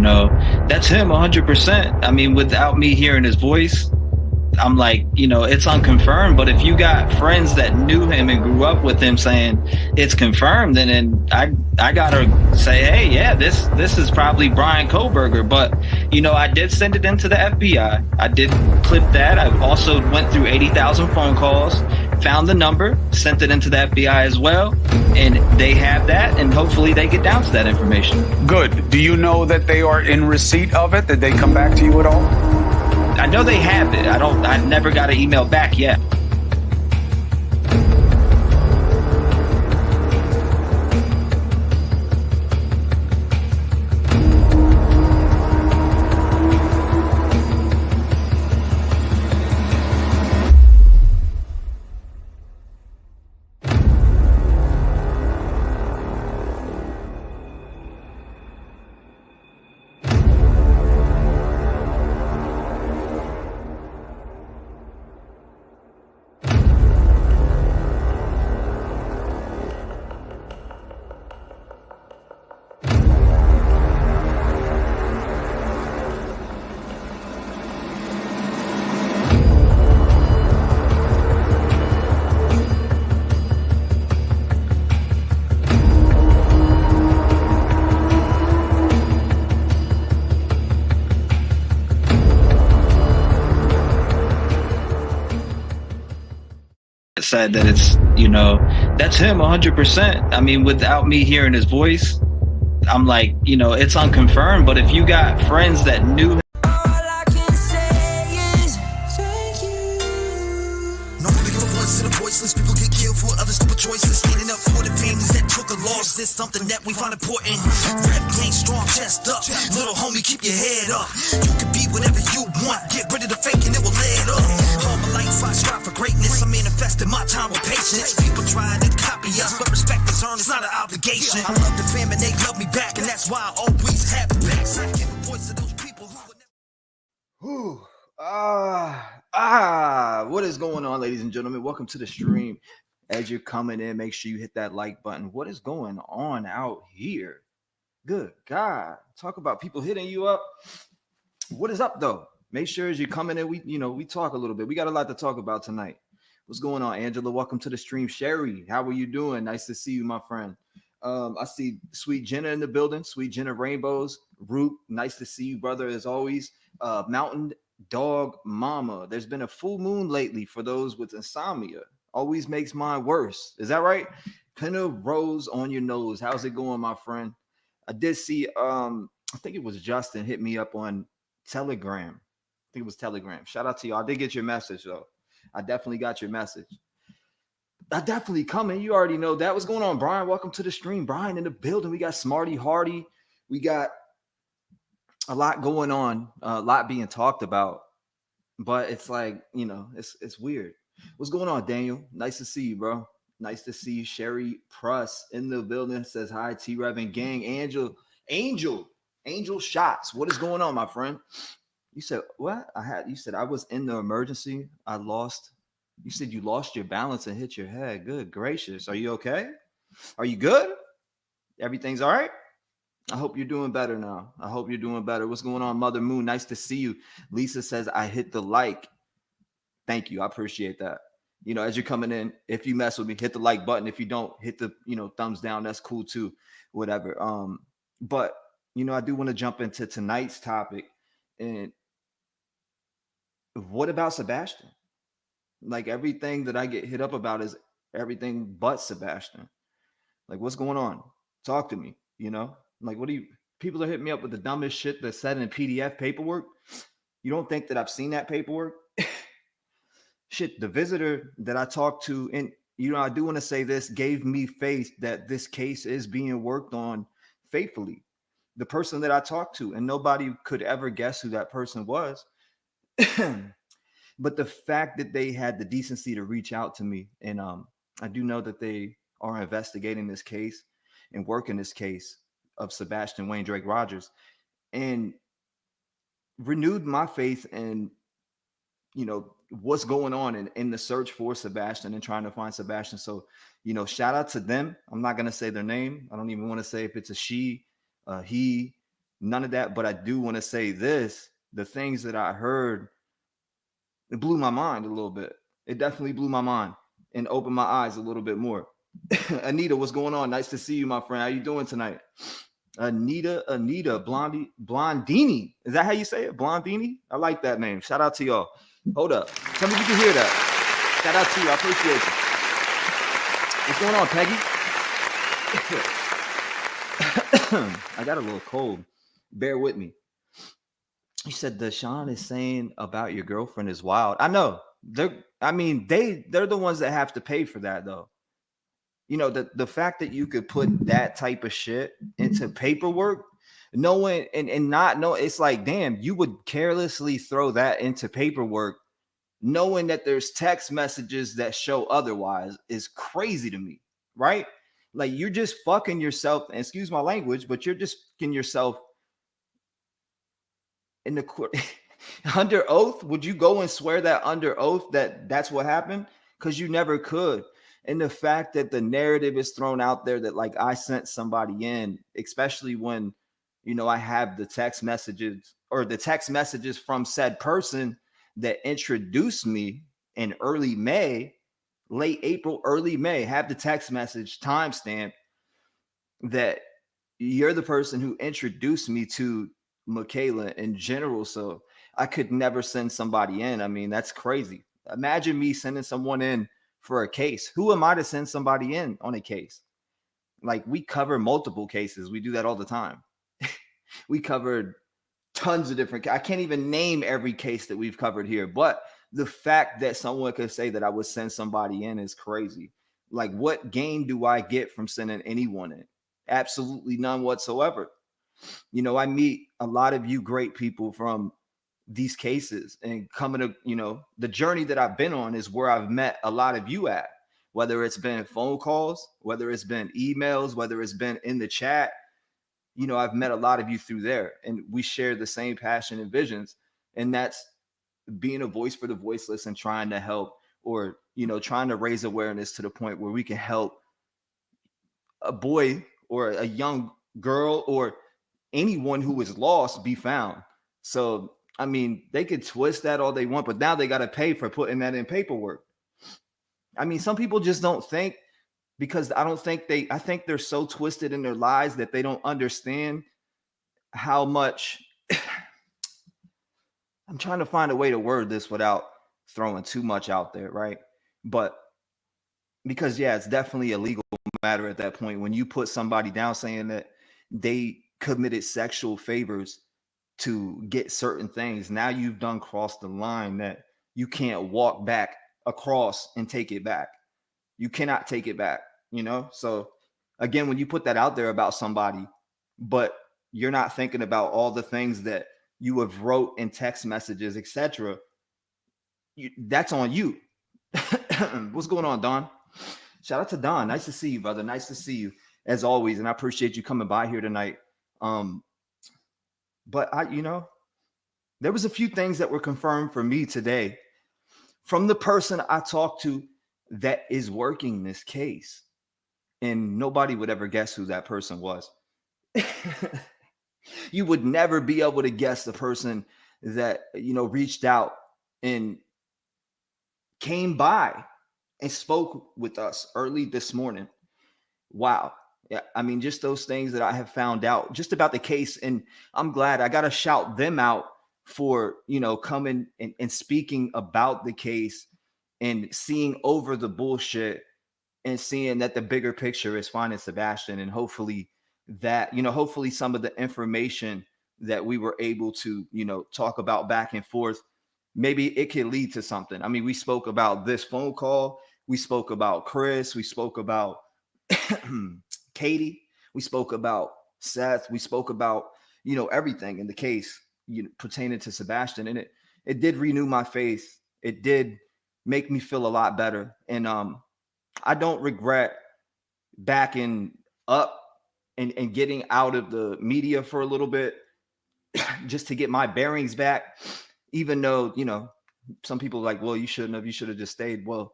that's him 100%. I mean, without me hearing his voice, I'm like, it's unconfirmed. But if you got friends that knew him and grew up with him saying it's confirmed, then I gotta say, hey, yeah, this is probably Brian Koberger. But I did send it into the FBI. I did clip that. I also went through 80,000 phone calls, found the number, sent it into the FBI as well, and they have that, and hopefully they get down to that information. Good. Do you know that they are in receipt of it? Did they come back to you at all? I know they have it. I never got an email back yet. Said that it's that's him 100%. I mean, without me hearing his voice, I'm like, it's unconfirmed. But if you got friends that knew him, people get killed for other stupid choices. Standing up for the families that took a loss is something that we find important. Rap game strong, chest up. Little homie, keep your head up. You can be whatever you want. Get rid of the fake and it will lead up. All my life I strive for greatness. I manifested my time with patience. People trying to copy us, but respect is earned. It's not an obligation. I love the fam and they love me back, and that's why I always have it back. So I give a voice to those people who would never. What is going on, ladies and gentlemen? Welcome to the stream. As you're coming in, make sure you hit that like button. What is going on out here? Good God. Talk about people hitting you up. What is up, though? Make sure as you're coming in, we talk a little bit. We got a lot to talk about tonight. What's going on, Angela? Welcome to the stream. Sherry, how are you doing? Nice to see you, my friend. I see Sweet Jenna in the building. Sweet Jenna Rainbows. Root, nice to see you, brother, as always. Mountain Dog Mama. There's been a full moon lately for those with insomnia. Always makes mine worse. Is that right? Pinna Rose on your nose. How's it going, my friend? I did see, I think it was Justin hit me up on Telegram. I think it was Telegram. Shout out to y'all. I did get your message, though. I definitely got your message. I definitely coming. You already know that. What's going on, Brian? Welcome to the stream. Brian in the building. We got Smarty Hardy. We got a lot going on, a lot being talked about, but it's like, it's weird. What's going on, Daniel? Nice to see you, bro. Nice to see you. Sherry Pruss in the building says hi. T-REV and gang. Angel Shots. What is going on, my friend? You said what? You said I was in the emergency. You said you lost your balance and hit your head. Good gracious. Are you okay? Are you good? Everything's all right? I hope you're doing better now. I hope you're doing better. What's going on, Mother Moon? Nice to see you. Lisa says, I hit the like. Thank you. I appreciate that. As you're coming in, if you mess with me, hit the like button. If you don't, hit the, thumbs down. That's cool too. Whatever. But, I do want to jump into tonight's topic. And what about Sebastian? Like, everything that I get hit up about is everything but Sebastian. Like, what's going on? Talk to me, Like, people are hitting me up with the dumbest shit that's said in PDF paperwork. You don't think that I've seen that paperwork? Shit, the visitor that I talked to, and, I do want to say this, gave me faith that this case is being worked on faithfully. The person that I talked to, and nobody could ever guess who that person was. But the fact that they had the decency to reach out to me, and I do know that they are investigating this case and working this case of Sebastian Wayne Drake Rogers, and renewed my faith in, what's going on in the search for Sebastian and trying to find Sebastian. So, shout out to them. I'm not going to say their name. I don't even want to say if it's a she, he, None of that. But I do want to say this: the things that I heard, it blew my mind a little bit. It definitely blew my mind and opened my eyes a little bit more. Anita, what's going on? Nice to see you, my friend. How you doing tonight? Anita, Blondini. Is that how you say it? Blondini? I like that name. Shout out to y'all. Hold up. Tell me if you can hear that. Shout out to you. I appreciate you. What's going on, Peggy? I got a little cold. Bear with me. You said Deshaun is saying about your girlfriend is wild. I know. They're the ones that have to pay for that, though. You know, the fact that you could put that type of shit into paperwork, knowing and not know, it's like, damn, you would carelessly throw that into paperwork, knowing that there's text messages that show otherwise is crazy to me, right? Like, you're just fucking yourself, and excuse my language, but you're just fucking yourself in the court. Under oath. Would you go and swear that under oath that that's what happened? Because you never could. And the fact that the narrative is thrown out there that, like, I sent somebody in, especially when, you know, I have the text messages from said person that introduced me in early May, late April, early May, have the text message timestamp that you're the person who introduced me to Michaela in general. So I could never send somebody in. I mean, that's crazy. Imagine me sending someone in for a case. Who am I to send somebody in on a case? Like, we cover multiple cases. We do that all the time. We covered tons of different. I can't even name every case that we've covered here, but the fact that someone could say that I would send somebody in is crazy. Like, what gain do I get from sending anyone in? Absolutely none whatsoever. You know, I meet a lot of you great people from these cases, and coming to, you know, the journey that I've been on is where I've met a lot of you at, whether it's been phone calls, whether it's been emails, whether it's been in the chat. You know, I've met a lot of you through there, and we share the same passion and visions. And that's being a voice for the voiceless and trying to help, or, you know, trying to raise awareness to the point where we can help a boy or a young girl or anyone who is lost be found. So, I mean, they could twist that all they want, but now they got to pay for putting that in paperwork. I mean, some people just don't think, because I think they're so twisted in their lives that they don't understand how much. I'm trying to find a way to word this without throwing too much out there, right? But because, yeah, it's definitely a legal matter at that point when you put somebody down saying that they committed sexual favors to get certain things. Now you've done crossed the line that you can't walk back across and take it back. You cannot take it back, you know? So again, when you put that out there about somebody, but you're not thinking about all the things that you have wrote in text messages, etc., that's on you. What's going on, Don? Shout out to Don. Nice to see you, brother. Nice to see you as always. And I appreciate you coming by here tonight. But there was a few things that were confirmed for me today from the person I talked to that is working this case. And nobody would ever guess who that person was. You would never be able to guess the person that, reached out and came by and spoke with us early this morning. Wow. Yeah, I mean, just those things that I have found out just about the case. And I'm glad. I got to shout them out for, coming and speaking about the case and seeing over the bullshit and seeing that the bigger picture is finding Sebastian. And hopefully hopefully some of the information that we were able to, talk about back and forth, maybe it could lead to something. I mean, we spoke about this phone call. We spoke about Chris. We spoke about Katie. We spoke about Seth. We spoke about, everything in the case pertaining to Sebastian. And it did renew my faith. It did make me feel a lot better. And I don't regret backing up and getting out of the media for a little bit just to get my bearings back, even though, some people are like, well, you should have just stayed. Well,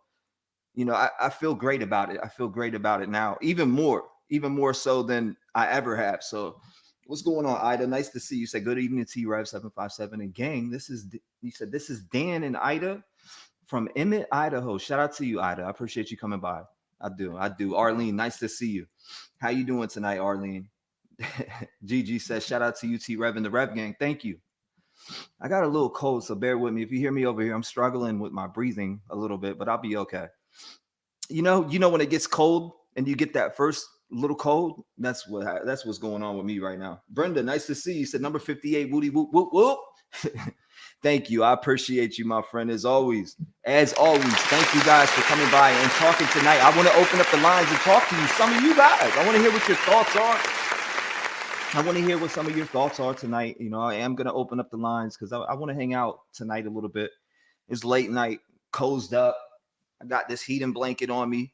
I feel great about it. I feel great about it now, even more so than I ever have. So What's going on, Ida? Nice to see you. Say good evening, T-REV 757 and gang. You said this is Dan and Ida from Emmett, Idaho. Shout out to you, Ida. I appreciate you coming by. I do. Arlene, nice to see you. How you doing tonight, Arlene? Gigi says, shout out to you, T-REV and the Rev Gang. Thank you. I got a little cold, so bear with me. If you hear me over here, I'm struggling with my breathing a little bit, but I'll be okay. You know when it gets cold and you get that first little cold, that's what's going on with me right now. Brenda, nice to see you. Said number 58, woody whoop whoop whoop. Thank you. I appreciate you, my friend, as always. Thank you guys for coming by and talking tonight. I want to open up the lines and talk to you, some of you guys. I want to hear what your thoughts are. I want to hear what some of your thoughts are tonight. You know, I am going to open up the lines because I want to hang out tonight a little bit. It's late night, cozied up. I got this heating blanket on me.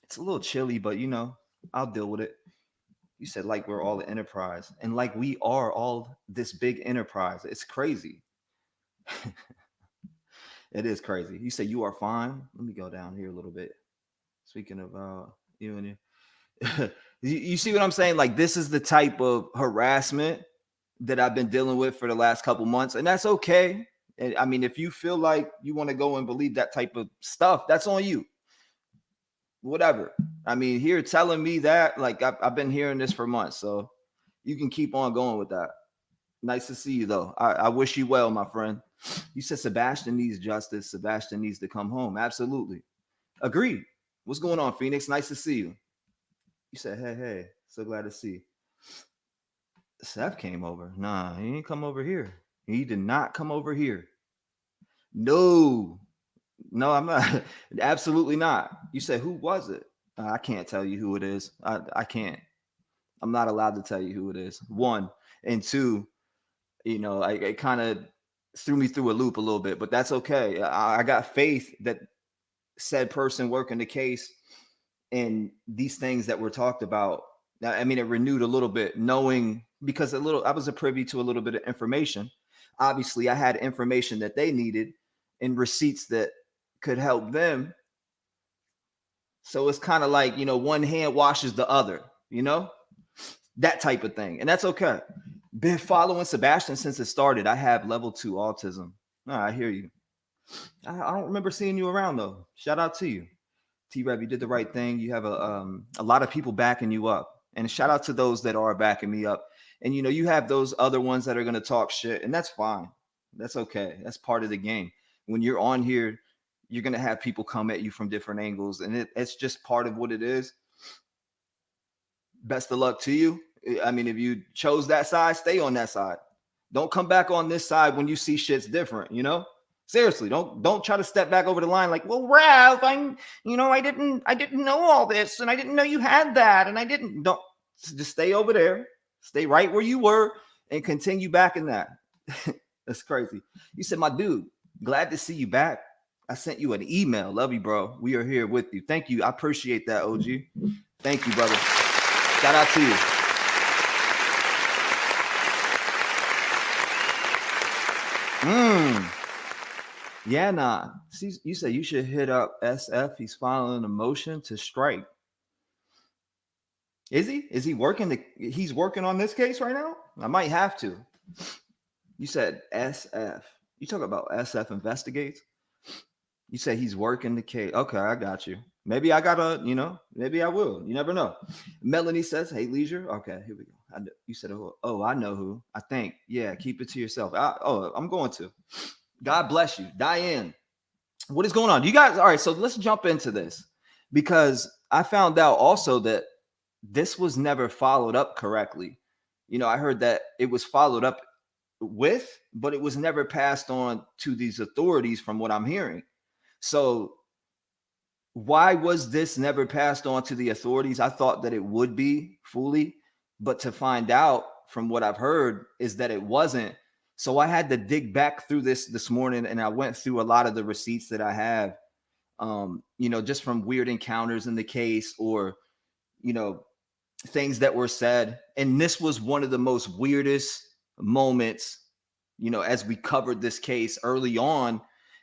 It's a little chilly, but you know, I'll deal with it. You said like we're all the enterprise, and like we are all this big enterprise. It's crazy. It is crazy. You say you are fine. Let me go down here a little bit. Speaking of you and you. You see what I'm saying? Like this is the type of harassment that I've been dealing with for the last couple months, and that's okay. And I mean, if you feel like you want to go and believe that type of stuff, that's on you. Whatever. I mean, here telling me that, like I've been hearing this for months, so you can keep on going with that. Nice to see you, though. I wish you well, my friend. You said Sebastian needs justice. Sebastian needs to come home. Absolutely. Agreed. What's going on, Phoenix? Nice to see you. You said, hey, so glad to see you. Seth came over. Nah, he ain't come over here. He did not come over here. No, I'm not. Absolutely not. You said, who was it? I can't tell you who it is. I can't. I'm not allowed to tell you who it is. One. And two, you know, it kind of threw me through a loop a little bit, but that's okay. I got faith that said person working the case and these things that were talked about. I mean, it renewed a little bit, knowing because I was a privy to a little bit of information. Obviously, I had information that they needed and receipts that could help them. So it's kind of like, you know, one hand washes the other, you know, that type of thing. And that's okay. Been following Sebastian since it started. I have level 2 autism. No, I hear you. I don't remember seeing you around, though. Shout out to you. T-REV, you did the right thing. You have a lot of people backing you up. And shout out to those that are backing me up. And, you know, you have those other ones that are going to talk shit. And that's fine. That's okay. That's part of the game. When you're on here, you're going to have people come at you from different angles. And it's just part of what it is. Best of luck to you. I mean, if you chose that side, stay on that side. Don't come back on this side when you see shit's different, you know? Seriously, don't try to step back over the line like, well, Rev, I didn't know all this, and I didn't know you had that, and don't just stay over there, stay right where you were, and continue back in that. That's crazy. You said, my dude, glad to see you back. I sent you an email. Love you, bro. We are here with you. Thank you. I appreciate that, OG. Thank you, brother. Shout out to you. Yeah, nah. See, you said you should hit up SF. He's filing a motion to strike. Is he? Is he working? He's working on this case right now? I might have to. You said SF. You talk about SF Investigates? You said he's working the case. Okay, I got you. Maybe I gotta, you know, maybe I will. You never know. Melanie says, hey, Leisure. Okay, here we go. You said, oh, I know who. I think. Yeah, keep it to yourself. I'm going to. God bless you. Diane, what is going on? You guys, all right, so let's jump into this because I found out also that this was never followed up correctly. You know, I heard that it was followed up with, but it was never passed on to these authorities from what I'm hearing. So why was this never passed on to the authorities? I thought that it would be fully, but to find out from what I've heard is that it wasn't. So I had to dig back through this morning, and I went through a lot of the receipts that I have, you know, just from weird encounters in the case or, you know, things that were said. And this was one of the most weirdest moments, you know, as we covered this case early on.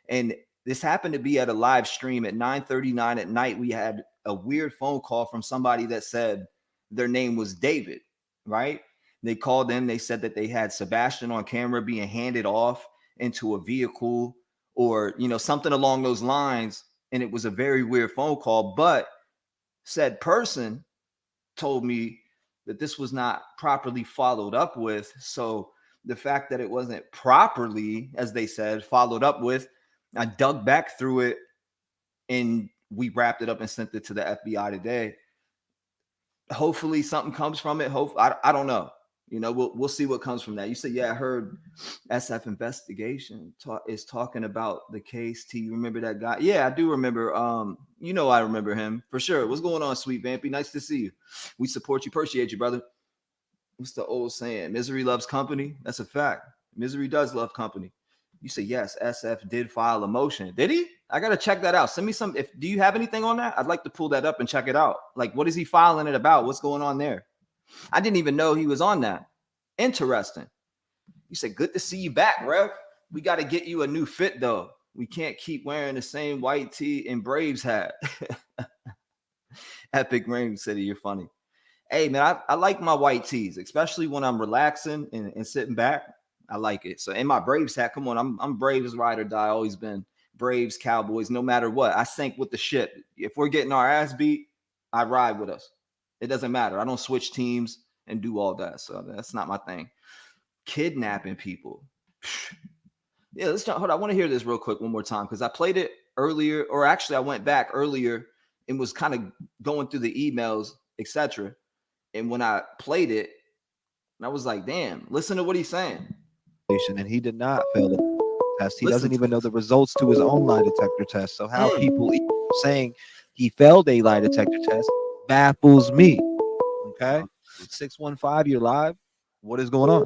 And this happened to be at a live stream at 9:39 at night. We had a weird phone call from somebody that said their name was David. right? They called in. They said that they had Sebastian on camera being handed off into a vehicle or, something along those lines. And it was a very weird phone call. But said person told me that this was not properly followed up with. So the fact that it wasn't properly, as they said, followed up with, I dug back through it and we wrapped it up and sent it to the FBI today. Hopefully something comes from it. I don't know. We'll see what comes from that. You said, yeah, I heard SF Investigation is talking about the case. T, you remember that guy? Yeah, I do remember. I remember him for sure. What's going on, Sweet Vampy? Nice to see you. We support you. Appreciate you, brother. What's the old saying? Misery loves company. That's a fact. Misery does love company. You say yes, SF did file a motion. Did he? I gotta check that out. Send me some. Do you have anything on that? I'd like to pull that up and check it out. Like, what is he filing it about? What's going on there? I didn't even know he was on that. Interesting. You said, good to see you back, Rev. We got to get you a new fit, though. We can't keep wearing the same white tee and Braves hat. Epic Rain City, you're funny. Hey, man, I like my white tees, especially when I'm relaxing and sitting back. I like it. So in my Braves hat, come on, I'm Braves ride or die. Always been Braves, Cowboys, no matter what. I sank with the ship. If we're getting our ass beat, I ride with us. It doesn't matter. I don't switch teams and do all that. So that's not my thing. Kidnapping people. Yeah, let's hold on. I want to hear this real quick one more time because I played it earlier, or actually I went back earlier and was kind of going through the emails, etc. And when I played it, I was like, damn, listen to what he's saying. And he did not fail the test. He doesn't even know the results to his own lie detector test. So how people saying he failed a lie detector test baffles me. Okay, 615, you're live. What is going on?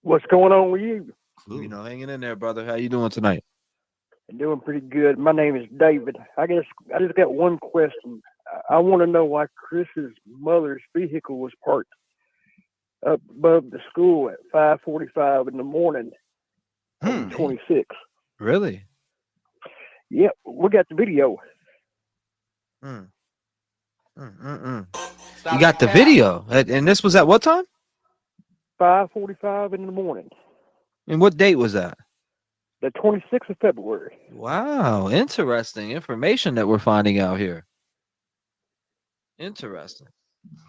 What's going on with you? Hanging in there, brother. How you doing tonight? I'm doing pretty good. My name is David. I just got one question. I want to know why Chris's mother's vehicle was parked up above the school at 5:45 in the morning on the 26th. Really? Yeah, we got the video. You got the video, and this was at what time? 5:45 in the morning. And what date was that? The 26th of February. Wow, interesting information that we're finding out here. Interesting.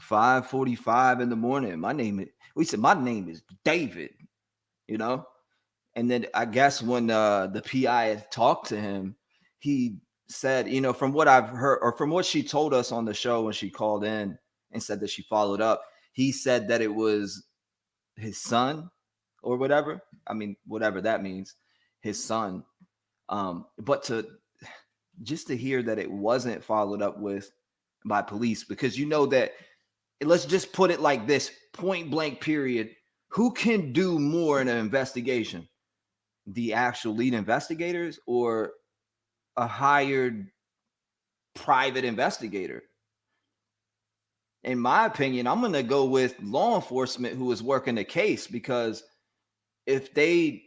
5:45 in the morning. My name is David, and then I guess when the PI had talked to him, he said, from what I've heard, or from what she told us on the show when she called in and said that she followed up, he said that it was his son or whatever. I mean, whatever that means, his son. But to hear that it wasn't followed up with by police, because that, let's just put it like this, point blank period, who can do more in an investigation? The actual lead investigators or a hired private investigator? In my opinion, I'm going to go with law enforcement who is working the case, because if they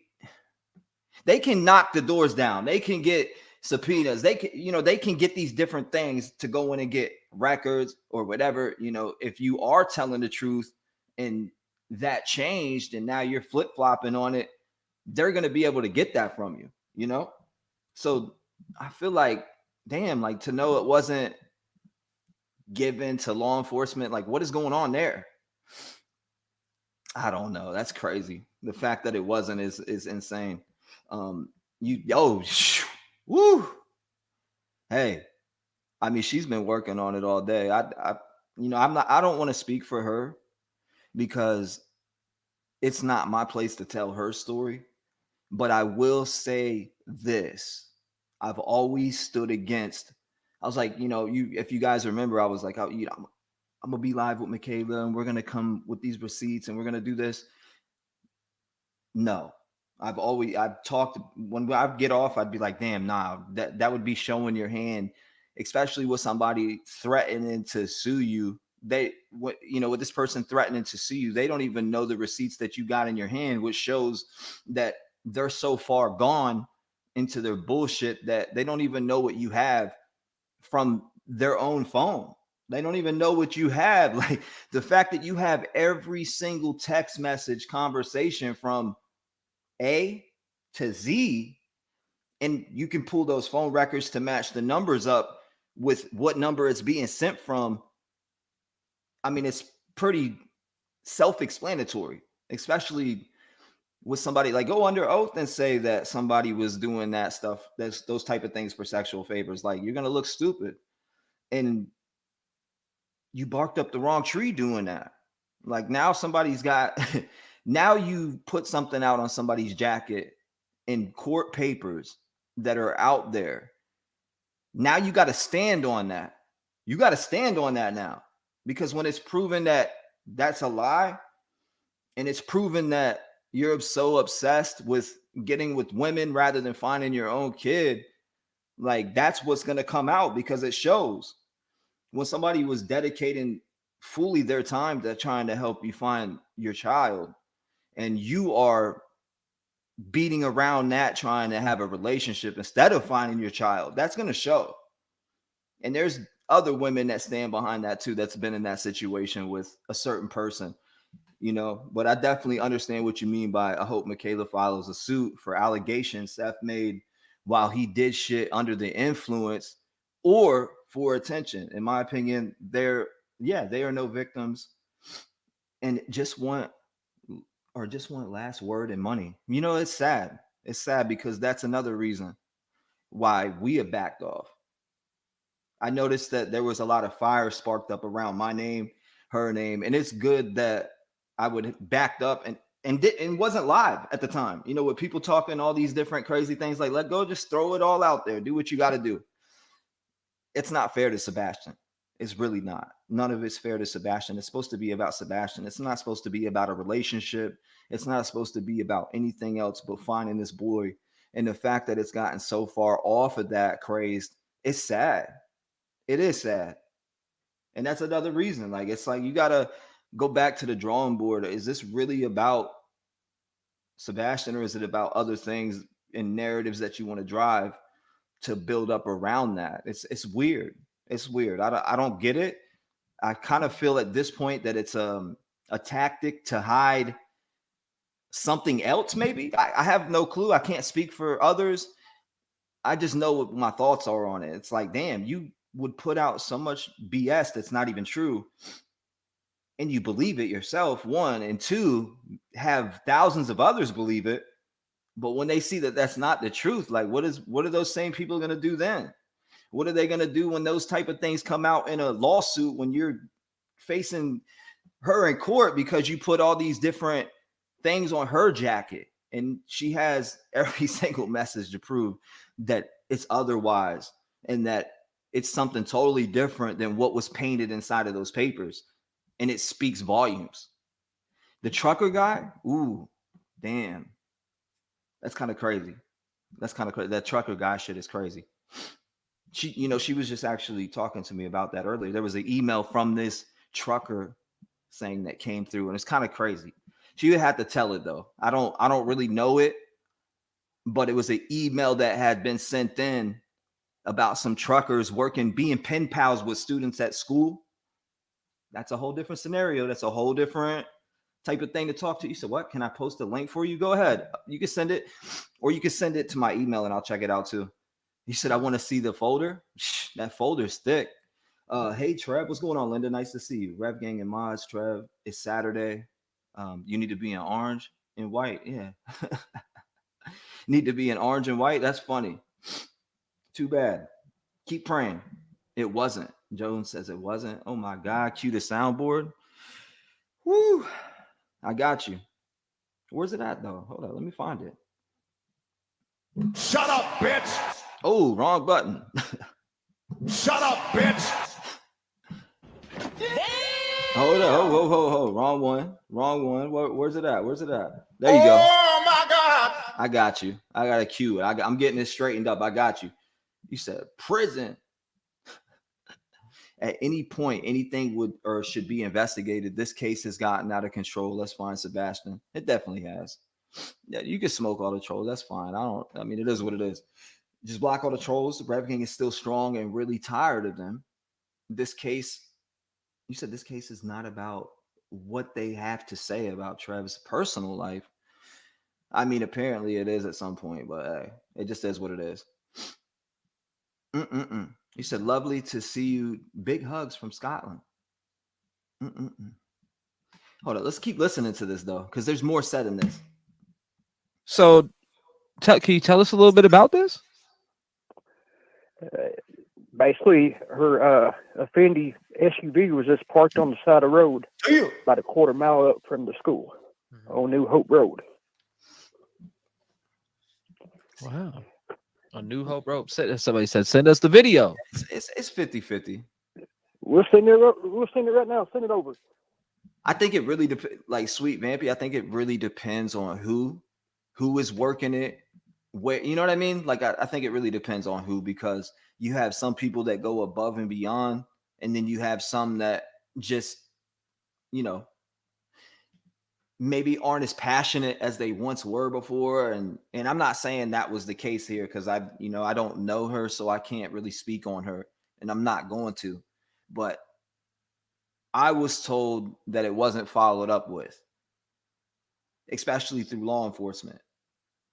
can knock the doors down, they can get subpoenas, they can get these different things to go in and get records or whatever. If you are telling the truth and that changed and now you're flip-flopping on it, they're going to be able to get that from you. So I feel like, damn, like, to know it wasn't given to law enforcement, like, what is going on there? I don't know. That's crazy. The fact that it wasn't is insane. Woo. Hey, I mean, she's been working on it all day. I don't want to speak for her because it's not my place to tell her story, but I will say this. I've always stood against. I was like, if you guys remember, I was like, I'm gonna be live with Michaela and we're gonna come with these receipts and we're gonna do this. No, I've talked, when I get off, I'd be like, damn, nah, that would be showing your hand, especially with somebody threatening to sue you. With this person threatening to sue you, they don't even know the receipts that you got in your hand, which shows that they're so far gone into their bullshit that they don't even know what you have from their own phone. They don't even know what you have. Like the fact that you have every single text message conversation from A to Z, and you can pull those phone records to match the numbers up with what number it's being sent from. I mean, it's pretty self-explanatory, especially with somebody like go under oath and say that somebody was doing that stuff, that's those type of things for sexual favors. Like you're gonna look stupid. And you barked up the wrong tree doing that. Like now somebody's got now you put something out on somebody's jacket in court papers that are out there. Now you got to stand on that. You got to stand on that now. Because when it's proven that that's a lie, and it's proven that you're so obsessed with getting with women rather than finding your own kid, like that's what's going to come out, because it shows. When somebody was dedicating fully their time to trying to help you find your child, and you are beating around that trying to have a relationship instead of finding your child, that's going to show. And there's other women that stand behind that too, that's been in that situation with a certain person, you know. But I definitely understand what you mean by I hope Michaela files a suit for allegations Seth made while he did shit under the influence or for attention. In my opinion, they are no victims and just want last word and money. You know, it's sad. It's sad because that's another reason why we have backed off. I noticed that there was a lot of fire sparked up around my name, her name, and it's good that I would backed up and wasn't live at the time. You know, with people talking all these different crazy things, like let go, just throw it all out there, do what you got to do. It's not fair to Sebastian. It's really not. None of it's fair to Sebastian. It's supposed to be about Sebastian. It's not supposed to be about a relationship. It's not supposed to be about anything else but finding this boy. And the fact that it's gotten so far off of that crazed, it's sad. It is sad. And that's another reason. Like, it's like you got to go back to the drawing board. Is this really about Sebastian, or is it about other things and narratives that you want to drive to build up around that? It's weird. It's weird. I don't get it. I kind of feel at this point that it's a tactic to hide something else. Maybe I have no clue. I can't speak for others. I just know what my thoughts are on it. It's like, damn, you would put out so much BS that's not even true, and you believe it yourself, one, and two, have thousands of others believe it. But when they see that that's not the truth, like what are those same people going to do then? What are they going to do when those type of things come out in a lawsuit, when you're facing her in court because you put all these different things on her jacket and she has every single message to prove that it's otherwise and that it's something totally different than what was painted inside of those papers. And it speaks volumes. The trucker guy, ooh, damn. That's kind of crazy. That's kind of crazy. That trucker guy shit is crazy. She was just actually talking to me about that earlier. There was an email from this trucker saying that came through, and it's kind of crazy. She had to tell it though. I don't really know it, but it was an email that had been sent in about some truckers being pen pals with students at school. That's a whole different scenario. That's a whole different type of thing to talk to. You said, what? Can I post a link for you? Go ahead. You can send it, or you can send it to my email and I'll check it out too. He said, I want to see the folder. That folder's thick. Hey, Trev, what's going on, Linda? Nice to see you. Rev Gang and Mods, Trev. It's Saturday. You need to be in orange and white. Yeah. Need to be in orange and white. That's funny. Too bad. Keep praying. It wasn't. Jones says it wasn't. Oh my God. Cue the soundboard. Woo. I got you. Where's it at though? Hold on. Let me find it. Shut up, bitch. Oh, wrong button. Shut up, bitch. Hold on. Whoa. Wrong one. Where's it at? There you go. Oh my God. I got you. I got a cue. I'm getting it straightened up. I got you. You said prison. At any point, anything would or should be investigated. This case has gotten out of control. Let's find Sebastian. It definitely has. Yeah, you can smoke all the trolls. That's fine. I mean, it is what it is. Just block all the trolls. The Rev Gang is still strong and really tired of them. This case You said this case is not about what they have to say about Trev's personal life. I mean, apparently it is at some point, but hey, it just is what it is. Mm-mm-mm. You said, lovely to see you. Big hugs from Scotland. Mm-mm-mm. Hold on. Let's keep listening to this, though, because there's more said in this. So, can you tell us a little bit about this? Basically, her Fendi SUV was just parked on the side of the road, about a quarter mile up from the school on New Hope Road. Wow. On New Hope Road. Somebody said, send us the video. It's 50-50. We'll send it right now. Send it over. I think it really depends. Like Sweet Vampy, I think it really depends on who is working it. Where, you know what I mean? Like I think it really depends on who, because you have some people that go above and beyond, and then you have some that just, you know, maybe aren't as passionate as they once were before. And I'm not saying that was the case here, because I don't know her, so I can't really speak on her, and I'm not going to. But I was told that it wasn't followed up with, especially through law enforcement.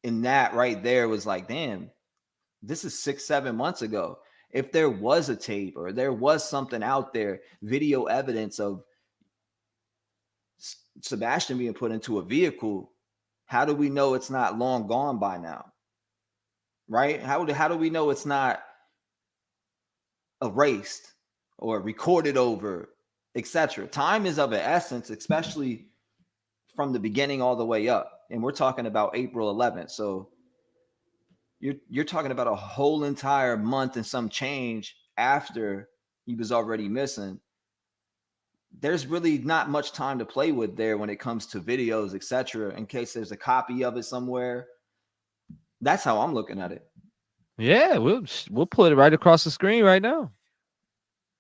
And that right there was like, damn, this is 6-7 months ago. If there was a tape or there was something out there, video evidence of Sebastian being put into a vehicle, how do we know it's not long gone by now? Right? How do we know it's not erased or recorded over, etc.? Time is of an essence, especially from the beginning all the way up. And we're talking about April 11th. So you're talking about a whole entire month and some change after he was already missing. There's really not much time to play with there when it comes to videos, etc. In case there's a copy of it somewhere. That's how I'm looking at it. Yeah, we'll put it right across the screen right now.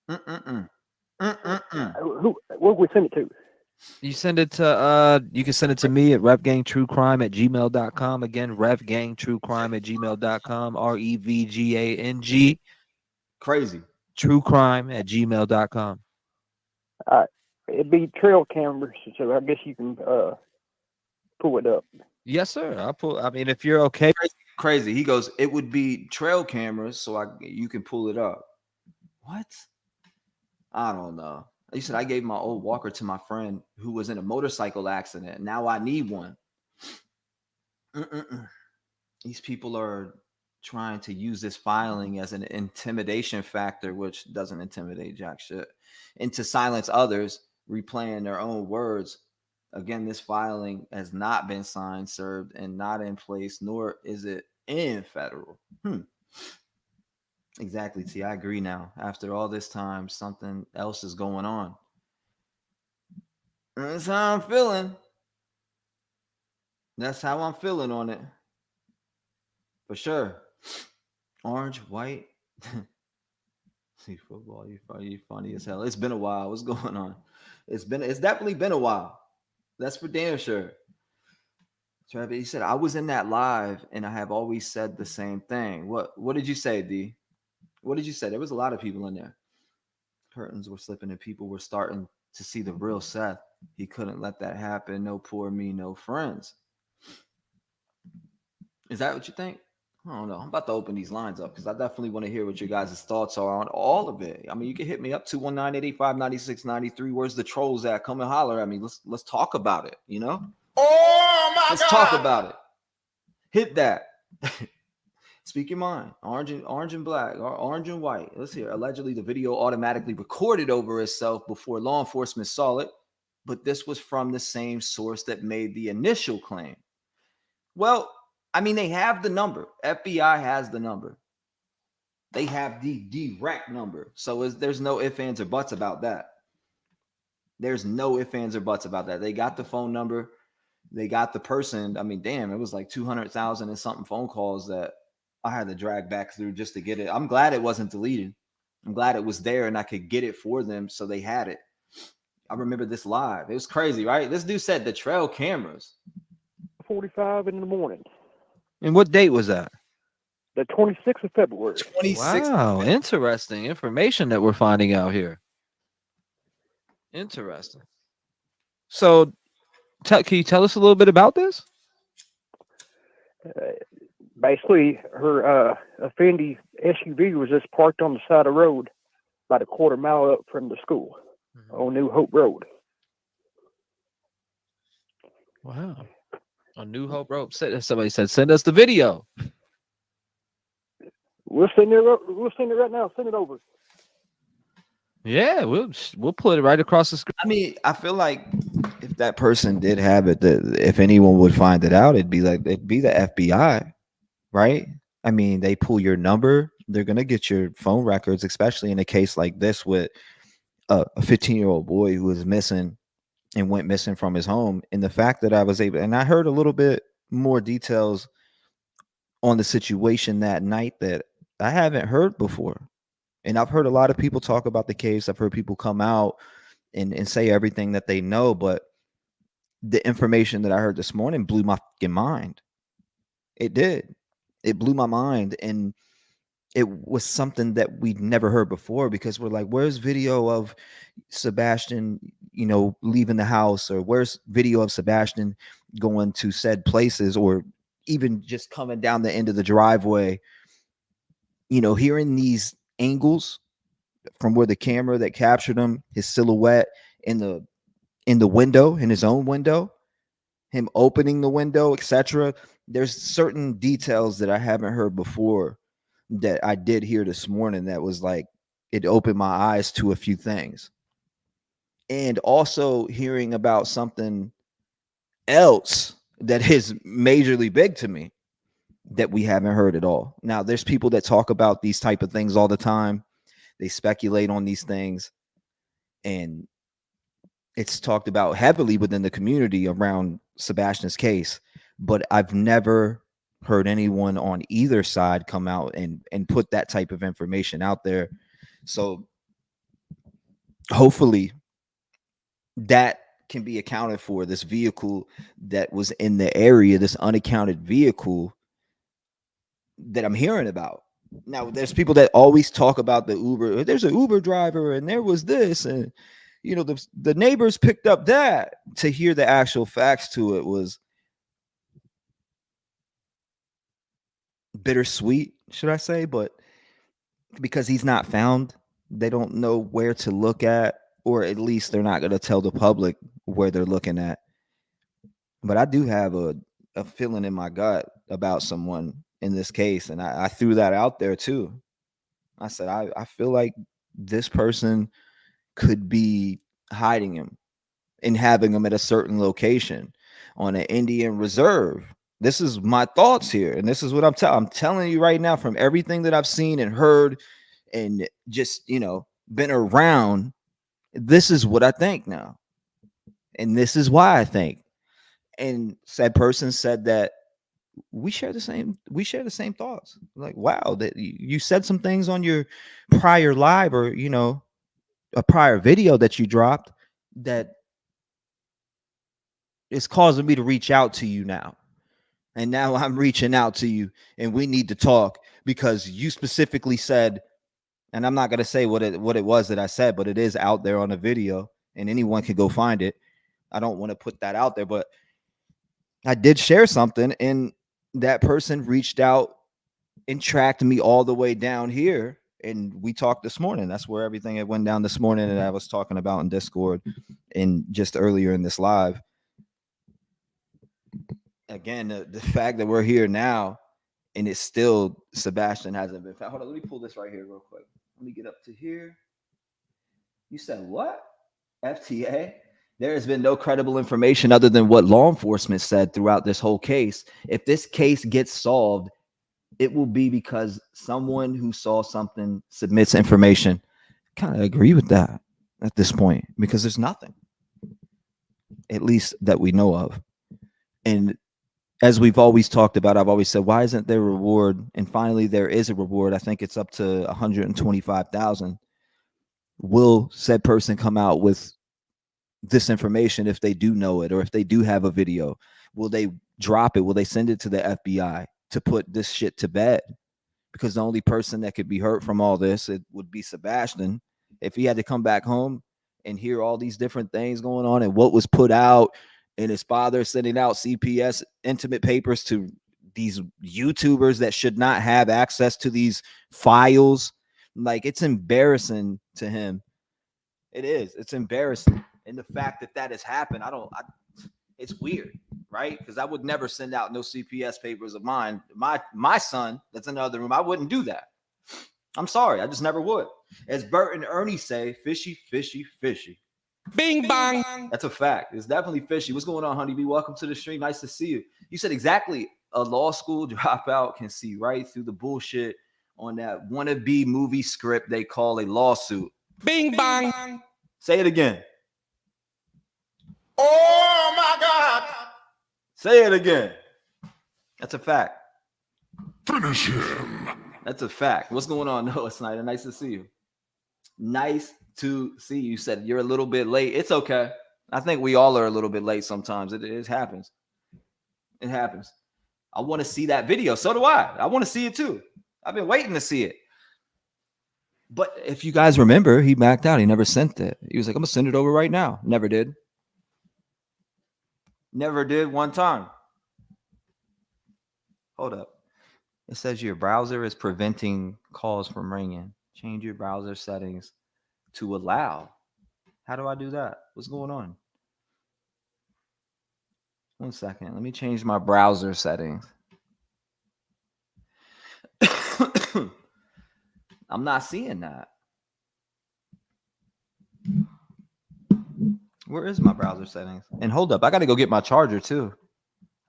Who? Where we send it to? You send it to you can send it to me at revgangtruecrime@gmail.com. Again, revgangtruecrime@gmail.com. REVGANG Crazy. truecrime@gmail.com. It'd be trail cameras, so I guess you can pull it up. Yes, sir. I mean, if you're okay. Crazy. He goes, it would be trail cameras, so you can pull it up. What? I don't know. He said, I gave my old walker to my friend who was in a motorcycle accident. Now I need one. These people are trying to use this filing as an intimidation factor, which doesn't intimidate jack shit, and to silence others, replaying their own words. Again, this filing has not been signed, served, and not in place, nor is it in federal. Exactly, T. I agree now. After all this time, something else is going on. That's how I'm feeling. That's how I'm feeling on it. For sure. Orange, white. See football, you funny as hell. It's been a while. What's going on? It's definitely been a while. That's for damn sure. Travis, he said, I was in that live and I have always said the same thing. What did you say, D? What did you say? There was a lot of people in there. Curtains were slipping and people were starting to see the real Seth. He couldn't let that happen. No poor me, no friends. Is that what you think? I don't know. I'm about to open these lines up because I definitely want to hear what your guys' thoughts are on all of it. I mean, you can hit me up 219-885-9693. Where's the trolls at? Come and holler at me. Let's talk about it, you know? Oh my Let's God. talk about it. Hit that. Speak your mind. Orange and black, or orange and white. Let's hear. Allegedly, the video automatically recorded over itself before law enforcement saw it, but this was from the same source that made the initial claim. Well, I mean, they have the number. FBI has the number. They have the direct number. So there's no ifs, ands, or buts about that. There's no ifs, ands, or buts about that. They got the phone number. They got the person. I mean, damn, it was like 200,000 and something phone calls that I had to drag back through just to get it. I'm glad it wasn't deleted. I'm glad it was there and I could get it for them so they had it. I remember this live. It was crazy, right? This dude said the trail cameras. 45 in the morning. And what date was that? The 26th of February. 26th. Wow, interesting information that we're finding out here. Interesting. So, can you tell us a little bit about this? Basically, her Fendi SUV was just parked on the side of the road, about a quarter mile up from the school on New Hope Road. Wow. On New Hope Road. Somebody said, send us the video. We'll send it. We'll send it right now. Send it over. Yeah, we'll put it right across the screen. I mean, I feel like if that person did have it, that if anyone would find it out, it'd be the FBI, right? I mean, they pull your number, they're gonna get your phone records, especially in a case like this with a 15-year-old boy who was missing and went missing from his home. And the fact that I was able, and I heard a little bit more details on the situation that night that I haven't heard before. And I've heard a lot of people talk about the case. I've heard people come out and say everything that they know, but the information that I heard this morning blew my fucking mind. It did. It blew my mind. And it was something that we'd never heard before, because we're like, where's video of Sebastian, leaving the house, or where's video of Sebastian going to said places, or even just coming down the end of the driveway, hearing these angles from where the camera that captured him, his silhouette in the window, in his own window, him opening the window, etc. There's certain details that I haven't heard before that I did hear this morning that was like, it opened my eyes to a few things. And also hearing about something else that is majorly big to me that we haven't heard at all. Now, there's people that talk about these type of things all the time. They speculate on these things, and it's talked about heavily within the community around Sebastian's case, but I've never heard anyone on either side come out and put that type of information out there. So hopefully that can be accounted for. This vehicle that was in the area, this unaccounted vehicle that I'm hearing about. Now, there's people that always talk about the Uber. There's an Uber driver, and there was this, and the neighbors picked up that. To hear the actual facts to it was bittersweet, should I say? But because he's not found, they don't know where to look at, or at least they're not going to tell the public where they're looking at. But I do have a feeling in my gut about someone in this case, and I threw that out there too. I said, I feel like this person could be hiding him and having him at a certain location on an Indian reserve. This is my thoughts here, and this is what I'm telling you right now, from everything that I've seen and heard and just been around. This is what I think now, and this is why I think. And said person said that we share the same thoughts. Like, wow, that you said some things on your prior live, or a prior video that you dropped, that is causing me to reach out to you now. And now I'm reaching out to you, and we need to talk, because you specifically said, and I'm not going to say what it was that I said, but it is out there on the video and anyone can go find it. I don't want to put that out there, but I did share something, and that person reached out and tracked me all the way down here. And we talked this morning. That's where everything that went down this morning, and I was talking about in Discord and just earlier in this live. Again, the fact that we're here now, and it's still Sebastian hasn't been found. Hold on, let me pull this right here real quick. Let me get up to here. You said what? FTA? There has been no credible information other than what law enforcement said throughout this whole case. If this case gets solved, it will be because someone who saw something submits information. Kind of agree with that at this point, because there's nothing, at least that we know of. And as we've always talked about, I've always said, why isn't there a reward? And finally, there is a reward. I think it's up to $125,000. Will said person come out with this information if they do know it, or if they do have a video? Will they drop it? Will they send it to the FBI to put this shit to bed? Because the only person that could be hurt from all this, it would be Sebastian. If he had to come back home and hear all these different things going on and what was put out, and his father sending out CPS intimate papers to these YouTubers that should not have access to these files. Like, it's embarrassing to him. It is. It's embarrassing. And the fact that that has happened, it's weird, right? Because I would never send out no CPS papers of mine. My son that's in the other room, I wouldn't do that. I'm sorry. I just never would. As Bert and Ernie say, fishy, fishy, fishy. Bing bang. That's a fact. It's definitely fishy. What's going on, Honeybee? Welcome to the stream. Nice to see you. You said exactly. A law school dropout can see right through the bullshit on that wannabe movie script they call a lawsuit. Bing bang. Say it again. Oh my God. Say it again. That's a fact. Finish him. That's a fact. What's going on, Noah Snyder? Nice to see you. Nice to see you. You said you're a little bit late. It's okay. I think we all are a little bit late sometimes. It happens. It happens. I want to see that video. So do I. I want to see it too. I've been waiting to see it. But if you guys remember, he backed out. He never sent it. He was like, I'm going to send it over right now. Never did. Never did one time. Hold up. It says your browser is preventing calls from ringing. Change your browser settings to allow. How do I do that? What's going on? 1 second. Let me change my browser settings. I'm not seeing that. Where is my browser settings? And hold up, I got to go get my charger too.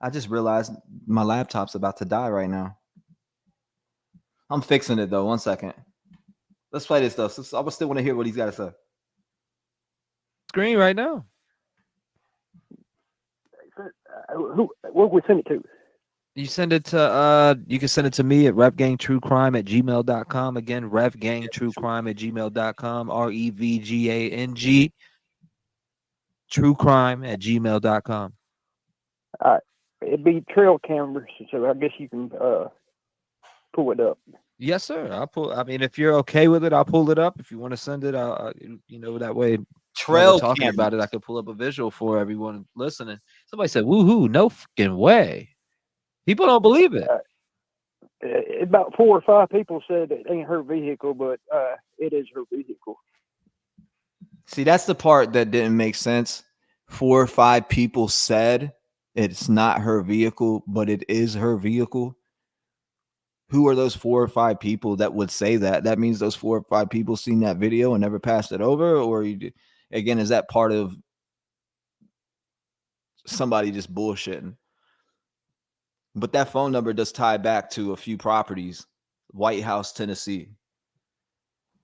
I just realized my laptop's about to die right now. I'm fixing it though. 1 second. Let's play this though. I still want to hear what he's got to say. Screen right now. What we send it to? You send it to you can send it to me at revgangtruecrime@gmail.com. Again, revgangtruecrime@gmail.com. REVGANG truecrime@gmail.com. All right. It'd be trail cameras, so I guess you can pull it up. Yes, sir. I mean, if you're okay with it, I'll pull it up. If you want to send it, that way. Trail talking cameras. About it, I could pull up a visual for everyone listening. Somebody said, "Woohoo! No fucking way." People don't believe it. About 4 or 5 people said it ain't her vehicle, but it is her vehicle. See, that's the part that didn't make sense. 4 or 5 people said it's not her vehicle, but it is her vehicle. Who are those 4 or 5 people that would say that? That means those 4 or 5 people seen that video and never passed it over? Or again, is that part of somebody just bullshitting? But that phone number does tie back to a few properties, White House, Tennessee,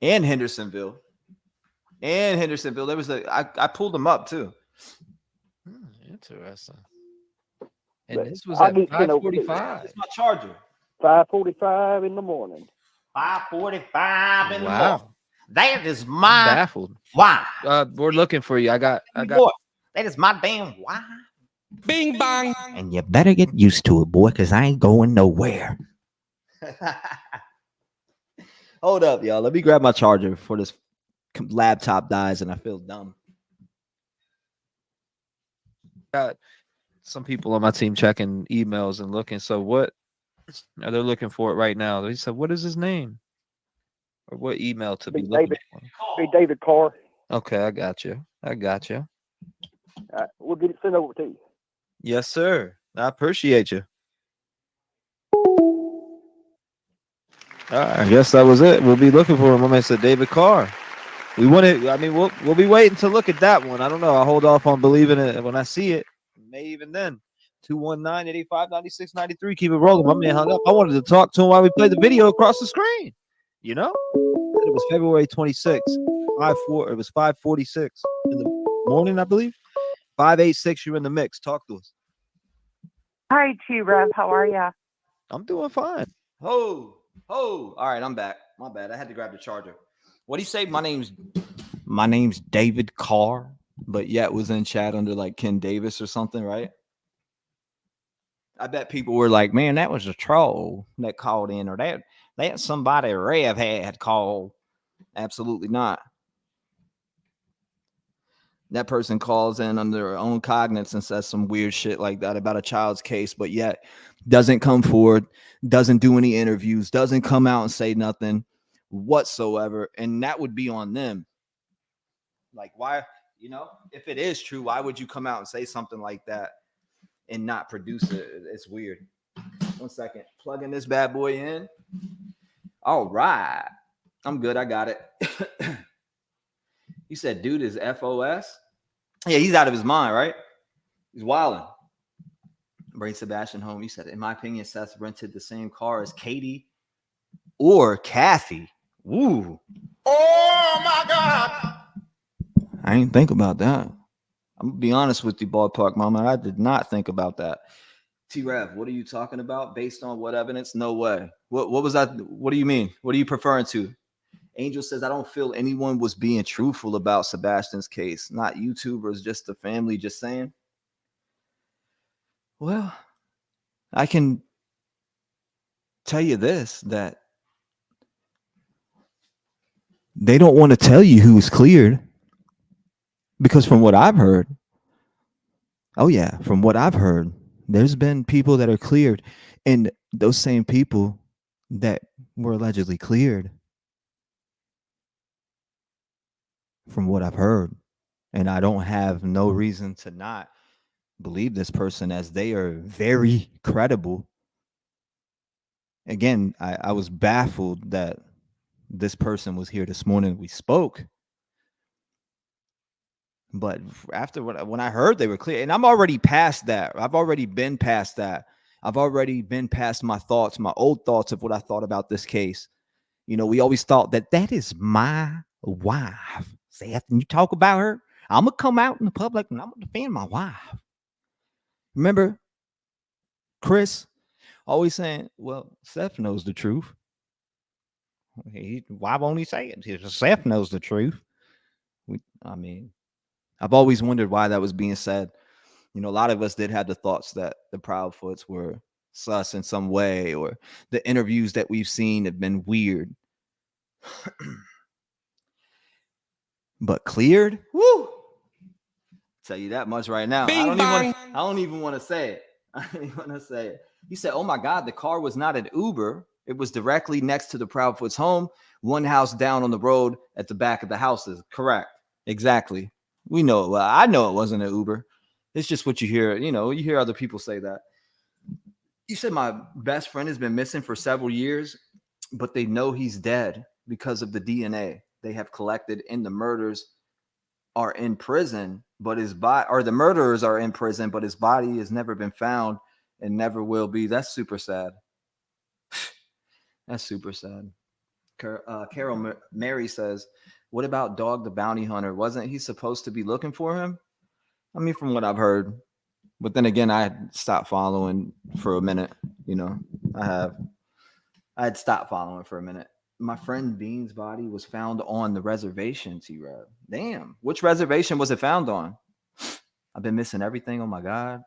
and Hendersonville. There was I pulled them up too. Interesting. And this was at 5:45. It's my charger. 5:45 in the morning. 5:45 in the morning. That is my baffled. Why? We're looking for you. I got. Boy, that is my damn why. Bing bang. And you better get used to it, boy, because I ain't going nowhere. Hold up, y'all. Let me grab my charger before this laptop dies and I feel dumb. Got some people on my team checking emails and looking. So what? They're looking for it right now. They said, "What is his name?" Or what email to be looking for? Be David Carr. Okay, I got you. We'll get it sent over to you. Yes, sir. I appreciate you. I guess that was it. We'll be looking for him. My man said David Carr. We want it. I mean, we'll be waiting to look at that one. I don't know. I'll hold off on believing it when I see it. Maybe even then. 219-885-9693. Keep it rolling. My man hung up. I wanted to talk to him while we played the video across the screen. You know? It was February 26th. It was 5:46 in the morning, I believe. 586, you're in the mix. Talk to us. Hi, T-REV. How are you? I'm doing fine. All right, I'm back. My bad. I had to grab the charger. What do you say? My name's David Carr, but yet was in chat under like Ken Davis or something, right? I bet people were like, man, that was a troll that called in, or that somebody Rev had called. Absolutely not. That person calls in under their own cognizance and says some weird shit like that about a child's case, but yet doesn't come forward, doesn't do any interviews, doesn't come out and say nothing whatsoever. And that would be on them. Like, why, you know, if it is true, why would you come out and say something like that and not produce it? It's weird. 1 second. Plugging this bad boy in. All right. I'm good. I got it. You said dude is FOS? Yeah, he's out of his mind, right? He's wilding. Bring Sebastian home. He said, in my opinion, Seth rented the same car as Katie or Kathy. Ooh. Oh my God. I didn't think about that. I'm gonna be honest with you, ballpark mama. I did not think about that. T-REV, what are you talking about? Based on what evidence? No way. What was that? What do you mean? What are you preferring to? Angel says, I don't feel anyone was being truthful about Sebastian's case. Not YouTubers, just the family, just saying. Well, I can tell you this, that they don't want to tell you who's cleared. Because from what I've heard, from what I've heard, there's been people that are cleared. And those same people that were allegedly cleared, from what I've heard, and I don't have no reason to not believe this person, as they are very credible. Again, I was baffled that this person was here this morning. We spoke. But after when I heard they were clear, and I'm already past that. I've already been past that. I've already been past my thoughts, my old thoughts of what I thought about this case. You know, we always thought that is my wife. Seth, and you talk about her, I'm going to come out in the public and I'm going to defend my wife. Remember Chris always saying, well, Seth knows the truth. Why won't he say it? Seth knows the truth. I've always wondered why that was being said. You know, a lot of us did have the thoughts that the Proudfoots were sus in some way, or the interviews that we've seen have been weird. But cleared? Woo! Tell you that much right now. I don't even want to say it. I don't even want to say it. He said, oh my God, the car was not an Uber. It was directly next to the Proudfoots' home, one house down on the road at the back of the houses. Correct. Exactly. We know it. Well, I know it wasn't an Uber. It's just what you hear. You know, you hear other people say that. You said my best friend has been missing for several years, but they know he's dead because of the DNA they have collected, and the murders are in prison, but his body, or the murderers are in prison, but his body has never been found and never will be. That's super sad. That's super sad. Carol Mary says, what about Dog the Bounty Hunter? Wasn't he supposed to be looking for him? I mean, from what I've heard. But then again, I had stopped following for a minute. You know, I had stopped following for a minute. My friend Bean's body was found on the reservation, T-REV. Damn. Which reservation was it found on? I've been missing everything. Oh, my God.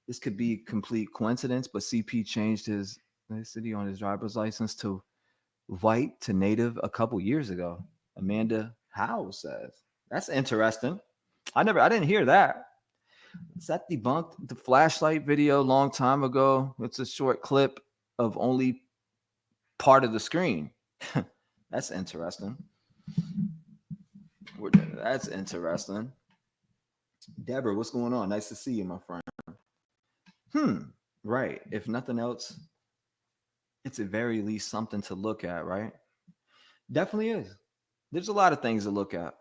This could be complete coincidence, but CP changed his city on his driver's license to white to native a couple years ago. Amanda Howe says. That's interesting. I didn't hear that. Is that debunked? The flashlight video a long time ago. It's a short clip of only part of the screen. That's interesting. That's interesting. Deborah, what's going on? Nice to see you, my friend. Right. If nothing else, it's at very least something to look at, right? Definitely is. There's a lot of things to look at.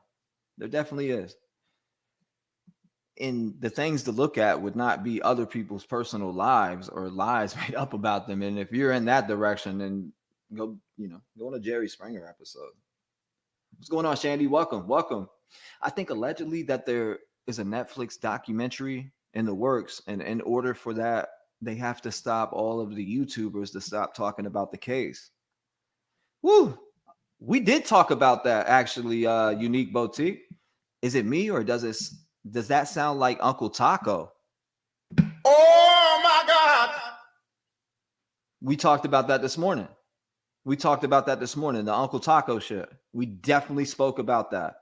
There definitely is. And the things to look at would not be other people's personal lives or lies made up about them. And if you're in that direction, then go on a Jerry Springer episode. What's going on, Shandy? Welcome. I think allegedly that there is a Netflix documentary in the works, and in order for that, they have to stop all of the YouTubers to stop talking about the case. Woo! We did talk about that, actually, Unique Boutique. Is it me, or does that sound like Uncle Taco? Oh my God. We talked about that this morning. The Uncle Taco shit. We definitely spoke about that.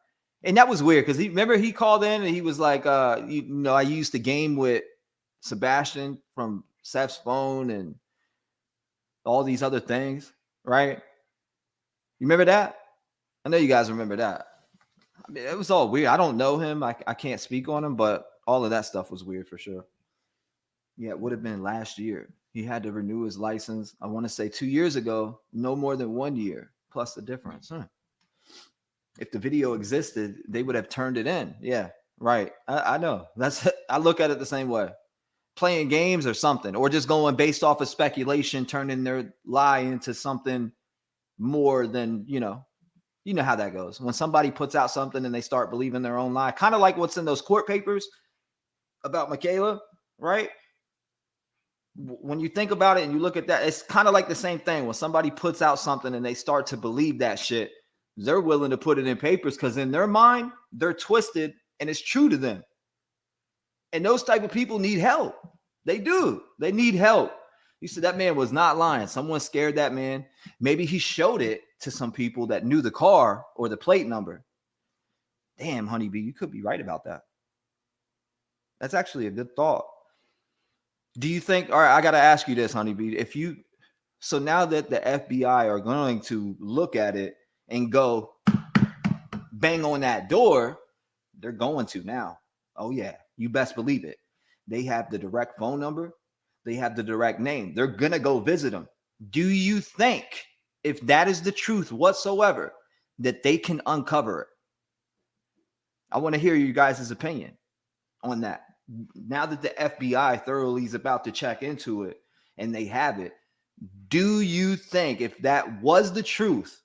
And that was weird because he called in and he was like, you know, I used the game with Sebastian from Seth's phone and all these other things, right? You remember that? I know you guys remember that. I mean, it was all weird. I don't know him. I can't speak on him, but all of that stuff was weird for sure. Yeah, it would have been last year. He had to renew his license. I want to say 2 years ago, no more than 1 year, plus the difference. If the video existed, they would have turned it in. Yeah, right. I know. I look at it the same way. Playing games or something, or just going based off of speculation, turning their lie into something more than, you know how that goes. When somebody puts out something and they start believing their own lie, kind of like what's in those court papers about Michaela, right? When you think about it and you look at that, it's kind of like the same thing. When somebody puts out something and they start to believe that shit, they're willing to put it in papers because in their mind, they're twisted and it's true to them. And those type of people need help. They do. They need help. You said that man was not lying. Someone scared that man. Maybe he showed it to some people that knew the car or the plate number. Damn, Honeybee, you could be right about that. That's actually a good thought. Do you think, all right, I got to ask you this, Honeybee. So now that the FBI are going to look at it and go bang on that door, they're going to now. Oh, yeah, you best believe it. They have the direct phone number. They have the direct name. They're going to go visit them. Do you think, if that is the truth whatsoever, that they can uncover it? I want to hear you guys' opinion on that. Now that the FBI thoroughly is about to check into it and they have it, do you think if that was the truth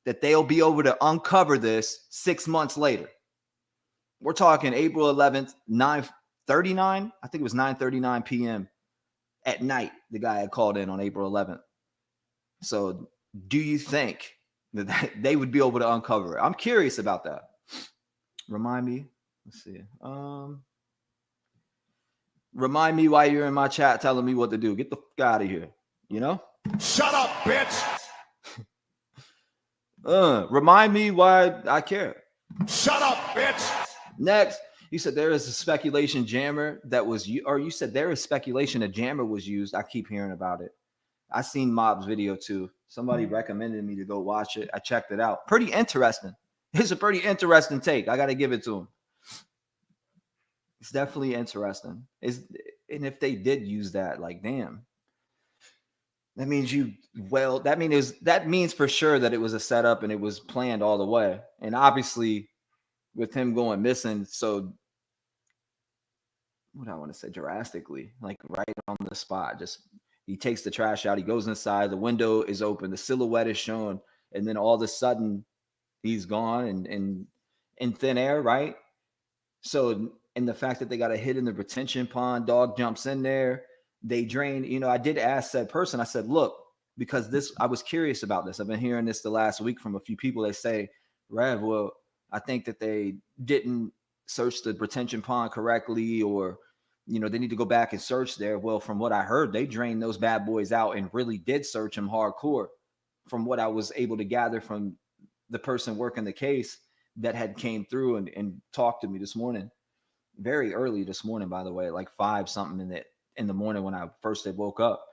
that they'll be able to uncover this 6 months later? We're talking April 11th, 9:39. I think it was 9:39 p.m. at night. The guy had called in on April 11th. So do you think that they would be able to uncover it? I'm curious about that. Remind me. Let's see. Remind me why you're in my chat telling me what to do. Get the fuck out of here. You know? Shut up, bitch. Remind me why I care. Shut up, bitch. Next, you said there is a speculation jammer that was you, or you said there is speculation a jammer was used. I keep hearing about it. I seen Mob's video too. Somebody recommended me to go watch it. I checked it out. Pretty interesting. It's a pretty interesting take. I got to give it to him. It's definitely interesting. And if they did use that, like, damn, that means that means for sure that it was a setup and it was planned all the way. And obviously, with him going missing, so what I want to say, drastically, like right on the spot, just he takes the trash out, he goes inside, the window is open, the silhouette is shown, and then all of a sudden he's gone and in thin air, right? So, and the fact that they got a hit in the retention pond, dog jumps in there, they drain. I did ask that person, I said, look, because I was curious about this. I've been hearing this the last week from a few people. They say, Rev, well, I think that they didn't search the retention pond correctly, or, they need to go back and search there. Well, from what I heard, they drained those bad boys out and really did search them hardcore, from what I was able to gather from the person working the case that had came through and talked to me this morning, very early this morning, by the way, like 5 something in the morning when I first had woke up.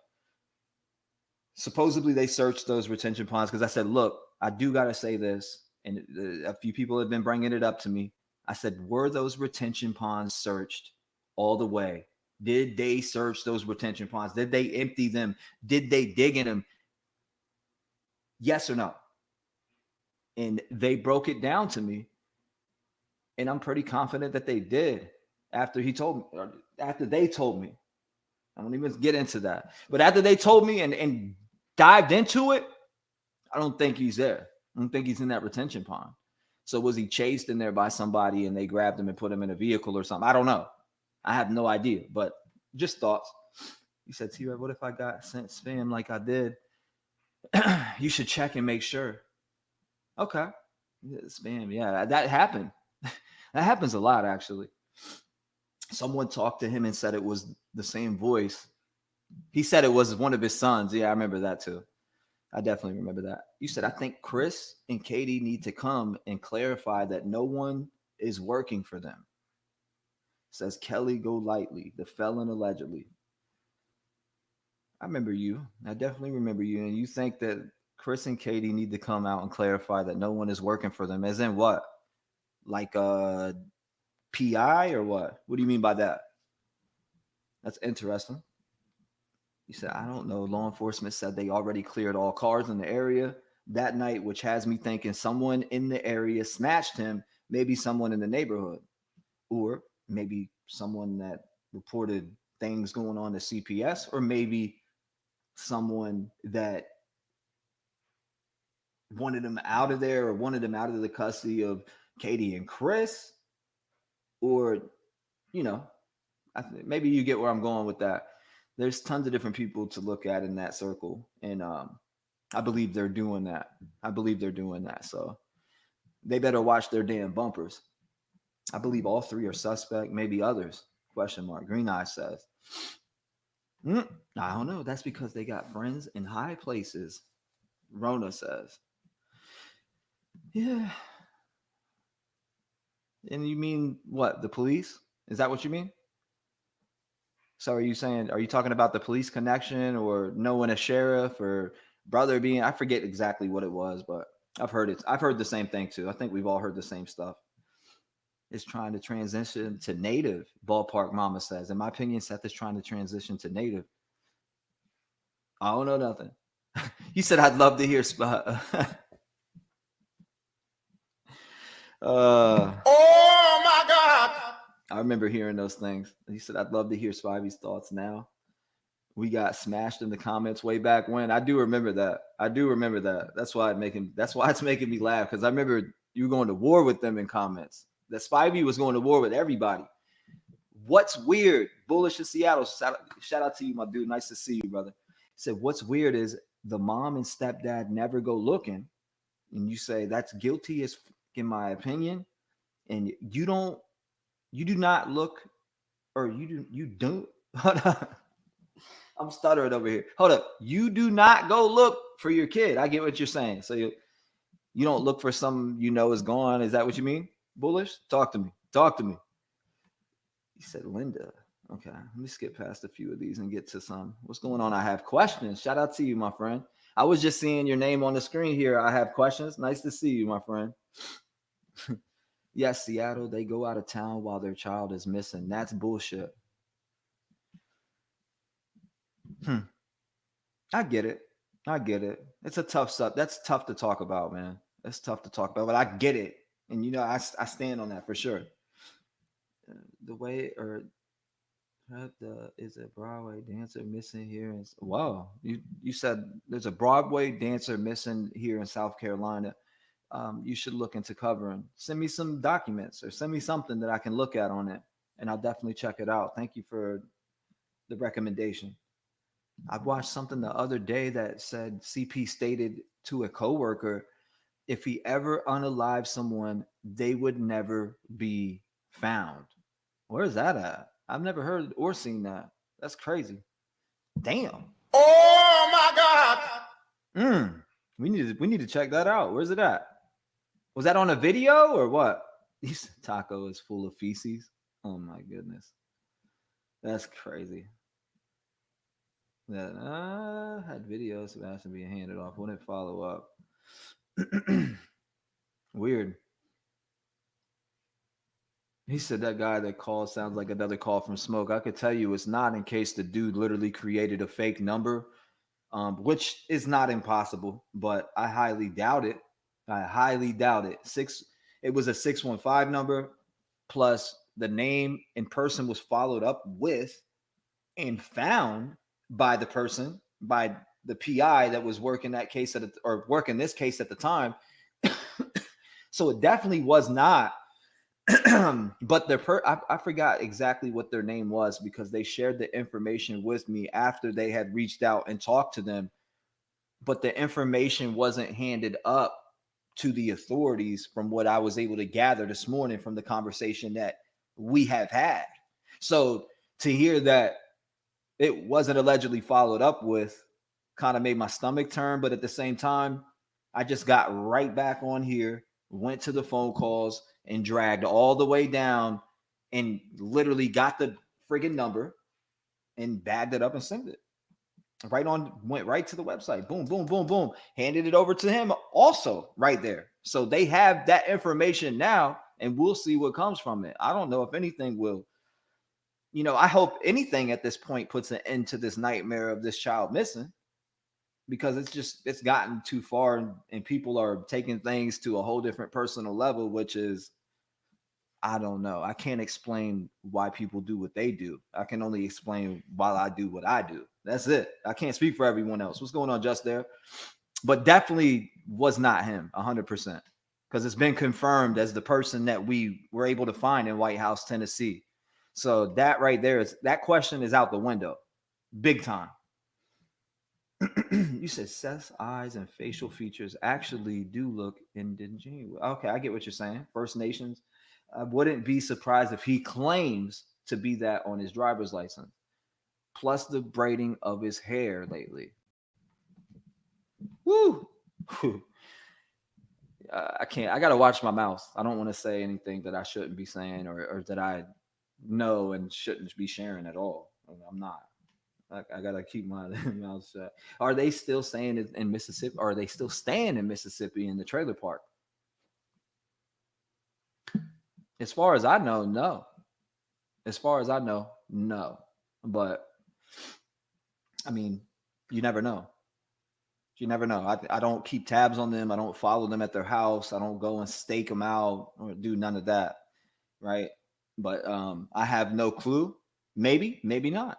Supposedly they searched those retention ponds because I said, look, I do got to say this. And a few people have been bringing it up to me. I said, were those retention ponds searched all the way? Did they search those retention ponds? Did they empty them? Did they dig in them? Yes or no? And they broke it down to me. And I'm pretty confident that they did after he told me, or after they told me. I don't even get into that. But after they told me and dived into it, I don't think he's there. I don't think he's in that retention pond. So was he chased in there by somebody and they grabbed him and put him in a vehicle or something? I don't know. I have no idea, but just thoughts. You said, T-REV, what if I got sent spam like I did? You should check and make sure. Okay. Yeah, spam. Yeah, that happened. That happens a lot, actually. Someone talked to him and said it was the same voice. He said it was one of his sons. Yeah, I remember that too. I definitely remember that. You said, I think Chris and Katie need to come and clarify that no one is working for them. Says Kelly Go Lightly, the felon allegedly. I remember you. I definitely remember you. And you think that Chris and Katie need to come out and clarify that no one is working for them. As in what? Like a PI or what? What do you mean by that? That's interesting. You said, I don't know. Law enforcement said they already cleared all cars in the area that night, which has me thinking someone in the area smashed him, maybe someone in the neighborhood, or maybe someone that reported things going on to CPS, or maybe someone that wanted him out of there or wanted him out of the custody of Katie and Chris, or, you know, maybe you get where I'm going with that. There's tons of different people to look at in that circle. And I believe they're doing that. So they better watch their damn bumpers. I believe all three are suspect, maybe others. Question mark. Green Eye says. I don't know. That's because they got friends in high places. Rona says. Yeah. And you mean what? The police? Is that what you mean? So are you talking about the police connection or knowing a sheriff or brother being, I forget exactly what it was, but I've heard it. I've heard the same thing too. I think we've all heard the same stuff. It's trying to transition to native, Ballpark Mama says. In my opinion, Seth is trying to transition to native. I don't know nothing. You said I'd love to hear Oh my God! I remember hearing those things. He said, I'd love to hear Spivey's thoughts now. We got smashed in the comments way back when. I do remember that. That's why it's making me laugh, because I remember you were going to war with them in comments. That Spivey was going to war with everybody. What's weird? Bullish in Seattle. Shout out to you, my dude. Nice to see you, brother. He said, what's weird is the mom and stepdad never go looking. And you say that's guilty, as in my opinion. And you do not look, or you don't. Hold up. I'm stuttering over here. Hold up. You do not go look for your kid. I get what you're saying. So you don't look for some is gone. Is that what you mean? Bullish? Talk to me. You said Linda. Okay. Let me skip past a few of these and get to some. What's going on? I have questions. Shout out to you, my friend. I was just seeing your name on the screen here. I have questions. Nice to see you, my friend. Yes, Seattle, they go out of town while their child is missing. That's bullshit. I get it. It's a tough stuff. That's tough to talk about, man. That's tough to talk about, but I get it. And, I stand on that for sure. The way, or is a Broadway dancer missing here? Wow. You said there's a Broadway dancer missing here in South Carolina. You should look into covering. Send me some documents or send me something that I can look at on it, and I'll definitely check it out. Thank you for the recommendation. I watched something the other day that said CP stated to a coworker, if he ever unalived someone, they would never be found. Where's that at? I've never heard or seen that. That's crazy. Damn. Oh my God! We need to check that out. Where's it at? Was that on a video or what? This taco is full of feces. Oh my goodness. That's crazy. That had videos of Sebastian being handed off. Wouldn't follow up. Weird. He said that guy that called sounds like another call from Smoke. I could tell you it's not, in case the dude literally created a fake number, which is not impossible, but I highly doubt it. It was a 615 number, plus the name in person was followed up with and found by the person, by the PI that was working that case working this case at the time. So it definitely was not. But I forgot exactly what their name was, because they shared the information with me after they had reached out and talked to them. But the information wasn't handed up to the authorities from what I was able to gather this morning from the conversation that we have had. So to hear that it wasn't allegedly followed up with, kind of made my stomach turn. But at the same time, I just got right back on here, went to the phone calls, and dragged all the way down and literally got the friggin' number and bagged it up and sent it. Went right to the website. Boom, boom, boom, boom. Handed it over to him also right there. So they have that information now, and we'll see what comes from it. I don't know if anything will. I hope anything at this point puts an end to this nightmare of this child missing, because it's gotten too far, and people are taking things to a whole different personal level, which is, I don't know. I can't explain why people do what they do. I can only explain why I do what I do. That's it. I can't speak for everyone else. What's going on, Just there? But definitely was not him, 100%, because it's been confirmed as the person that we were able to find in White House, Tennessee. So that right there that question is out the window, big time. You said Seth's eyes and facial features actually do look indigenous. Okay, I get what you're saying. First Nations. I wouldn't be surprised if he claims to be that on his driver's license. Plus the braiding of his hair lately. Woo! I can't. I got to watch my mouth. I don't want to say anything that I shouldn't be saying or that I know and shouldn't be sharing at all. I'm not. I got to keep my mouth shut. Are they still staying in Mississippi? Or are they still staying in Mississippi in the trailer park? As far as I know, no. As far as I know, no. But, I mean, you never know. You never know. I don't keep tabs on them. I don't follow them at their house. I don't go and stake them out or do none of that, right? But I have no clue. Maybe, maybe not.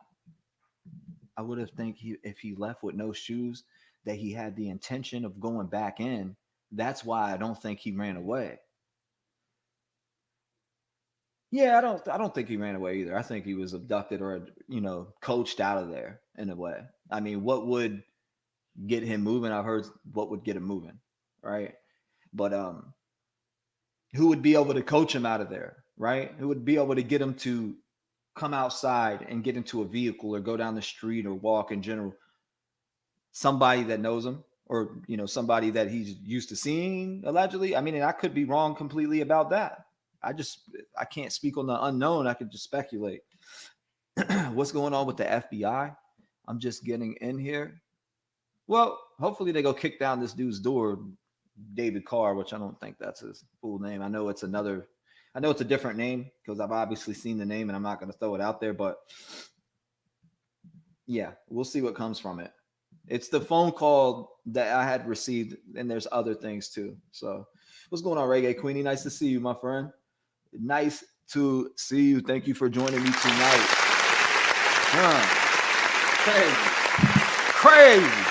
I would have think if he left with no shoes, that he had the intention of going back in. That's why I don't think he ran away. Yeah, I don't think he ran away either. I think he was abducted or, coached out of there in a way. I mean, what would get him moving? I've heard what would get him moving, right? But who would be able to coach him out of there, right? Who would be able to get him to come outside and get into a vehicle or go down the street or walk in general? Somebody that knows him, or somebody that he's used to seeing, allegedly. I mean, and I could be wrong completely about that. I can't speak on the unknown. I could just speculate. What's going on with the FBI? I'm just getting in here. Well, hopefully they go kick down this dude's door, David Carr, which I don't think that's his full name. I know it's a different name because I've obviously seen the name and I'm not going to throw it out there, but yeah, we'll see what comes from it. It's the phone call that I had received, and there's other things too. So what's going on, Reggae Queenie? Nice to see you, my friend. Nice to see you. Thank you for joining me tonight. Crazy.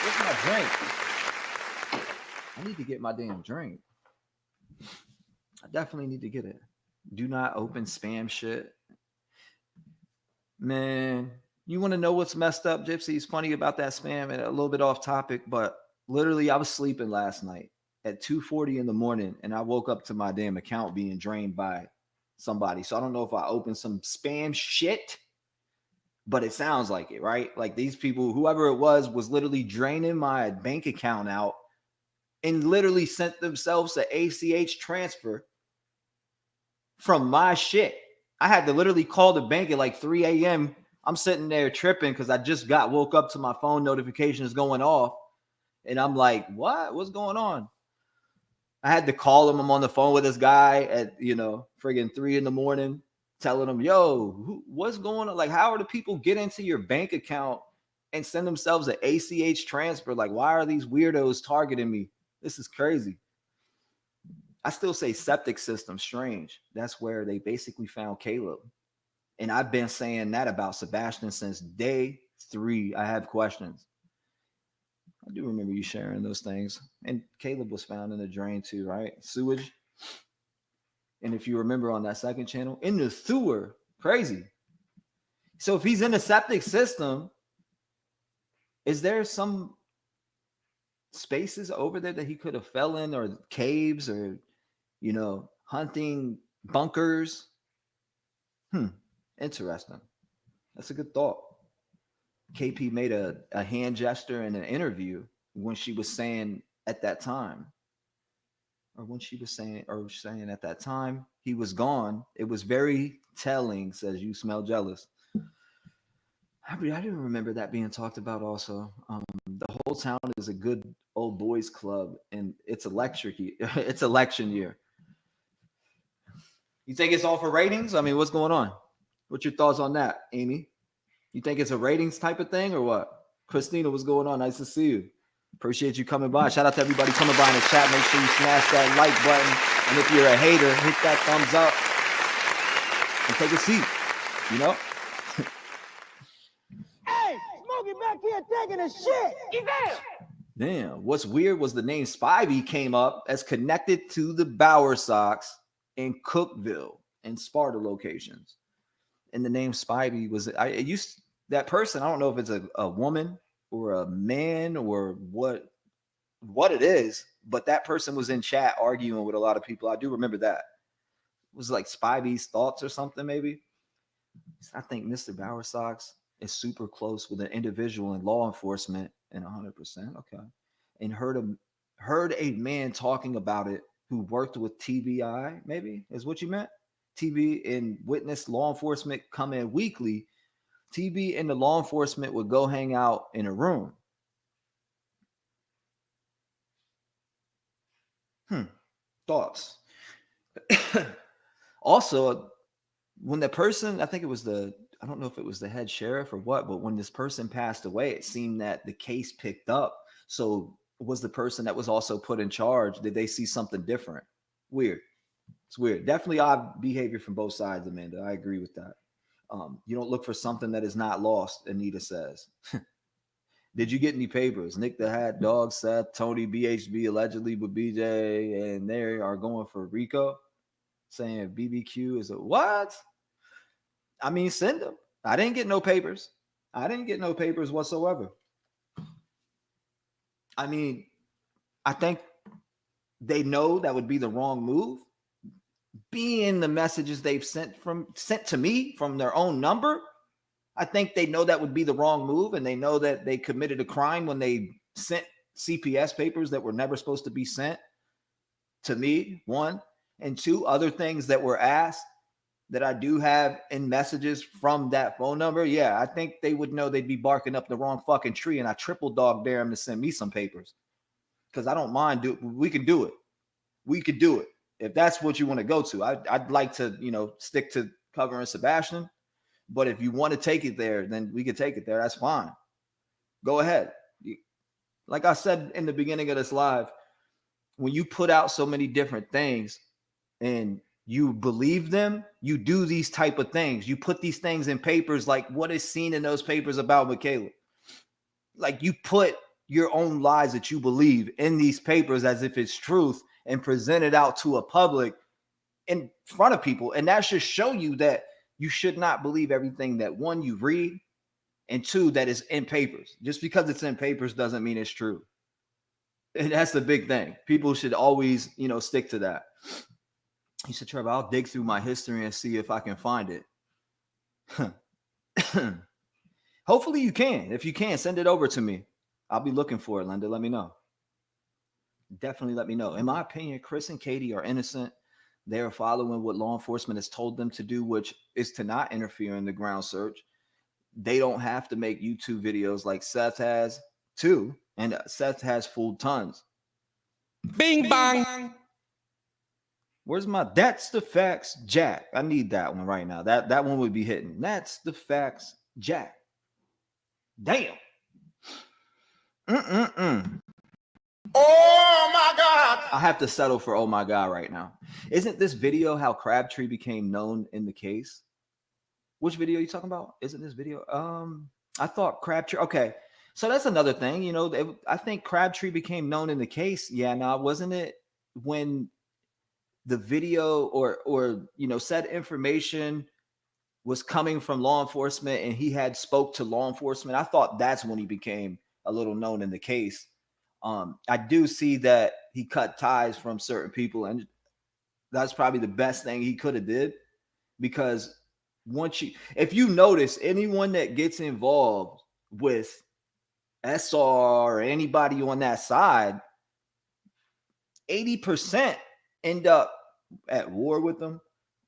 Where's my drink? I need to get my damn drink. I definitely need to get it. Do not open spam shit. Man, you want to know what's messed up, Gypsy? It's funny about that spam, and a little bit off topic, but literally I was sleeping last night at 2:40 in the morning, and I woke up to my damn account being drained by somebody. So I don't know if I opened some spam shit, but it sounds like it, right? Like these people, whoever it was literally draining my bank account out and literally sent themselves an ACH transfer from my shit. I had to literally call the bank at like 3 a.m. I'm sitting there tripping because I just woke up to my phone notifications going off. And I'm like, what? What's going on? I had to call him. I'm on the phone with this guy at, friggin' 3 in the morning, telling him, yo, what's going on? Like, how are the people get into your bank account and send themselves an ACH transfer? Like, why are these weirdos targeting me? This is crazy. I still say septic system, strange. That's where they basically found Caleb. And I've been saying that about Sebastian since day 3. I have questions. I do remember you sharing those things. And Caleb was found in the drain too, right? Sewage. And if you remember on that second channel, in the sewer, crazy. So if he's in the septic system, is there some spaces over there that he could have fell in, or caves, or, hunting bunkers? Interesting. That's a good thought. KP made a hand gesture in an interview when she was saying at that time, or when she was saying, or saying at that time he was gone. It was very telling. Says you smell jealous. I didn't remember that being talked about. Also, the whole town is a good old boys club, and it's it's election year. You think it's all for ratings? I mean, what's going on? What's your thoughts on that, Amy? You think it's a ratings type of thing or what? Christina, what's going on? Nice to see you. Appreciate you coming by. Shout out to everybody coming by in the chat. Make sure you smash that like button. And if you're a hater, hit that thumbs up and take a seat. You know? Hey, Smokey back here taking a shit. Get down. Damn. What's weird was the name Spivey came up as connected to the Bower Sox in Cookville and Sparta locations. And the name Spivey was that person. I don't know if it's a woman or a man or what it is, but that person was in chat arguing with a lot of people. I do remember that. It was like Spivey's thoughts or something, maybe. I think Mr. Bower Sox is super close with an individual in law enforcement, and 100%. Okay. And heard a man talking about it who worked with TBI, maybe is what you meant. TB and witnessed law enforcement come in weekly. TB and the law enforcement would go hang out in a room. Thoughts. Also, when the person, I think it was I don't know if it was the head sheriff or what, but when this person passed away, it seemed that the case picked up. So was the person that was also put in charge, did they see something different? Weird. It's weird. Definitely odd behavior from both sides, Amanda. I agree with that. You don't look for something that is not lost, Anita says. Did you get any papers? Nick the Hat, Dog, Seth, Tony, BHB, allegedly with BJ, and they are going for Rico, saying BBQ is a what? I mean, send them. I didn't get no papers. I didn't get no papers whatsoever. I mean, I think they know that would be the wrong move. Being the messages they've sent to me from their own number, I think they know that would be the wrong move, and they know that they committed a crime when they sent CPS papers that were never supposed to be sent to me, one. And two, other things that were asked that I do have in messages from that phone number. Yeah, I think they would know they'd be barking up the wrong fucking tree, and I triple dog dare them to send me some papers because I don't mind. We can do it. We could do it. If that's what you want to go to. I'd like to, stick to covering Sebastian. But if you want to take it there, then we could take it there. That's fine. Go ahead. Like I said in the beginning of this live, when you put out so many different things and you believe them, you do these type of things. You put these things in papers, like what is seen in those papers about Michaela. Like you put your own lies that you believe in these papers as if it's truth and present it out to a public in front of people. And that should show you that you should not believe everything that one, you read, and two, that is in papers. Just because it's in papers doesn't mean it's true. And that's the big thing. People should always, stick to that. He said, Trevor, I'll dig through my history and see if I can find it. Hopefully you can. If you can, send it over to me. I'll be looking for it, Linda. Let me know. Definitely let me know. In my opinion, Chris and Katie are innocent. They are following what law enforcement has told them to do, which is to not interfere in the ground search. They don't have to make YouTube videos like Seth has too. And Seth has fooled tons. Bing, bang. Where's that's the facts, Jack? I need that one right now. That one would be hitting. That's the facts, Jack. Damn. Oh my God. I have to settle for oh my God right now. Isn't this video how Crabtree became known in the case? Which video are you talking about? Isn't this video? I thought Crabtree. Okay. So that's another thing. I think Crabtree became known in the case. Yeah, now wasn't it when the video or said information was coming from law enforcement and he had spoke to law enforcement? I thought that's when he became a little known in the case. I do see that he cut ties from certain people, and that's probably the best thing he could have did, because if you notice anyone that gets involved with SR or anybody on that side, 80% end up at war with them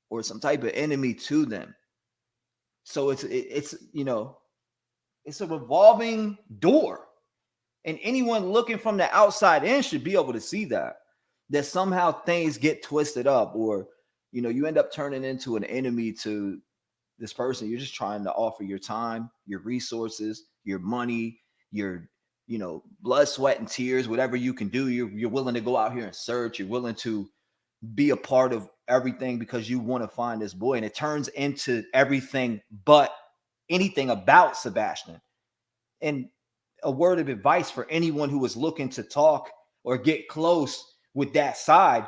or some type of enemy to them. So it's it's a revolving door. And anyone looking from the outside in should be able to see that somehow things get twisted up, or you end up turning into an enemy to this person. You're just trying to offer your time, your resources, your money, your blood, sweat, and tears, whatever you can do. You're willing to go out here and search. You're willing to be a part of everything because you want to find this boy, and it turns into everything but anything about Sebastian. And a word of advice for anyone who is looking to talk or get close with that side: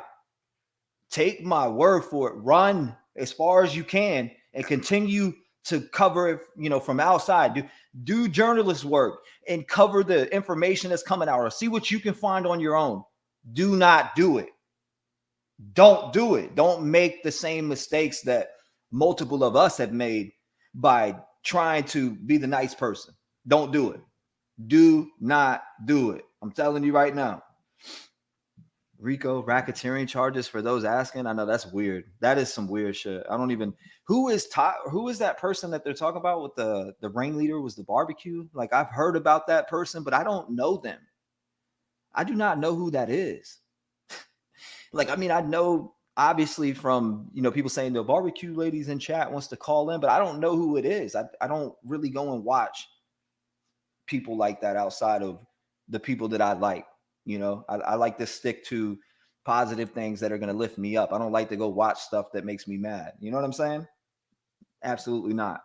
take my word for it, run as far as you can and continue to cover it, from outside. Do journalist work and cover the information that's coming out, or see what you can find on your own. Do not do it. Don't do it. Don't make the same mistakes that multiple of us have made by trying to be the nice person. Don't do it. Do not do it. I'm telling you right now. RICO racketeering charges for those asking. I know that's weird. That is some weird shit. I don't even. Who is that person that they're talking about with the ringleader was the barbecue? Like, I've heard about that person, but I don't know them. I do not know who that is. Like, I mean, I know obviously from people saying the barbecue ladies in chat wants to call in, but I don't know who it is. I don't really go and watch people like that outside of the people that I like. I like to stick to positive things that are going to lift me up. I don't like to go watch stuff that makes me mad. You know what I'm saying? Absolutely not.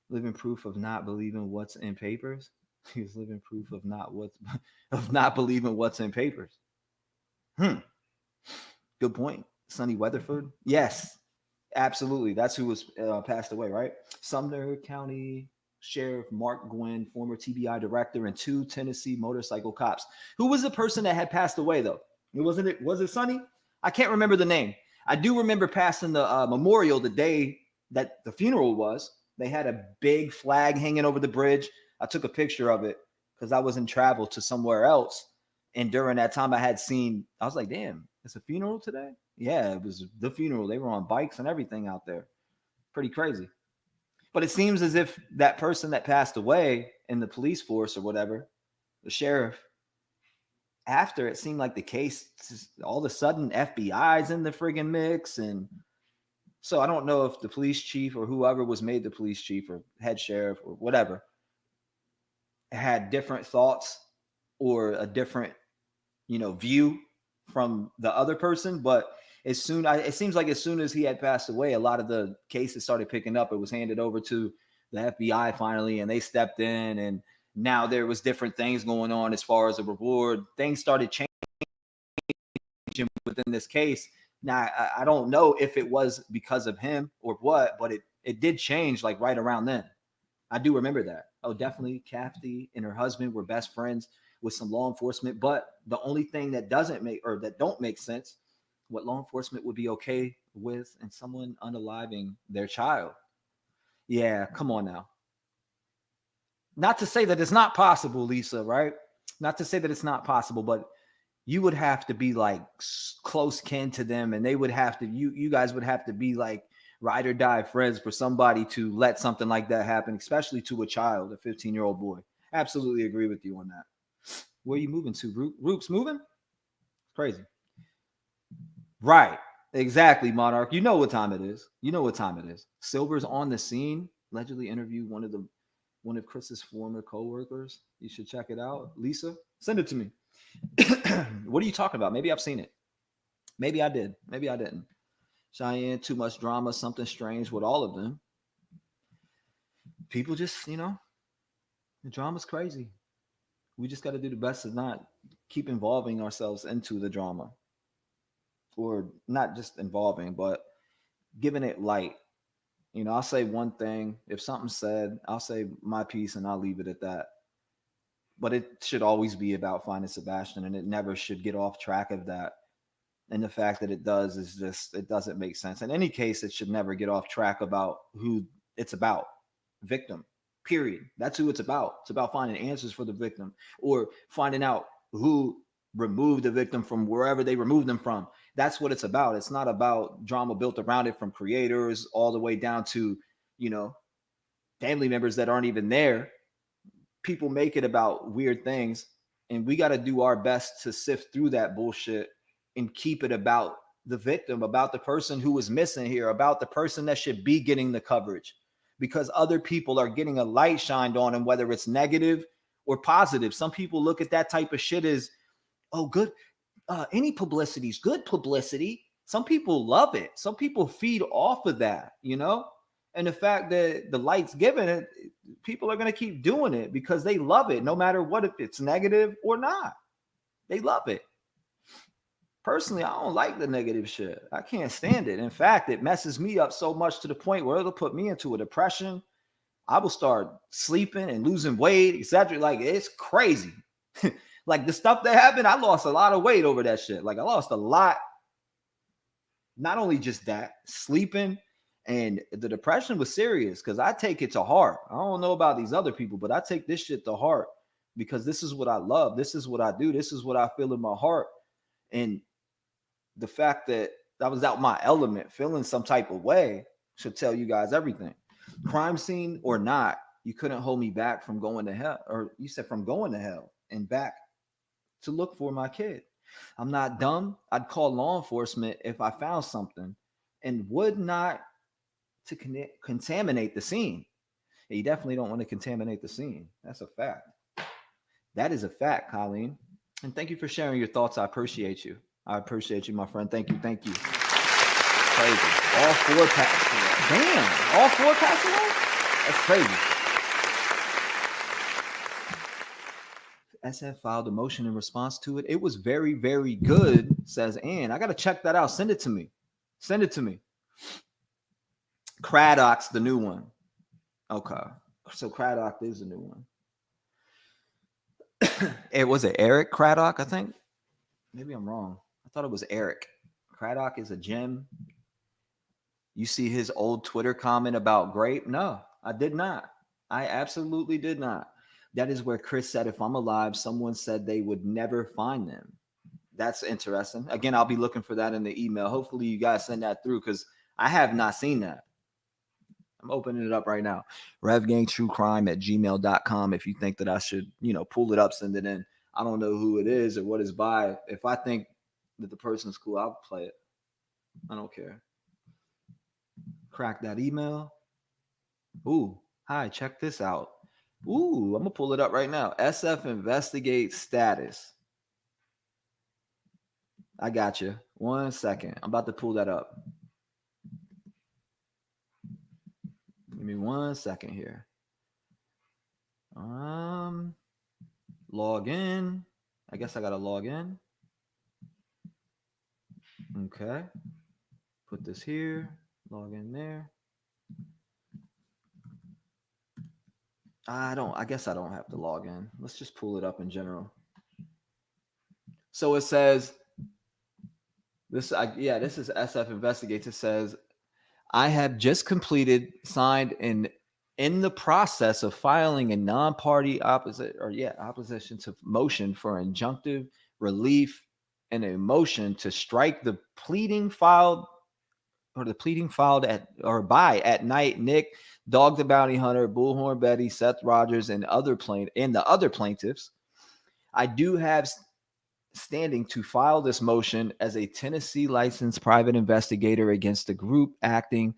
Living proof of not believing what's in papers. He's living proof of not believing what's in papers. Good point. Sonny Weatherford. Yes, absolutely. That's who was passed away, right? Sumner County Sheriff Mark Gwynn, former TBI director, and 2 Tennessee motorcycle cops. Who was the person that had passed away, though? Was it Sonny? I can't remember the name. I do remember passing the memorial the day that the funeral was. They had a big flag hanging over the bridge. I took a picture of it because I was in travel to somewhere else. And during that time, I was like, damn, it's a funeral today? Yeah, it was the funeral. They were on bikes and everything out there. Pretty crazy. But it seems as if that person that passed away in the police force or whatever, the sheriff, after it seemed like the case, all of a sudden FBI's in the friggin' mix. And so I don't know if the police chief or whoever was made the police chief or head sheriff or whatever had different thoughts or a different, view from the other person. But it seems like as soon as he had passed away, a lot of the cases started picking up. It was handed over to the FBI finally, and they stepped in. And now there was different things going on as far as a reward. Things started changing within this case. Now, I don't know if it was because of him or what, but it did change like right around then. I do remember that. Oh, definitely. Kathy and her husband were best friends with some law enforcement. But the only thing that don't make sense, what law enforcement would be okay with, and someone unaliving their child. Yeah, come on now. Not to say that it's not possible, Lisa, right? Not to say that it's not possible, but you would have to be like close kin to them, and they would have to, you guys would have to be like ride or die friends for somebody to let something like that happen, especially to a child, a 15-year-old boy. Absolutely agree with you on that. Where are you moving to? Roop's moving? Crazy. Right. Exactly, Monarch. You know what time it is. Silver's on the scene. Allegedly interviewed one of Chris's former co-workers. You should check it out. Lisa, send it to me. What are you talking about? Maybe I've seen it. Maybe I did. Maybe I didn't. Cheyenne, too much drama, something strange with all of them. People just, the drama's crazy. We just got to do the best to not keep involving ourselves into the drama. Or not just involving, but giving it light. I'll say one thing. If something's said, I'll say my piece and I'll leave it at that. But it should always be about finding Sebastian, and it never should get off track of that. And the fact that it does is just, it doesn't make sense. In any case, it should never get off track about who it's about. Victim. Period. That's who it's about. It's about finding answers for the victim or finding out who removed the victim from wherever they removed them from. That's what it's about. It's not about drama built around it from creators all the way down to, you know, family members that aren't even there. People make it about weird things, and we got to do our best to sift through that bullshit and keep it about the victim, about the person who was missing here, about the person that should be getting the coverage, because other people are getting a light shined on them, whether it's negative or positive. Some people look at that type of shit as, oh, good. Any publicity is good publicity. Some people love it. Some people feed off of that, you know? And the fact that the light's given it, people are going to keep doing it because they love it, no matter what, if it's negative or not. They love it. Personally, I don't like the negative shit. I can't stand it. In fact, it messes me up so much to the point where it'll put me into a depression. I will start sleeping and losing weight, etc. Like, it's crazy. Like, the stuff that happened, I lost a lot of weight over that shit. Like, I lost a lot. Not only just that, sleeping, and the depression was serious because I take it to heart. I don't know about these other people, but I take this shit to heart because this is what I love. This is what I do. This is what I feel in my heart. And the fact that I was out my element, feeling some type of way, should tell you guys everything. Crime scene or not, you couldn't hold me back from going to hell, or you said from going to hell and back to look for my kid. I'm not dumb. I'd call law enforcement if I found something, and would not to contaminate the scene. And you definitely don't want to contaminate the scene. That's a fact. That is a fact, Colleen. And thank you for sharing your thoughts. I appreciate you. I appreciate you, my friend. Thank you. Thank you. Crazy. All four passed away. Damn. All four passed away? That's crazy. SF filed a motion in response to it. It was very, very good, says Ann. I got to check that out. Send it to me. Send it to me. Craddock's the new one. Okay. So Craddock is the new one. It was it Eric Craddock, I think. Maybe I'm wrong. I thought it was Eric. Craddock is a gem. You see his old Twitter comment about grape? No, I did not. I absolutely did not. That is where Chris said, if I'm alive, someone said they would never find them. That's interesting. Again, I'll be looking for that in the email. Hopefully you guys send that through because I have not seen that. I'm opening it up right now. RevGangTrueCrime@gmail.com. If you think that I should, pull it up, send it in. I don't know who it is or what it's by. If I think that the person's cool, I'll play it. I don't care. Crack that email. Ooh, hi, check this out. Ooh, I'm going to pull it up right now. SF Investigate status. I got you. 1 second. I'm about to pull that up. Give me 1 second here. Log in. I guess I got to log in. Okay. Put this here. Log in there. I guess I don't have to log in. Let's just pull it up in general. So it says, this is SF Investigates. It says, I have just signed in the process of filing a non-party opposition to motion for injunctive relief and a motion to strike the pleading filed at night Nick, Dog the Bounty Hunter, Bullhorn Betty, Seth Rogers, and the other plaintiffs. I do have standing to file this motion as a Tennessee licensed private investigator against the group acting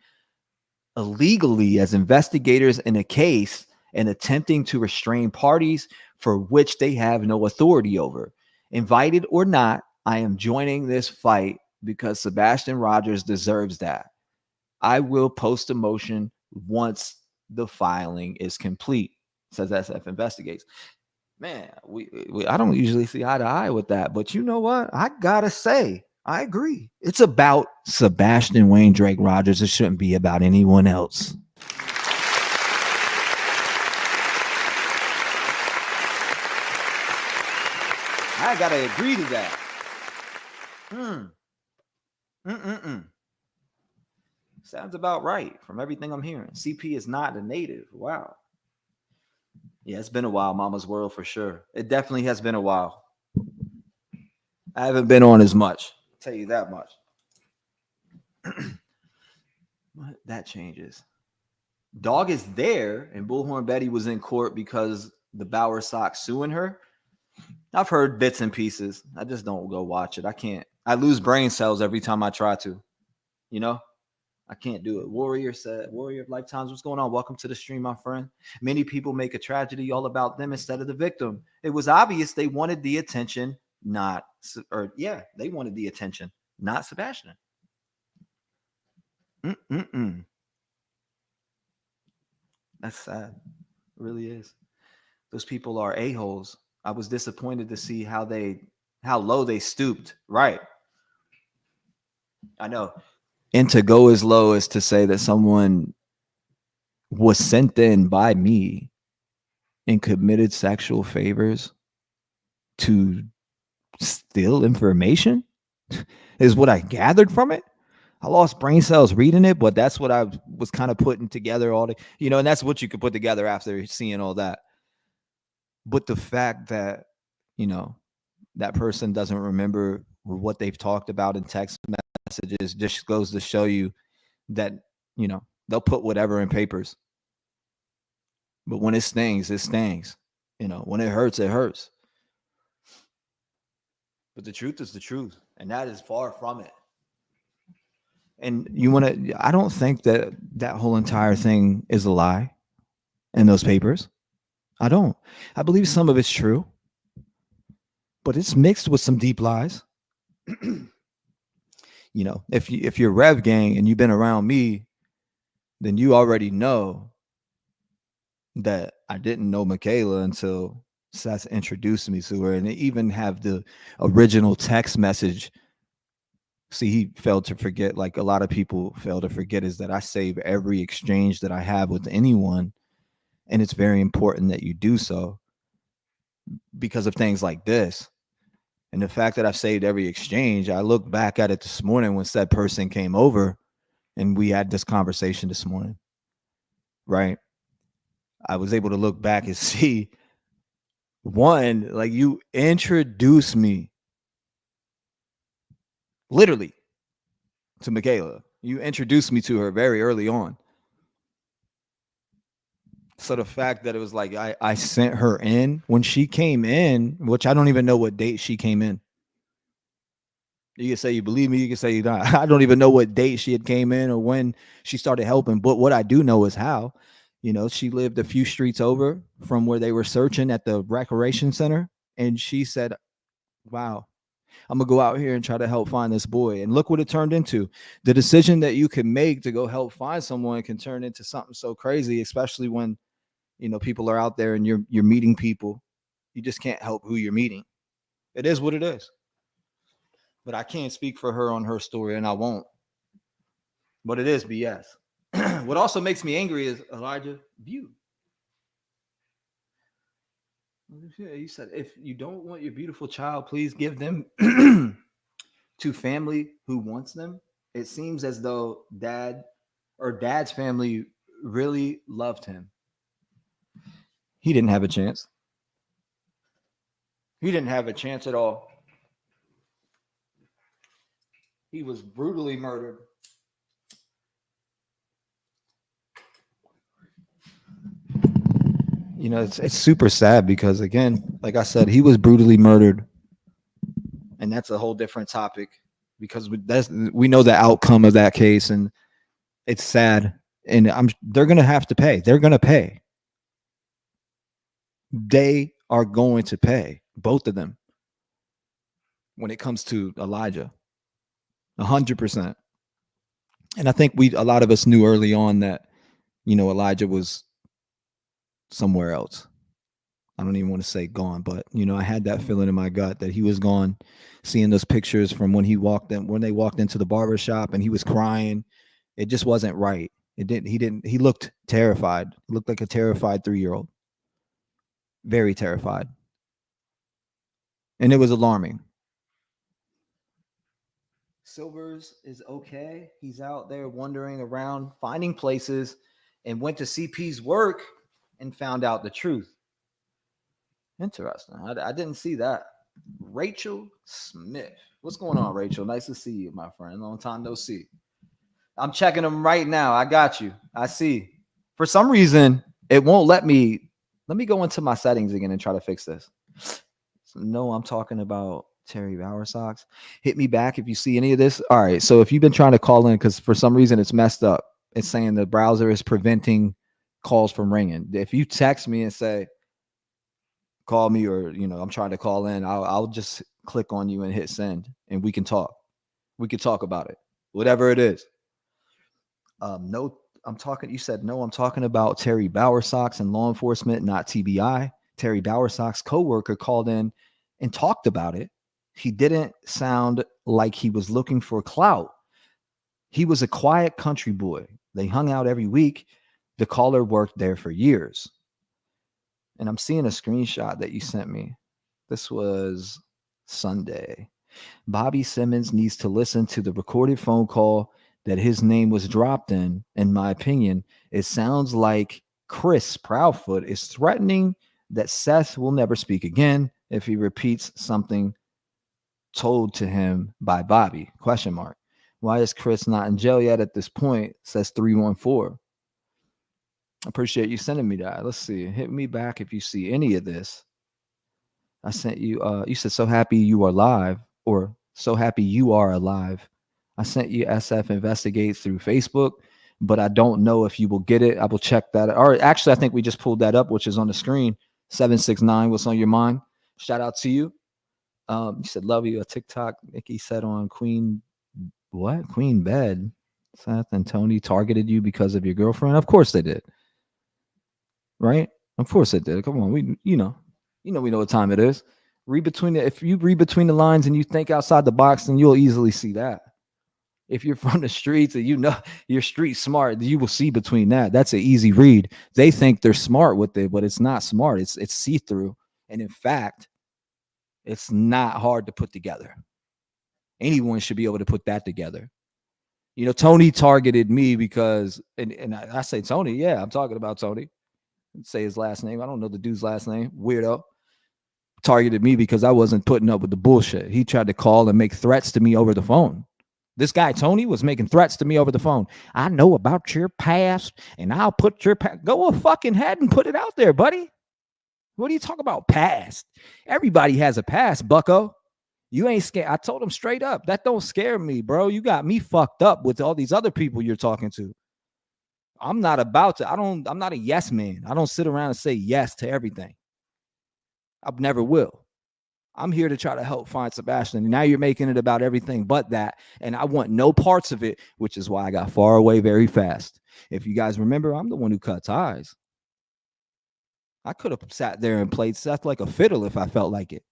illegally as investigators in a case and attempting to restrain parties for which they have no authority over. Invited or not, I am joining this fight because Sebastian Rogers deserves that. I will post a motion once the filing is complete, says SF Investigates. Man, I don't usually see eye to eye with that, but you know what? I gotta say, I agree. It's about Sebastian Wayne Drake Rogers. It shouldn't be about anyone else. I gotta agree to that. Sounds about right from everything I'm hearing. CP is not a native. Wow. Yeah, it's been a while, Mama's World for sure. It definitely has been a while. I haven't been on as much. I'll tell you that much. What? That changes. Dog is there, and Bullhorn Betty was in court because the Bauer Sox suing her. I've heard bits and pieces. I just don't go watch it. I can't. I lose brain cells every time I try to. You know, I can't do it. Warrior said, Warrior of Lifetimes, what's going on? Welcome to the stream, my friend. Many people make a tragedy all about them instead of the victim. It was obvious they wanted the attention, they wanted the attention, not Sebastian. That's sad. It really is. Those people are a-holes. I was disappointed to see how low they stooped. Right. I know. And to go as low as to say that someone was sent in by me and committed sexual favors to steal information is what I gathered from it. I lost brain cells reading it, but that's what I was kind of putting together and that's what you could put together after seeing all that. But the fact that, that person doesn't remember what they've talked about in text messages just goes to show you that, they'll put whatever in papers. But when it stings, it stings. When it hurts, it hurts. But the truth is the truth, and that is far from it. And I don't think that whole entire thing is a lie in those papers. I don't. I believe some of it's true, but it's mixed with some deep lies. If you're Rev Gang and you've been around me, then you already know that I didn't know Michaela until Seth introduced me to her, and they even have the original text message. See, he failed to forget, like a lot of people fail to forget, is that I save every exchange that I have with anyone, and it's very important that you do so because of things like this. And the fact that I've saved every exchange, I look back at it this morning when said person came over and we had this conversation this morning, right? I was able to look back and see, one, like, you introduced me literally to Michaela. You introduced me to her very early on. So the fact that it was like I sent her in when she came in, which I don't even know what date she came in. You can say you believe me, you can say you don't. I don't even know what date she had came in or when she started helping. But what I do know is how. She lived a few streets over from where they were searching at the recreation center. And she said, wow, I'm going to go out here and try to help find this boy. And look what it turned into. The decision that you can make to go help find someone can turn into something so crazy, especially when, people are out there and you're meeting people. You just can't help who you're meeting. It is what it is. But I can't speak for her on her story, and I won't. But it is BS. What also makes me angry is Elijah View. You said, if you don't want your beautiful child, please give them to family who wants them. It seems as though dad's family really loved him. He didn't have a chance. He didn't have a chance at all. He was brutally murdered. It's super sad because, again, like I said, he was brutally murdered. And that's a whole different topic because we know the outcome of that case, and it's sad. And they're going to have to pay. They're going to pay. They are going to pay, both of them, when it comes to Elijah. 100%. And I think a lot of us knew early on that, Elijah was somewhere else. I don't even want to say gone, but I had that feeling in my gut that he was gone. Seeing those pictures from when they walked into the barber shop and he was crying, it just wasn't right. He looked terrified. He looked like a terrified 3-year-old. Very terrified. And it was alarming. Silvers is okay. He's out there wandering around, finding places, and went to CP's work and found out the truth. Interesting. I didn't see that. Rachel Smith. What's going on, Rachel? Nice to see you, my friend. Long time no see. I'm checking them right now. I got you. I see. For some reason, it won't let me. Let me go into my settings again and try to fix this. So, no, I'm talking about Terry Bauer socks. Hit me back if you see any of this. All right. So if you've been trying to call in because for some reason it's messed up, it's saying the browser is preventing calls from ringing. If you text me and say, call me, or I'm trying to call in, I'll just click on you and hit send, and we can talk. We can talk about it, whatever it is. No, I'm talking. You said no. I'm talking about Terry Bowersox and law enforcement, not TBI. Terry Bowersox coworker called in and talked about it. He didn't sound like he was looking for clout. He was a quiet country boy. They hung out every week. The caller worked there for years. And I'm seeing a screenshot that you sent me. This was Sunday. Bobby Simmons needs to listen to the recorded phone call that his name was dropped in. In my opinion, it sounds like Chris Proudfoot is threatening that Seth will never speak again if he repeats something told to him by Bobby. ? Why is Chris not in jail yet at this point? Says 314. Appreciate you sending me that. Let's see. Hit me back if you see any of this. I sent you, you said, so happy you are live, or so happy you are alive. I sent you SF Investigate through Facebook, but I don't know if you will get it. I will check that. Or actually, I think we just pulled that up, which is on the screen. 769, what's on your mind? Shout out to you. You said, love you. A TikTok, Nikki said on Queen Bed. Seth and Tony targeted you because of your girlfriend. Of course they did. Right? Of course they did. Come on, we know what time it is. If you read between the lines and you think outside the box, then you'll easily see that. If you're from the streets and you're street smart, you will see between that. That's an easy read. They think they're smart with it, but it's not smart. It's see-through. And in fact, it's not hard to put together. Anyone should be able to put that together. Tony targeted me because, and I say Tony, yeah, I'm talking about Tony. Say his last name. I don't know the dude's last name. Weirdo. Targeted me because I wasn't putting up with the bullshit. He tried to call and make threats to me over the phone. This guy, Tony, was making threats to me over the phone. I know about your past, and I'll put your past. Go a fucking head and put it out there, buddy. What are you talking about past? Everybody has a past, bucko. You ain't scared. I told him straight up, that don't scare me, bro. You got me fucked up with all these other people you're talking to. I'm not a yes man. I don't sit around and say yes to everything. I never will. I'm here to try to help find Sebastian. And now you're making it about everything but that. And I want no parts of it, which is why I got far away very fast. If you guys remember, I'm the one who cut ties. I could have sat there and played Seth like a fiddle if I felt like it.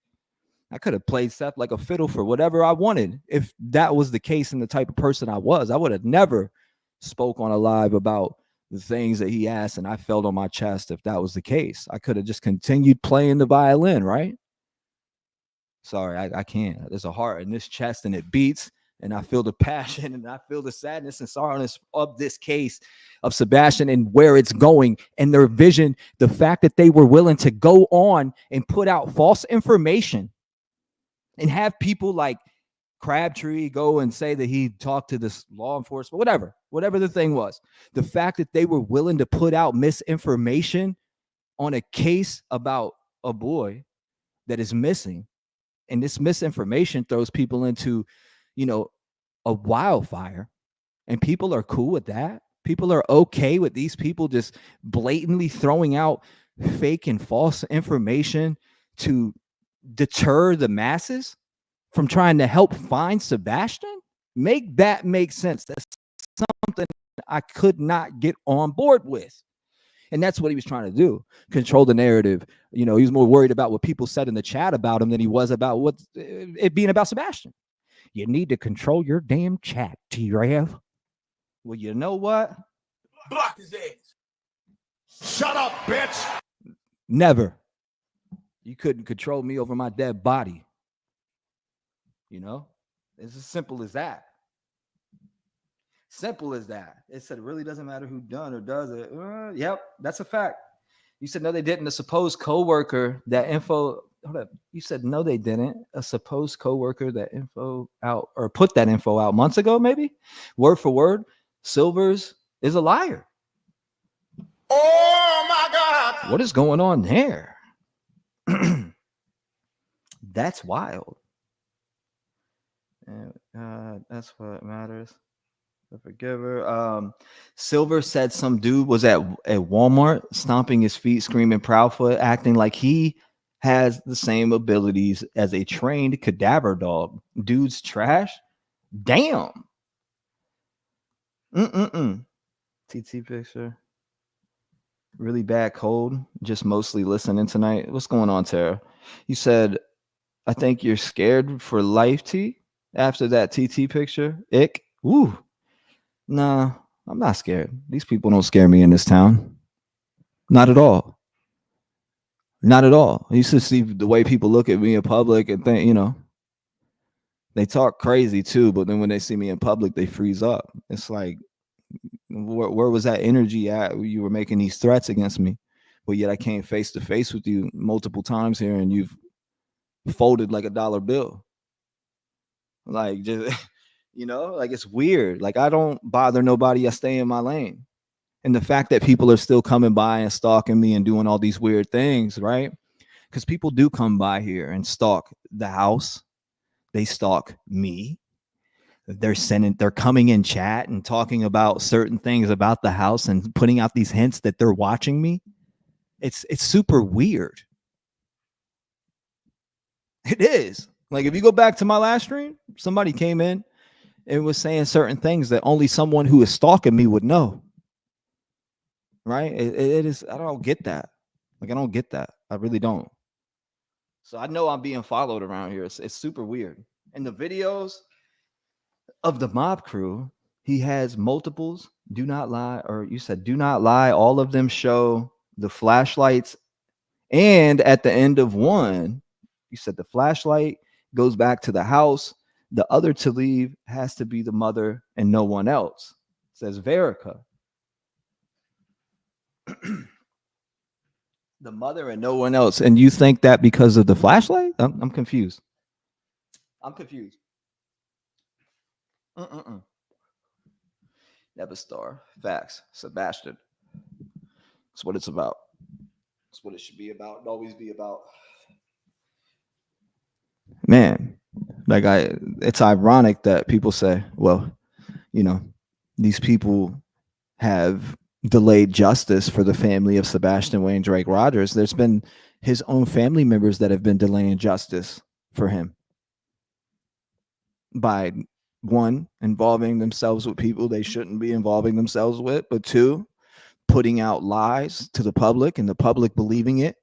I could have played Seth like a fiddle for whatever I wanted. If that was the case and the type of person I was, I would have never spoke on a live about the things that he asked, and I felt on my chest if that was the case. I could have just continued playing the violin, right? Sorry, I can't. There's a heart in this chest, and it beats, and I feel the passion, and I feel the sadness and sorrowness of this case of Sebastian and where it's going, and their vision, the fact that they were willing to go on and put out false information and have people like Crabtree go and say that he talked to this law enforcement, whatever the thing was. The fact that they were willing to put out misinformation on a case about a boy that is missing, and this misinformation throws people into, a wildfire, and people are cool with that. People are okay with these people just blatantly throwing out fake and false information to deter the masses from trying to help find Sebastian. Make that make sense. That's something I could not get on board with. And that's what he was trying to do. Control the narrative. He was more worried about what people said in the chat about him than he was about what it being about Sebastian. You need to control your damn chat, T-REV. Well, you know what? Block his ass. Shut up, bitch. Never. You couldn't control me over my dead body. It's as simple as that. Simple as that. It said it really doesn't matter who done or does it. Yep, that's a fact. You said no, they didn't. A supposed coworker that info. Hold up. You said no, they didn't. A supposed coworker that info out or put that info out months ago, maybe word for word. Silvers is a liar. Oh my God. What is going on there? That's wild. And that's what matters. The forgiver. Silver said some dude was at Walmart stomping his feet, screaming Proudfoot, acting like he has the same abilities as a trained cadaver dog. Dude's trash. Damn. TT picture. Really bad cold. Just mostly listening tonight. What's going on, Tara? You said, I think you're scared for life, T, after that TT picture. Ick. Ooh. Nah, I'm not scared. These people don't scare me in this town. Not at all. Not at all. I used to see the way people look at me in public and think, they talk crazy too, but then when they see me in public, they freeze up. It's like, where was that energy at? You were making these threats against me, but yet I came face to face with you multiple times here and you've folded like a dollar bill. Like, just, like it's weird. Like, I don't bother nobody. I stay in my lane. And the fact that people are still coming by and stalking me and doing all these weird things, right? Because people do come by here and stalk the house. They stalk me. They're coming in chat and talking about certain things about the house and putting out these hints that they're watching me. It's super weird. It is. Like, if you go back to my last stream, somebody came in and was saying certain things that only someone who is stalking me would know. Right? It is. I don't get that. Like, I don't get that. I really don't. So I know I'm being followed around here. It's super weird. In the videos of the mob crew, he has multiples. Do not lie. Or you said, do not lie. All of them show the flashlights. And at the end of one, you said the flashlight goes back to the house. The other to leave has to be the mother and no one else. It says Verica. The mother and no one else. And you think that because of the flashlight? I'm confused. I'm confused. Never star. Facts. Sebastian. That's what it's about. That's what it should be about. It'll always be about. Man, it's ironic that people say, well, these people have delayed justice for the family of Sebastian Wayne Drake Rogers. There's been his own family members that have been delaying justice for him by, one, involving themselves with people they shouldn't be involving themselves with, but two, putting out lies to the public and the public believing it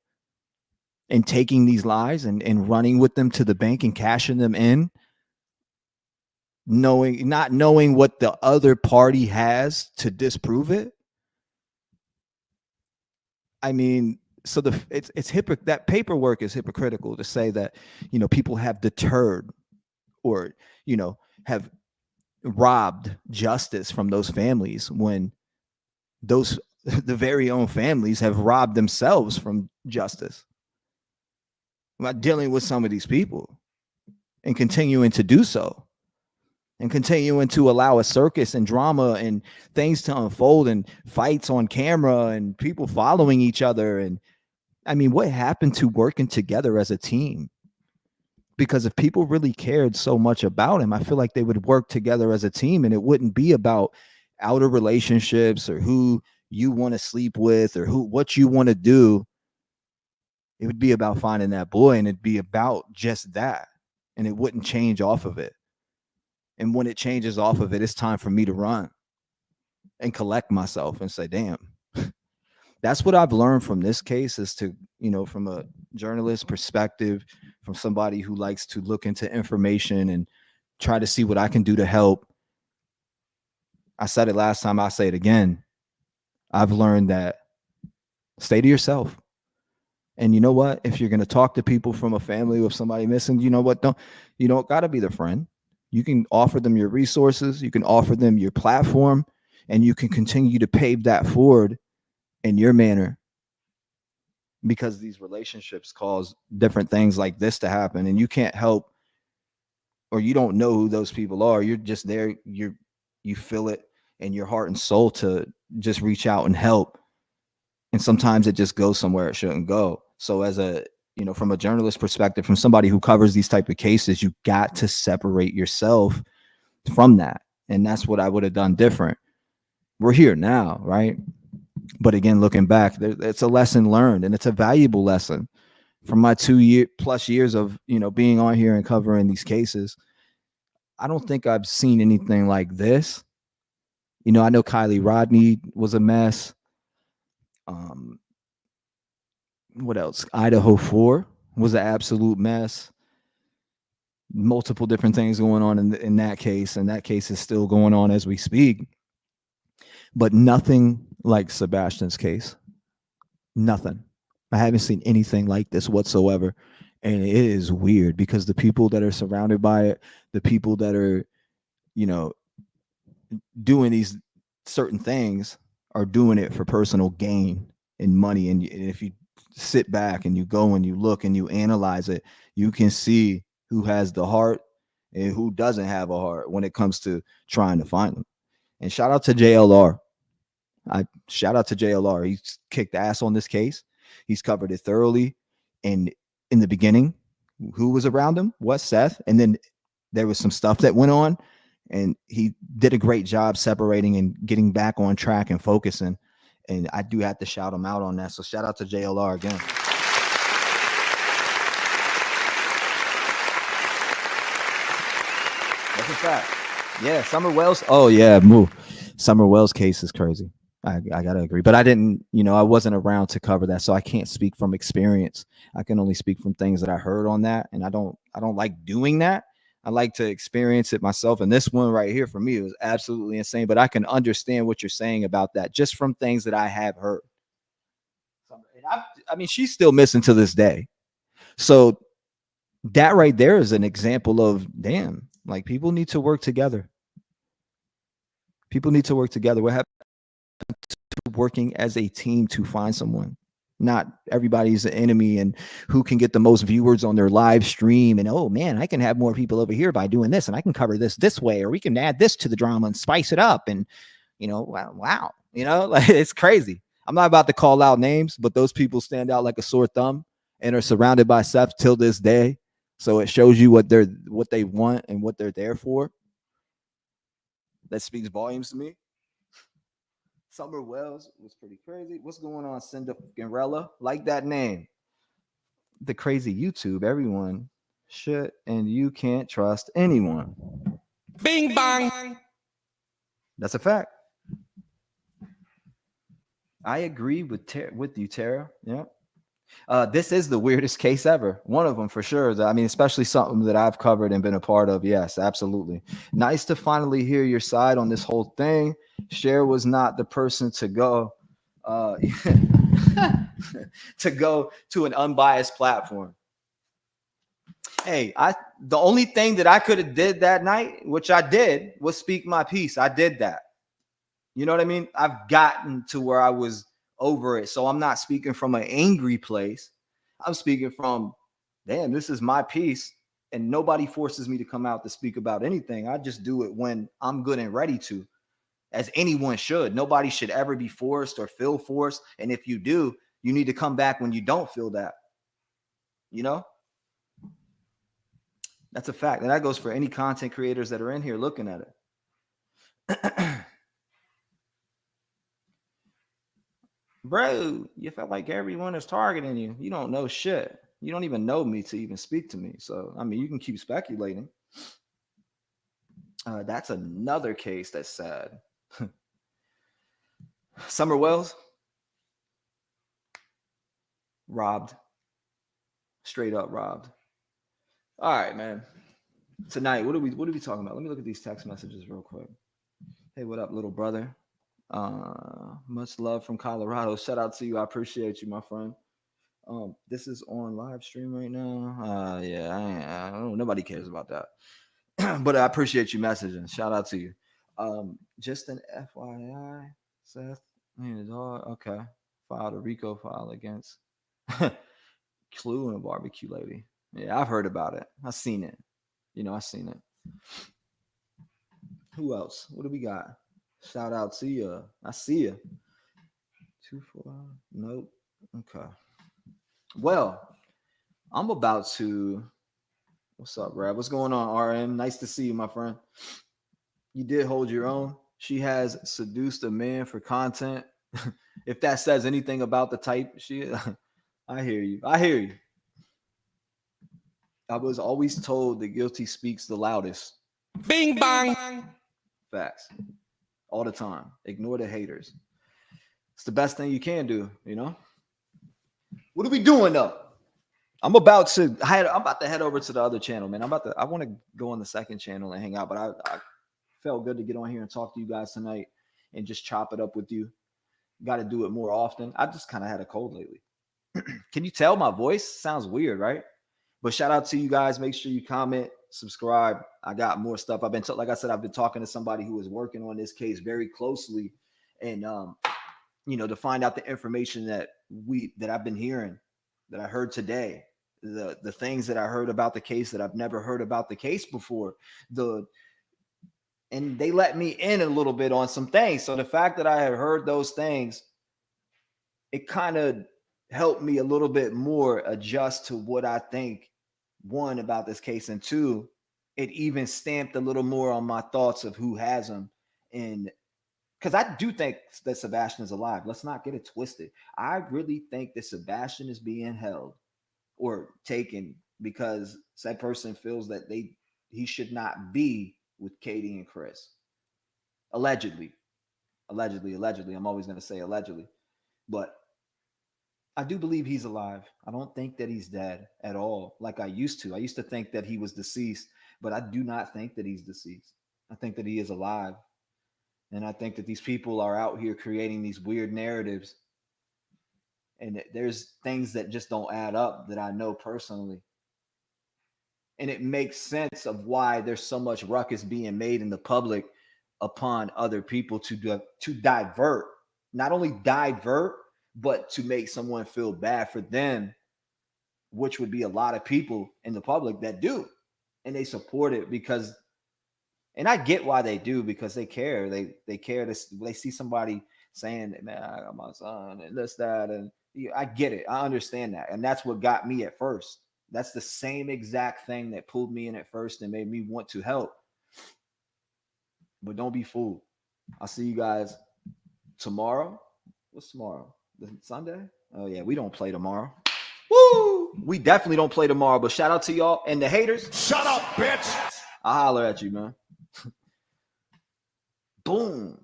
and taking these lies and running with them to the bank and cashing them in, not knowing what the other party has to disprove it. I mean, so it's that paperwork is hypocritical to say that, people have deterred or, have robbed justice from those families when the very own families have robbed themselves from justice by dealing with some of these people and continuing to do so and continuing to allow a circus and drama and things to unfold and fights on camera and people following each other. And I mean, what happened to working together as a team? Because if people really cared so much about him, I feel like they would work together as a team and it wouldn't be about outer relationships or who you want to sleep with or what you want to do. It would be about finding that boy and it'd be about just that. And it wouldn't change off of it. And when it changes off of it, it's time for me to run and collect myself and say, damn, that's what I've learned from this case is to, from a journalist perspective, from somebody who likes to look into information and try to see what I can do to help. I said it last time, I'll say it again. I've learned that stay to yourself. And you know what? If you're going to talk to people from a family with somebody missing, you know what? You don't got to be their friend. You can offer them your resources. You can offer them your platform and you can continue to pave that forward in your manner because these relationships cause different things like this to happen, and you can't help, or you don't know who those people are. You're just there. You feel it in your heart and soul to just reach out and help. And sometimes it just goes somewhere it shouldn't go. So as a, from a journalist perspective, from somebody who covers these type of cases, you got to separate yourself from that. And that's what I would have done different. We're here now, right? But again, looking back, it's a lesson learned, and it's a valuable lesson. From my 2+ years of, being on here and covering these cases, I don't think I've seen anything like this. I know Kylie Rodney was a mess. What else? Idaho 4 was an absolute mess. Multiple different things going on in that case, and that case is still going on as we speak. But nothing like Sebastian's case. Nothing. I haven't seen anything like this whatsoever. And it is weird because the people that are surrounded by it, the people that are, doing these certain things are doing it for personal gain and money. And if you sit back and you go and you look and you analyze it, you can see who has the heart and who doesn't have a heart when it comes to trying to find them. And shout out to JLR. Shout out to JLR. He's kicked ass on this case. He's covered it thoroughly. And in the beginning, who was around him? Was Seth. And then there was some stuff that went on, and he did a great job separating and getting back on track and focusing. And I do have to shout him out on that. So shout out to JLR again. That's a fact. Yeah, Summer Wells. Oh yeah, Summer Wells case is crazy. I gotta agree, but I didn't, I wasn't around to cover that, so I can't speak from experience. I can only speak from things that I heard on that, and I don't like doing that. I like to experience it myself, and this one right here for me was absolutely insane. But I can understand what you're saying about that just from things that I have heard. I mean, she's still missing to this day, so that right there is an example of damn. Like, people need to work together. People need to work together. What happened to working as a team to find someone? Not everybody's an enemy, and who can get the most viewers on their live stream. And, oh man, I can have more people over here by doing this, and I can cover this way, or we can add this to the drama and spice it up. And, wow, like, it's crazy. I'm not about to call out names, but those people stand out like a sore thumb and are surrounded by Seth till this day. So it shows you what they want and what they're there for. That speaks volumes to me. Summer Wells was pretty crazy. What's going on, Cinderella? Like that name. The crazy YouTube. Everyone should, and you can't trust anyone. Bing bang. That's a fact. I agree with you, Tara. Yeah. This is the weirdest case ever. One of them for sure. I mean, especially something that I've covered and been a part of. Yes, absolutely. Nice to finally hear your side on this whole thing. Cher was not the person to go to go to an unbiased platform. Hey, the only thing that I could have did that night, which I did, was speak my piece. I did that. You know what I mean? I've gotten to where I was over it. So I'm not speaking from an angry place. I'm speaking from, damn, this is my piece, and nobody forces me to come out to speak about anything. I just do it when I'm good and ready to, as anyone should. Nobody should ever be forced or feel forced. And if you do, you need to come back when you don't feel that. That's a fact. And that goes for any content creators that are in here looking at it. Bro, you felt like everyone is targeting you. You don't know shit. You don't even know me to even speak to me. So, I mean, you can keep speculating. That's another case that's sad. Summer Wells robbed. Straight up robbed. All right, man. Tonight, what are we talking about? Let me look at these text messages real quick. Hey, what up, little brother? Much love from Colorado. Shout out to you. I appreciate you, my friend. This is on live stream right now. I don't know. Nobody cares about that. But I appreciate you messaging. Shout out to you. Just an FYI, Seth. Okay. Filed a RICO file against Clue and barbecue lady. Yeah, I've heard about it. I've seen it. I've seen it. Who else? What do we got? Shout out to you. I see you. 2-4. Nope. Okay. Well, I'm about to. What's up, Brad? What's going on, RM? Nice to see you, my friend. You did hold your own. She has seduced a man for content. If that says anything about the type she is, I hear you. I hear you. I was always told the guilty speaks the loudest. Bing bang. Facts. All the time. Ignore the haters. It's the best thing you can do, What are we doing though? I'm about to head over to the other channel, man. I want to go on the second channel and hang out, but I felt good to get on here and talk to you guys tonight and just chop it up with you. Got to do it more often. I just kind of had a cold lately. Can you tell my voice sounds weird, right? But shout out to you guys. Make sure you comment, subscribe. I got more stuff. Like I said, I've been talking to somebody who is working on this case very closely, and to find out the information that I've been hearing, that I heard today, the things that I heard about the case that I've never heard about the case before. And they let me in a little bit on some things. So the fact that I had heard those things, it kind of helped me a little bit more adjust to what I think, one, about this case, and two, it even stamped a little more on my thoughts of who has him. And because I do think that Sebastian is alive. Let's not get it twisted. I really think that Sebastian is being held or taken because that person feels that he should not be with Katie and Chris. Allegedly. I'm always going to say allegedly. But I do believe he's alive. I don't think that he's dead at all like I used to. I used to think that he was deceased, but I do not think that he's deceased. I think that he is alive. And I think that these people are out here creating these weird narratives. And there's things that just don't add up that I know personally. And it makes sense of why there's so much ruckus being made in the public upon other people to divert, not only divert, but to make someone feel bad for them, which would be a lot of people in the public that do. And they support it because, and I get why they do, because they care. They care. They see somebody saying, man, I got my son and this, that. And I get it. I understand that. And that's what got me at first. That's the same exact thing that pulled me in at first and made me want to help. But don't be fooled. I'll see you guys tomorrow. What's tomorrow? Sunday? Oh, yeah. We don't play tomorrow. Woo! We definitely don't play tomorrow. But shout out to y'all and the haters. Shut up, bitch. I'll holler at you, man. Boom.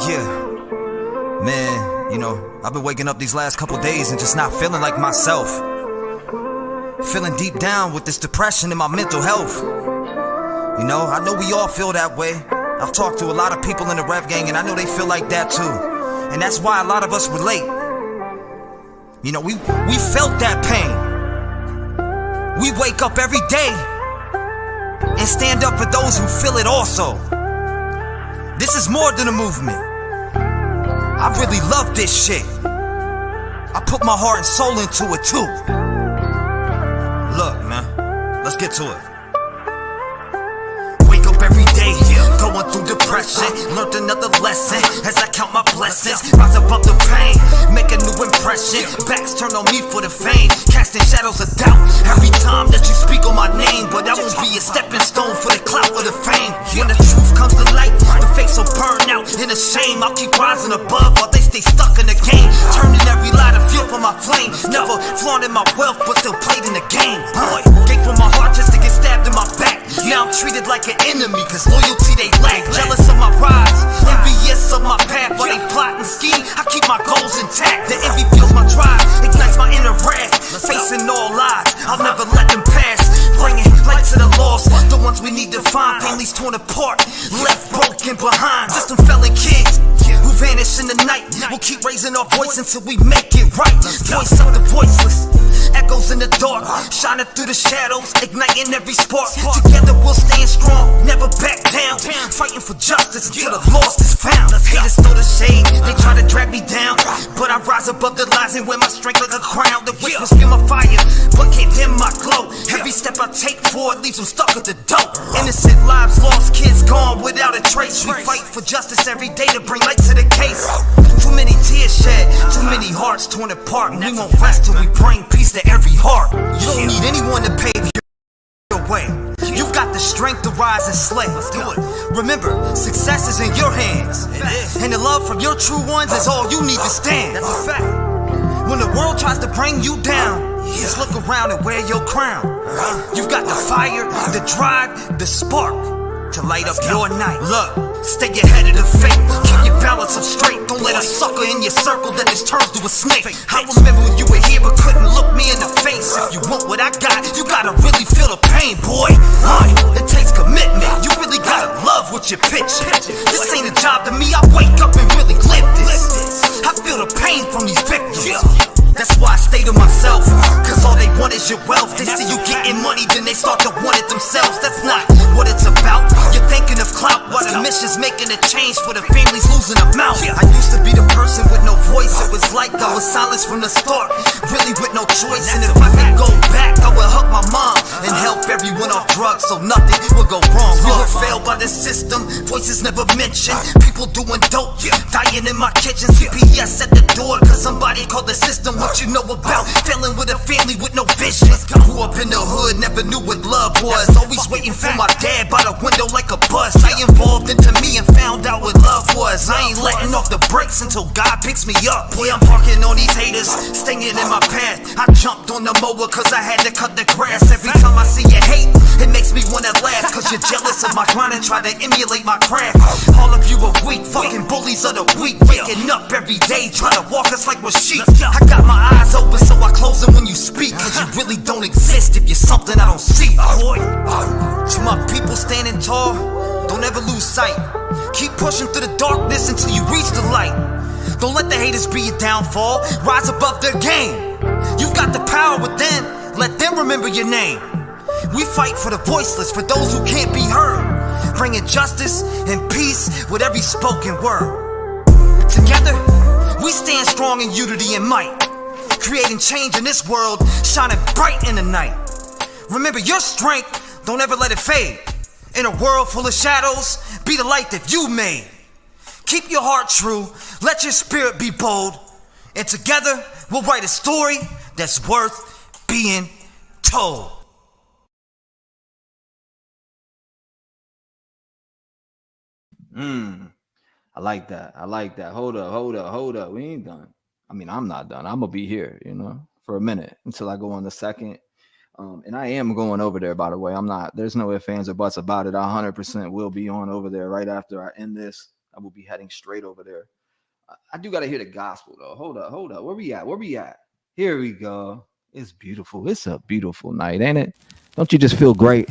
Yeah, man, I've been waking up these last couple days and just not feeling like myself. Feeling deep down with this depression in my mental health. I know we all feel that way. I've talked to a lot of people in the Rev gang and I know they feel like that too. And that's why a lot of us relate. We felt that pain. We wake up every day and stand up for those who feel it also. This is more than a movement. I really love this shit. I put my heart and soul into it too. Look, man, let's get to it. Wake up every day, going through depression. Learned another lesson as I count my blessings. Rise above the pain, make a new impression. Backs turn on me for the fame, casting shadows of doubt every time that you speak on my name. But I won't be a stepping stone for the clout or the fame. When the truth comes to light, the fakes will burn out in a shame. I'll keep rising above while they stay stuck in the game. Turning every light of fuel for my flame. Never flaunting my wealth, but still played in the game. Boy, gave from my heart just to get stabbed in my back. Now I'm treated like an enemy, cause loyalty they lack. Jealous of my rise, envious of my path. While they plot and scheme, I keep my goals intact. The envy fuels my drive, ignites my inner wrath. Facing all lies, I'll never let them pass. Bringing light to the lost, the ones we need to find. Family families torn apart, left broken behind. System felon kids who vanish in the night. We'll keep raising our voice until we make it right. Voice of the voiceless, echoes in the dark, shining through the shadows, igniting every spark. Together we'll stand strong, never back down, fighting for justice until the lost is found. Haters throw the shade, they try to drag me down, but I rise above the lies and wear my strength like a crown. The whispers feel my fire, but can't dim my glow. Every step I take forward leaves them stuck at the dope. Innocent lives lost, kids gone without a trace. We fight for justice every day to bring light to the case. Too many tears shed, too many hearts torn apart, and we won't rest till we bring peace to every heart. You don't need anyone to pave your way. You've got the strength to rise and slay. Let's do it. Remember, success is in your hands, and the love from your true ones is all you need to stand. That's a fact. When the world tries to bring you down, just look around and wear your crown. You've got the fire, the drive, the spark to light up your night. Look, stay ahead of the fate. Keep your balance up straight. Don't let a sucker in your circle that just turns to a snake. I remember when you were here but couldn't look me in the face. If you want what I got, you gotta really feel the pain, boy. It takes commitment. You really gotta love what you pitch. This ain't a job to me. I wake up and really live this. I feel the pain from these victims. That's why I stay to myself, cause all they want is your wealth. They see you getting money, then they start to want it themselves. That's not what it's about. You're thinking of clout while the mission's making a change for the families losing a mouth. I used to be the person with no voice. It was like I was silenced from the start, really with no choice. And if I could go back, I would hug my mom and help everyone off drugs so nothing would go wrong. We were failed by the system, voices never mentioned. People doing dope, dying in my kitchen. CPS at the door cause somebody called the system. What you know about failing with a family with no vision. Grew up in the hood, never knew what love was. Always waiting for my dad by the window like a bus. I evolved into me and found out what love was. I ain't letting off the brakes until God picks me up. Boy, I'm parking on these haters, staying in my path. I jumped on the mower cause I had to cut the grass. Every time I see you hate, it makes me wanna laugh. Cause you're jealous of my grind and try to emulate my craft. All of you are weak, fucking bullies of the weak. Waking up every day, trying to walk us like we're sheep. I got my eyes open so I close them when you speak. Cause you really don't exist if you're something I don't see, boy. To my people standing tall, don't ever lose sight. Keep pushing through the darkness until you reach the light. Don't let the haters be your downfall. Rise above their game. You've got the power within, let them remember your name. We fight for the voiceless, for those who can't be heard, bringing justice and peace with every spoken word. Together, we stand strong in unity and might, creating change in this world, shining bright in the night. Remember your strength, don't ever let it fade. In a world full of shadows, be the light that you made. Keep your heart true, let your spirit be bold, and together we'll write a story that's worth being told. I like that. I like that. Hold up. We ain't done. I mean, I'm not done. I'm gonna be here, for a minute until I go on the second. And I am going over there, by the way. I'm not. There's no ifs, ands, or buts about it. I 100% will be on over there right after I end this. I will be heading straight over there. I do gotta hear the gospel though. Hold up. Where we at? Here we go. It's beautiful. It's a beautiful night, ain't it? Don't you just feel great?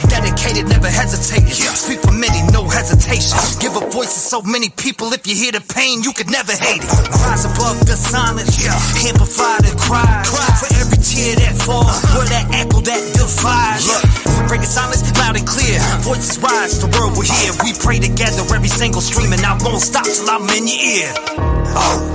Dedicated, never hesitating. Speak for many, no hesitation. Give a voice voices, so many people. If you hear the pain, you could never hate it. Rise above the silence, amplify the cry. For every tear that falls, where that echo that defies. Break the silence loud and clear. Voices rise, the world will hear. We pray together, every single stream, and I won't stop till I'm in your ear. Oh.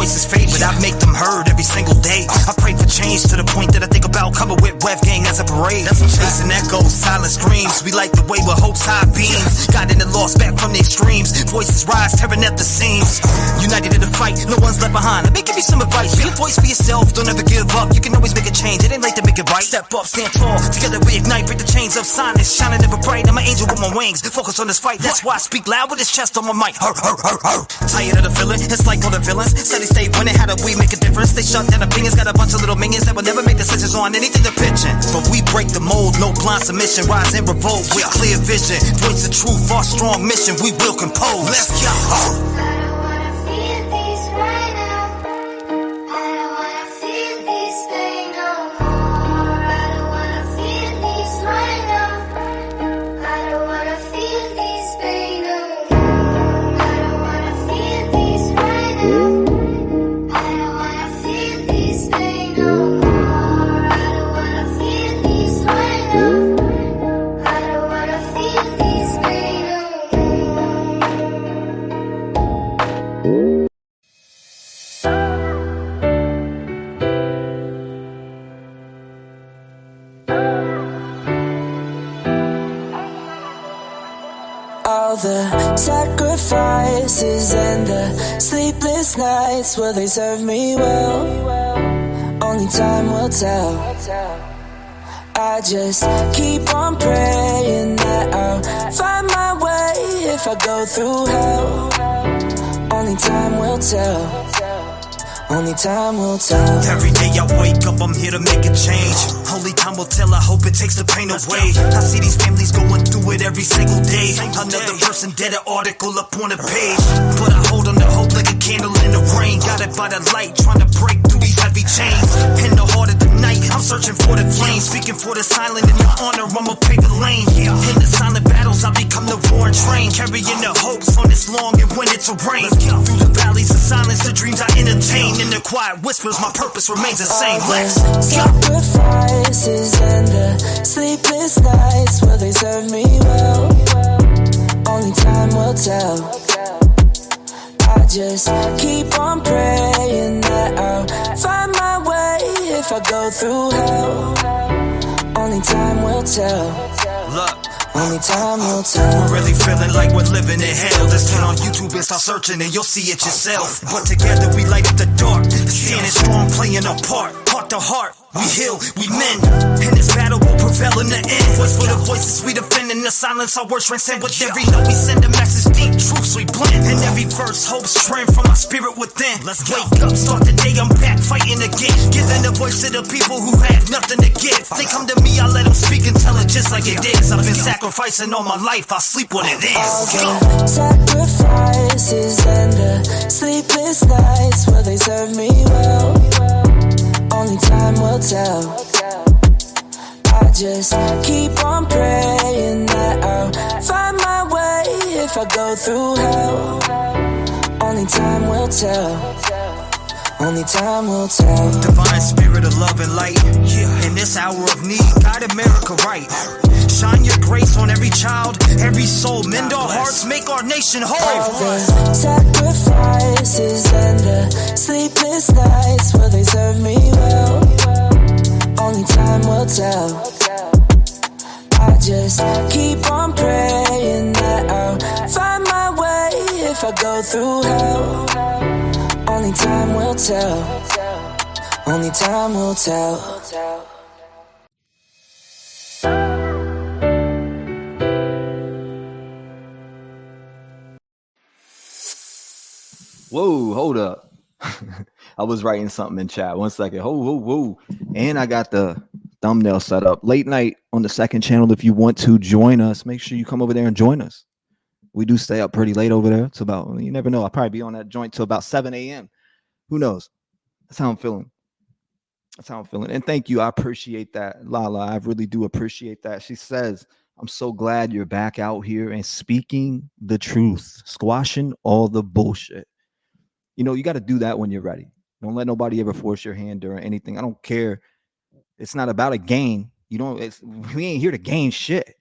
Voices fade, but I make them heard every single day. I pray for change to the point that I think about coming with Rev Gang as a parade. Chasing echoes, silent screams. We like the way with hope's high beams. Got in the lost back from the extremes. Voices rise, tearing at the seams. United in the fight, no one's left behind. Let me give you some advice. Be a voice for yourself, don't ever give up. You can always make a change, it ain't late to make it right. Step up, stand tall, together we ignite. Break the chains of silence, shining ever bright. I'm an angel with my wings, focus on this fight. That's why I speak loud with this chest on my mic. Tired of the feeling, it's like all the villains. Steady stay winning, how do we make a difference? They shut down opinions, got a bunch of little minions that will never make decisions on anything they're pitching. But we break the mold, no blind submission. Rise and revolt with clear vision. Voice the truth, our strong mission, we will compose. Let's go. All the sacrifices and the sleepless nights, will they serve me well? Only time will tell. I just keep on praying that I'll find my way if I go through hell. Only time will tell. Only time will tell. Every day I wake up, I'm here to make a change. Only time will tell, I hope it takes the pain away. I see these families going through it every single day. Another person dead, an article up on the page. But I hold on to hope like a candle in the rain. Got it by the light, trying to break through these heavy chains. In the heart of the night, I'm searching for the flame. Speaking for the silent, in your honor, I'ma pave the lane. In the silent battles, I become the roaring train. Carrying the hopes on this long and when it's a rain. Through the valleys of silence, the dreams I entertain. In the quiet whispers, my purpose remains the same. Let's sacrifices and the sleepless nights, will they serve me well? Only time will tell. I just keep on praying that I'll find my way if I go through hell. Only time will tell. Look. Only time will tell. We're really feeling like we're living in hell. Just turn on YouTube and start searching and you'll see it yourself. But together we light up the dark, standing strong, playing a part. Heart to heart, we heal, we mend. And this battle will prevail in the end. Voice for the voices we defend. In the silence our words transcend. With every note we send a message, deep truths we blend. And every verse hope strength from our spirit within. Let's wake up, start the day, I'm back fighting again. Giving a voice to the people who have nothing to give. They come to me, I let them speak and tell it just like it is. I've been sacrificing all my life, I sleep when it is. All the sacrifices and the sleepless nights, will they serve me well? Only time will tell. I just keep on praying that I'll find my way if I go through hell. Only time will tell. Only time will tell. Divine spirit of love and light. In this hour of need, guide America right. Shine your grace on every child, every soul. Mend our hearts, make our nation whole. All the sacrifices and the sleepless nights, will they serve me well? Only time will tell. I just keep on praying that I'll find my way if I go through hell. Only time will tell. Only time will tell. Whoa, hold up. I was writing something in chat. 1 second. Whoa. And I got the thumbnail set up. Late night on the second channel. If you want to join us, make sure you come over there and join us. We do stay up pretty late over there. It's about, you never know. I'll probably be on that joint till about 7 a.m. Who knows? That's how I'm feeling. And thank you. I appreciate that, Lala. I really do appreciate that. She says, I'm so glad you're back out here and speaking the truth, squashing all the bullshit. You know, you got to do that when you're ready. Don't let nobody ever force your hand or anything. I don't care. It's not about a gain. We ain't here to gain shit.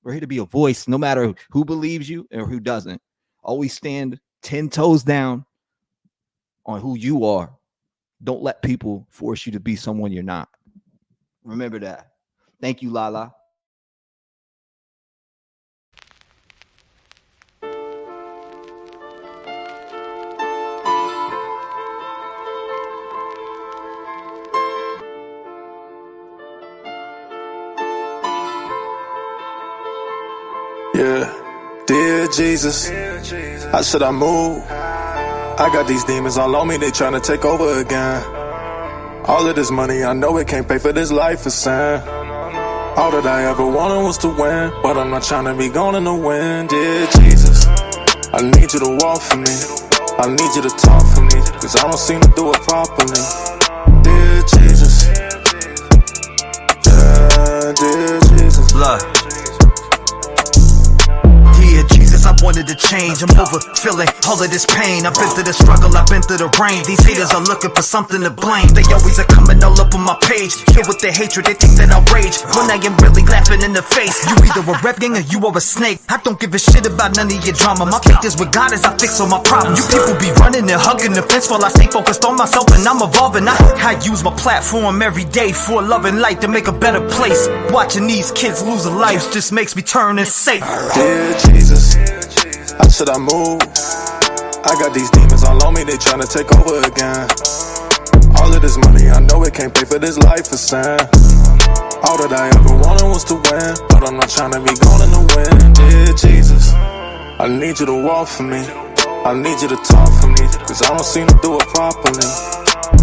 We're here to be a voice, no matter who believes you or who doesn't. Always stand 10 toes down on who you are. Don't let people force you to be someone you're not. Remember that. Thank you, Lala. Yeah, dear Jesus, how should I move? I got these demons all on me, they tryna take over again. All of this money, I know it can't pay for this life of sin. All that I ever wanted was to win, but I'm not tryna be gone in the wind. Dear Jesus, I need you to walk for me. I need you to talk for me, cause I don't seem to do it properly. Dear Jesus, yeah, dear Jesus. Blood. Jesus, I wanted to change. I'm over feeling all of this pain. I've been through the struggle, I've been through the rain. These haters are looking for something to blame. They always are coming all up on my page, filled with their hatred, they think that I rage when I am really laughing in the face. You either a rep gang or you are a snake. I don't give a shit about none of your drama. My faith is with God as I fix all my problems. You people be running and hugging the fence while I stay focused on myself and I'm evolving. I use my platform every day for love and light to make a better place. Watching these kids lose their lives just makes me turn and say, dear Jesus, how should I move? I got these demons all on me, they tryna take over again. All of this money, I know it can't pay for this life of sin. All that I ever wanted was to win, but I'm not tryna be gone in the wind. Dear Jesus, I need you to walk for me. I need you to talk for me, cause I don't seem to do it properly.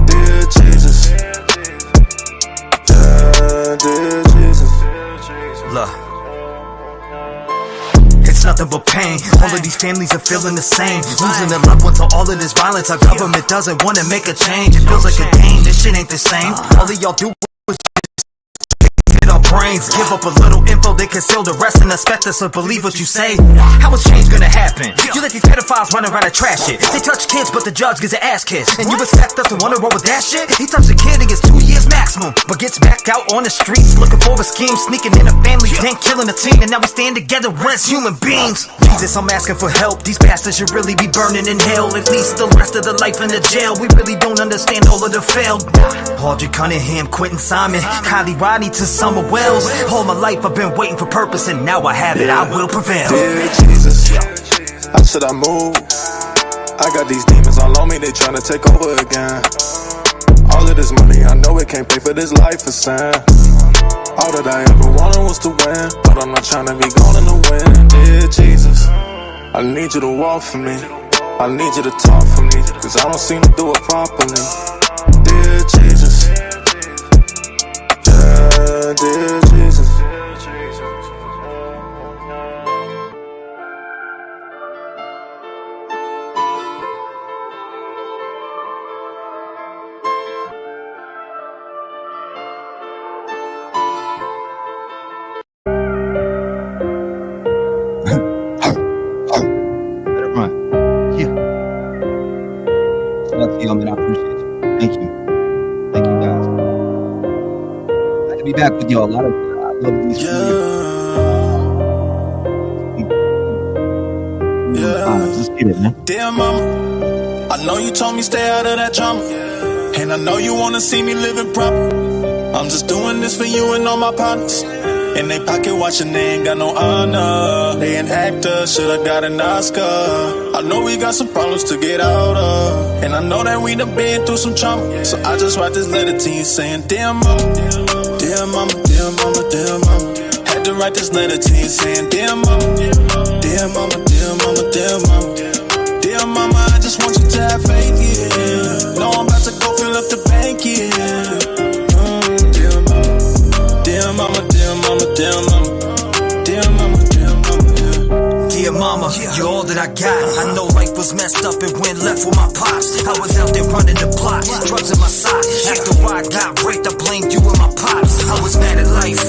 Dear Jesus, yeah, dear Jesus. Look, it's nothing but pain. All of these families are feeling the same. Losing their loved ones to all of this violence. Our government doesn't want to make a change. It feels like a game, this shit ain't the same. All of y'all do is hit our brains. Give up a little info, they conceal the rest and expect us to believe what you say. How is change gonna happen? You let these pedophiles run around and trash it. They touch kids but the judge gets an ass kiss. And you expect us to wanna roll with that shit? He touched a kid and gets 2 years maximum, but gets back out on the streets looking for a scheme, sneaking in a family, then killing a teen. And now we stand together as human beings. Jesus, I'm asking for help. These bastards should really be burning in hell. At least the rest of the life in the jail. We really don't understand all of the failed. Audrey Cunningham, Quentin Simon, Kylie Rodney to Summer Wells. All my life I've been waiting for purpose, and now I have it, I will prevail. Dear Jesus, how should I move? I got these demons all on me, they tryna take over again. All of this money, I know it can't pay for this life of sin. All that I ever wanted was to win, but I'm not tryna be gone in the wind. Dear Jesus, I need you to walk for me. I need you to talk for me, cause I don't seem to do it properly. Dear Jesus, yeah, dear Jesus. I mean, I appreciate you. Thank you. Thank you, guys. Glad to be back with y'all. I love these Let's get it, man. Dear mama, I know you told me stay out of that drama, and I know you wanna see me living proper. I'm just doing this for you and all my partners. In they pocket watching, they ain't got no honor. They an actor, should've got an Oscar. I know we got some problems to get out of, and I know that we done been through some trauma. So I just write this letter to you saying, dear mama, dear mama, dear mama, dear mama. Had to write this letter to you saying, dear mama, dear mama, dear mama, dear mama. Dear mama, I just want you to to have faith, yeah. No, I'm about to go fill up the bank, yeah. Dear mama, dear mama, dear mama, dear mama, dear mama, dear mama, yeah. Dear mama, you're all that I got. I know life was messed up and went left with my pops. I was out there running the block, drugs in my sock. After I got raped, I blamed you and my pops. I was mad at life,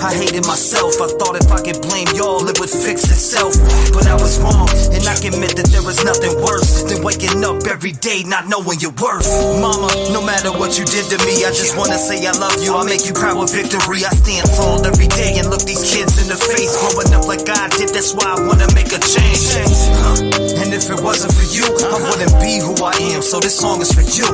I hated myself. I thought if I could blame y'all, it would fix itself. But I was wrong, and I can admit that there was nothing worse than waking up every day not knowing your worth. Mama, no matter what you did to me, I just wanna say I love you. I'll make you proud with victory. I stand tall every day and look these kids in the face. Growing up like I did, that's why I wanna make a change. And if it wasn't for you, I wouldn't be who I am. So this song is for you,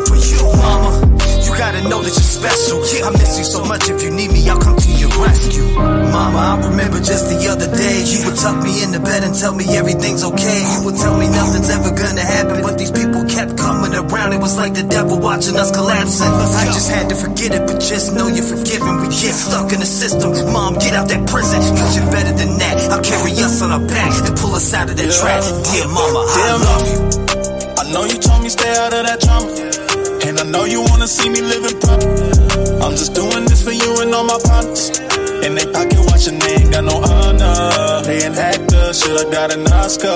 mama. You gotta know that you're special. I miss you so much. If you need me, I'll come to your rescue. Mama, I remember just the other day, you would tuck me in the bed and tell me everything's okay. You would tell me nothing's ever gonna happen, but these people kept coming around. It was like the devil watching us collapsing. I just had to forget it, but just know you're forgiven. We get stuck in the system. Mom, get out that prison, cause you're better than that. I'll carry us on our back and pull us out of that trap. Dear mama, I love you. I know you told me stay out of that drama, and I know you wanna see me living proper. I'm just doing this for you and all my partners. In they pocket watching, they ain't got no honor. They ain't actors, should've got an Oscar.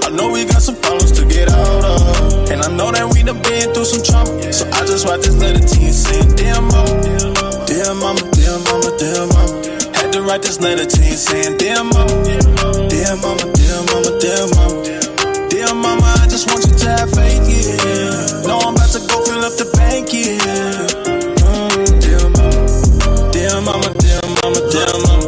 I know we got some problems to get out of, and I know that we done been through some trauma. So I just write this letter to you saying, dear mama, dear mama, dear mama, dear mama. Had to write this letter to you saying, dear mama, dear mama, dear mama, dear mama. Dear mama, I just want you to have faith, yeah. No, I'm about to go fill up the bank, yeah. Dear mama, dear mama, dear mama, dear mama,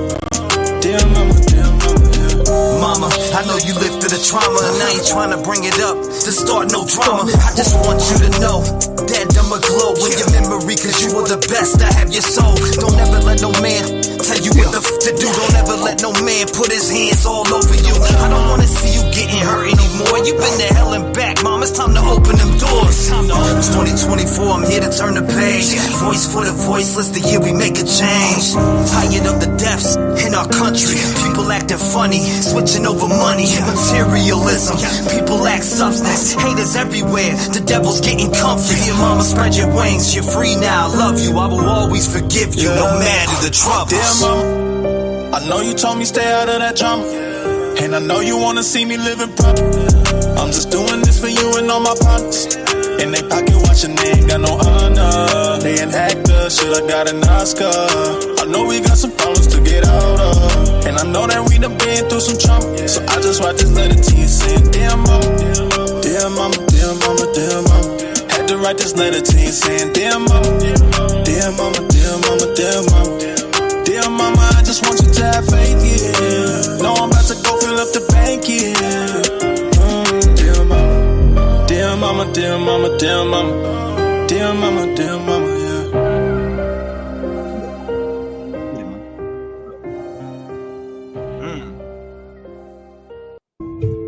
dear mama, dear mama, yeah. Mama, I know you lived through the trauma, and I ain't trying to bring it up to start no drama. I just want you to know that I'ma glow in your memory, cause you were the best. I have your soul. Don't ever let no man tell you what the to do. Don't ever let no man put his hands all over you. I don't wanna see you getting hurt anymore. You've been to hell and back, mom. It's time to open them doors. It's 2024, I'm here to turn the page. Voice for the voiceless, the year we make a change. Tired of the deaths in our country. People acting funny, switching over money. Materialism, people lack substance. Haters everywhere, the devil's getting comfy. Your mama, spread your wings, you're free now. I love you, I will always forgive you, no matter the troubles. Dear mama, I know you told me stay out of that drama, and I know you wanna see me living proper. I'm just doing this for you and all my partners. In they pocket watching, they ain't got no honor. They ain't actors, should've got an Oscar. I know we got some problems to get out of, and I know that we done been through some trauma. So I just write this letter to you saying, dear mama, dear mama, dear mama, dear mama. Had to write this letter to you saying, dear mama, dear mama, dear mama, dear mama. Dear mama, I just want you to have faith, yeah. No, I'm about to go fill up the bank, yeah. Dear mama, dear mama, dear mama, dear mama, dear mama, dear mama, yeah.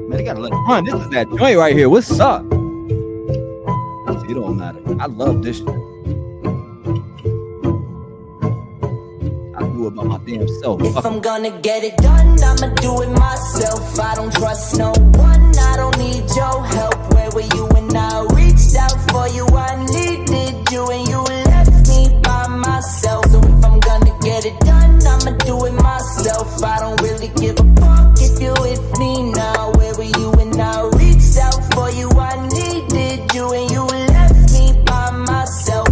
Man, they gotta let it run. This is that joint right here. What's up? It don't matter. I love this shit. About my damn self. If I'm gonna get it done, I'ma do it myself. I don't trust no one, I don't need your help. Where were you when I reached out for you? I needed you and you left me by myself. So if I'm gonna get it done, I'ma do it myself. I don't really give a fuck if you with me now. Where were you when I reached out for you? I needed you and you left me by myself.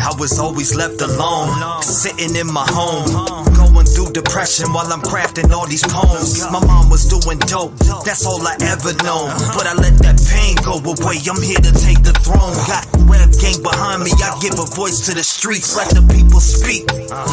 I was always left alone, sitting in my home, going through depression while I'm crafting all these poems. My mom was doing dope, that's all I ever known, but I let that pain go away. I'm here to take the throne. Got Rev gang behind me, I give a voice to the streets. Let the people speak,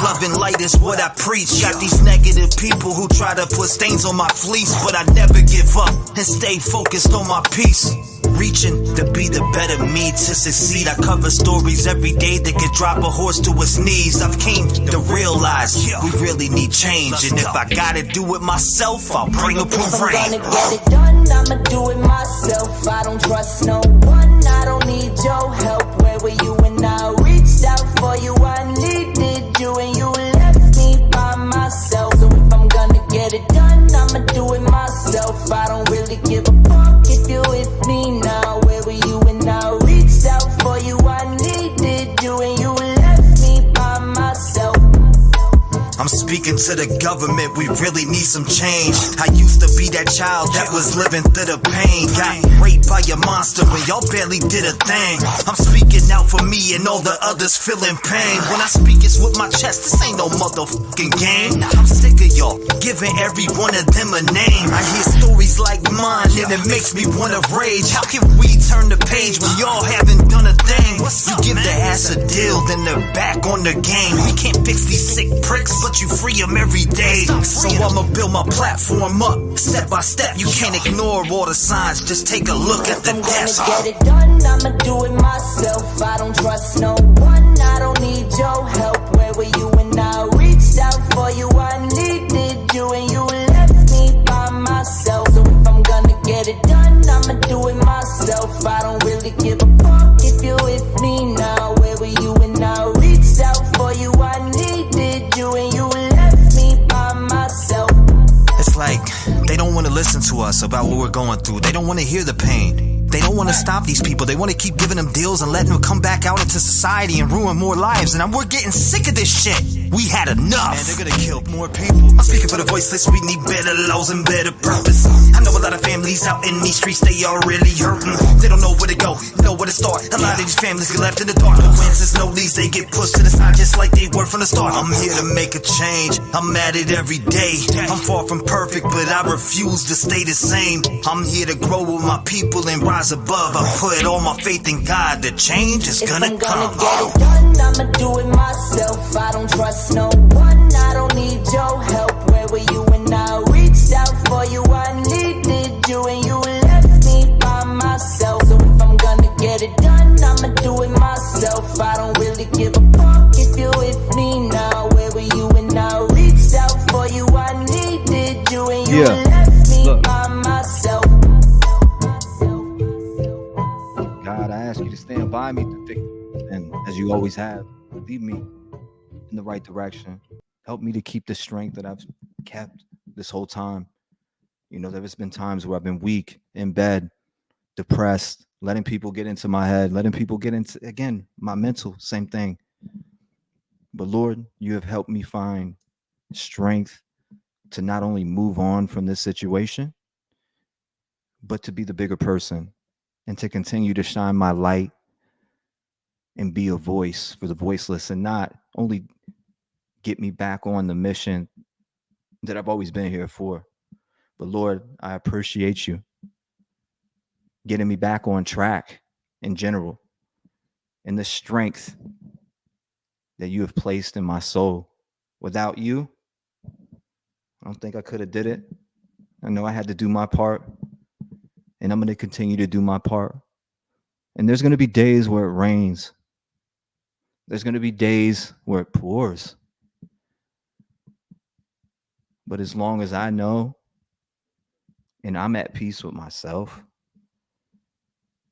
love and light is what I preach. Got these negative people who try to put stains on my fleece, but I never give up and stay focused on my peace. Reaching to be the better me, to succeed. I cover stories every day that could drop a horse to his knees. I've came to realize we really need change, and if I gotta do it myself, I'll bring a parade. I'm gonna get it done, I'ma do it myself. I don't trust no one, I don't need your help. Where were you when I reached out for you? I needed you and you left me by myself. So if I'm gonna get it done, I'ma do it myself. I don't really give a fuck if you with me now. Where speaking to the government, we really need some change. I used to be that child that was living through the pain. Got raped by a monster when y'all barely did a thing. I'm speaking out for me and all the others feeling pain. When I speak, it's with my chest, this ain't no motherfucking game. I'm sick of y'all giving every one of them a name. I hear stories like mine and it makes me wanna rage. How can we turn the page when y'all haven't done a thing? You give the ass a deal, then they're back on the game. We can't fix these sick pricks, but you free them every day. So I'ma build my platform up, step by step. You can't ignore all the signs, just take a look at the desk. I'm gonna get it done, I'ma do it myself. I don't trust no one, I don't need your help. Where were you when I reached out for you? I needed you and you left me by myself. So if I'm gonna get it done, I'ma do it myself. I don't really give a fuck if you with me now. Where were you when I reached out for you? I needed you and you left me by myself. It's like they don't want to listen to us about what we're going through. They don't want to hear the pain. They don't want to stop these people. They want to keep giving them deals and letting them come back out into society and ruin more lives. And we're getting sick of this shit. We had enough. Man, they're gonna kill more people. I'm speaking for the voiceless. We need better laws and better purpose. I know a lot of families out in these streets, they are really hurting. They don't know where to go, know where to start. A lot of these families get left in the dark. No wins, there's no leads. They get pushed to the side just like they were from the start. I'm here to make a change. I'm at it every day. I'm far from perfect, but I refuse to stay the same. I'm here to grow with my people and rise above. I put all my faith in God. The change is gonna come. If I'm gonna get it done, I'ma do it myself. I don't trust no one, I don't need your help. Where were you when I reached out for you? I needed you and you left me by myself. So if I'm gonna get it done, I'ma do it myself. I don't really give a fuck if you with me now. Where were you when I reached out for you? I needed you and you left me by myself. God, I ask you to stand by me through thick and as you always have, lead me in the right direction. Help me to keep the strength that I've kept this whole time. You know, there's been times where I've been weak, in bed, depressed, letting people get into my head, letting people get into, again, my mental, same thing. But Lord, you have helped me find strength to not only move on from this situation, but to be the bigger person and to continue to shine my light and be a voice for the voiceless, and not only get me back on the mission that I've always been here for. But Lord, I appreciate you getting me back on track in general, and the strength that you have placed in my soul. Without you, I don't think I could have did it. I know I had to do my part, and I'm going to continue to do my part. And there's going to be days where it rains. There's going to be days where it pours. But as long as I know and I'm at peace with myself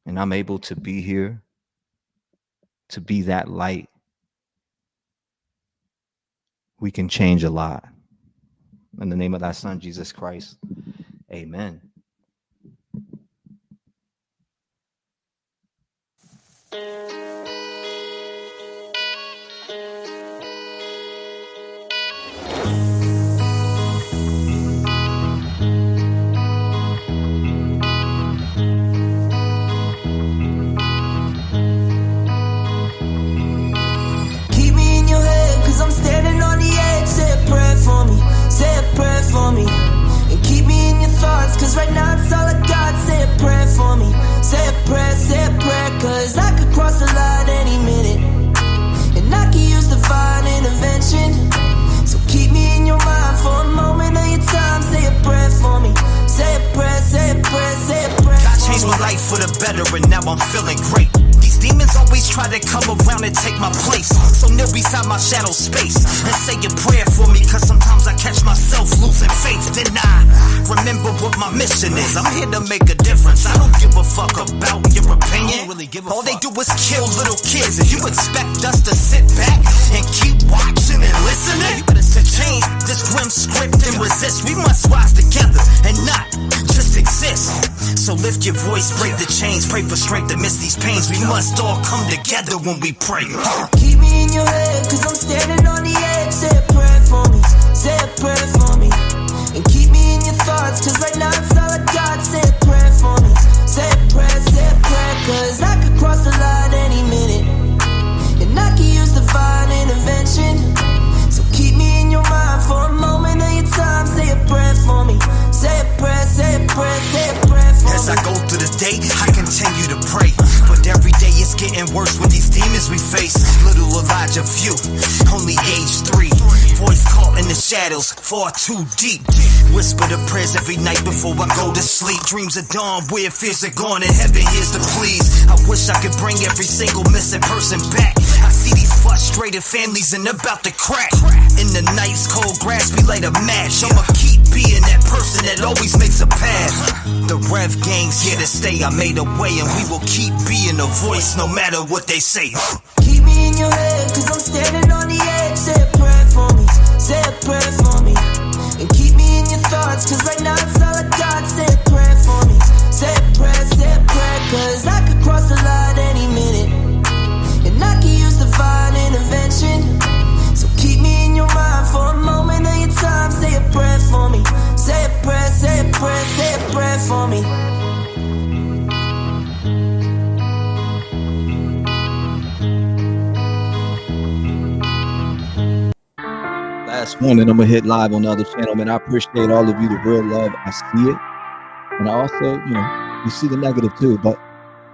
and I'm able to be here, to be that light, we can change a lot. In the name of thy son, Jesus Christ, amen. I'm standing on the edge. Say a prayer for me, say a prayer for me, and keep me in your thoughts, cause right now it's all I got. Say a prayer for me, say a prayer, cause I could cross the line any minute, and I could use divine intervention. So keep me in your mind for a moment of your time. Say a prayer for me, say a prayer, say a prayer, say a prayer. God changed my life for the better, and now I'm feeling great. Demons always try to come around and take my place, so kneel beside my shadow space and say a prayer for me, cause sometimes I catch myself losing faith. Then I remember what my mission is. I'm here to make a difference. I don't give a fuck about your opinion. All they do is kill little kids, and you expect us to sit back and keep watching and listening? To change this grim script and resist, we must rise together and not just exist. So lift your voice, break the chains, pray for strength amidst these pains. We must all come together when we pray. Keep me in your head, cause I'm standing on the edge. Say a prayer for me, day, I continue to pray. But every day it's getting worse with these demons we face. Little Elijah view, only age 3. Voice caught in the shadows, far too deep. Whisper the prayers every night before I go to sleep. Dreams of dawn, where fears are gone, and heaven hears the pleas. I wish I could bring every single missing person back. I see these frustrated families and about to crack. In the night's cold grass, we light a match. I'ma keep being that person that always makes a path. The Rev gang's here to stay. I made a way, and we will keep being a voice no matter what they say. Keep me in your head, cause I'm standing on the edge. Say a prayer for me, say a prayer for me. And keep me in your thoughts, cause right now it's all I got. Say a prayer for me, say a prayer, cause I could cross the line any minute. And I could use divine intervention. So keep me in your mind for a moment of your time. Say a prayer for me, say a prayer, say a prayer, say a prayer for me. Last one, and I'm gonna hit live on the other channel, man. I appreciate all of you, the real love. I see it, and I also, we see the negative too, but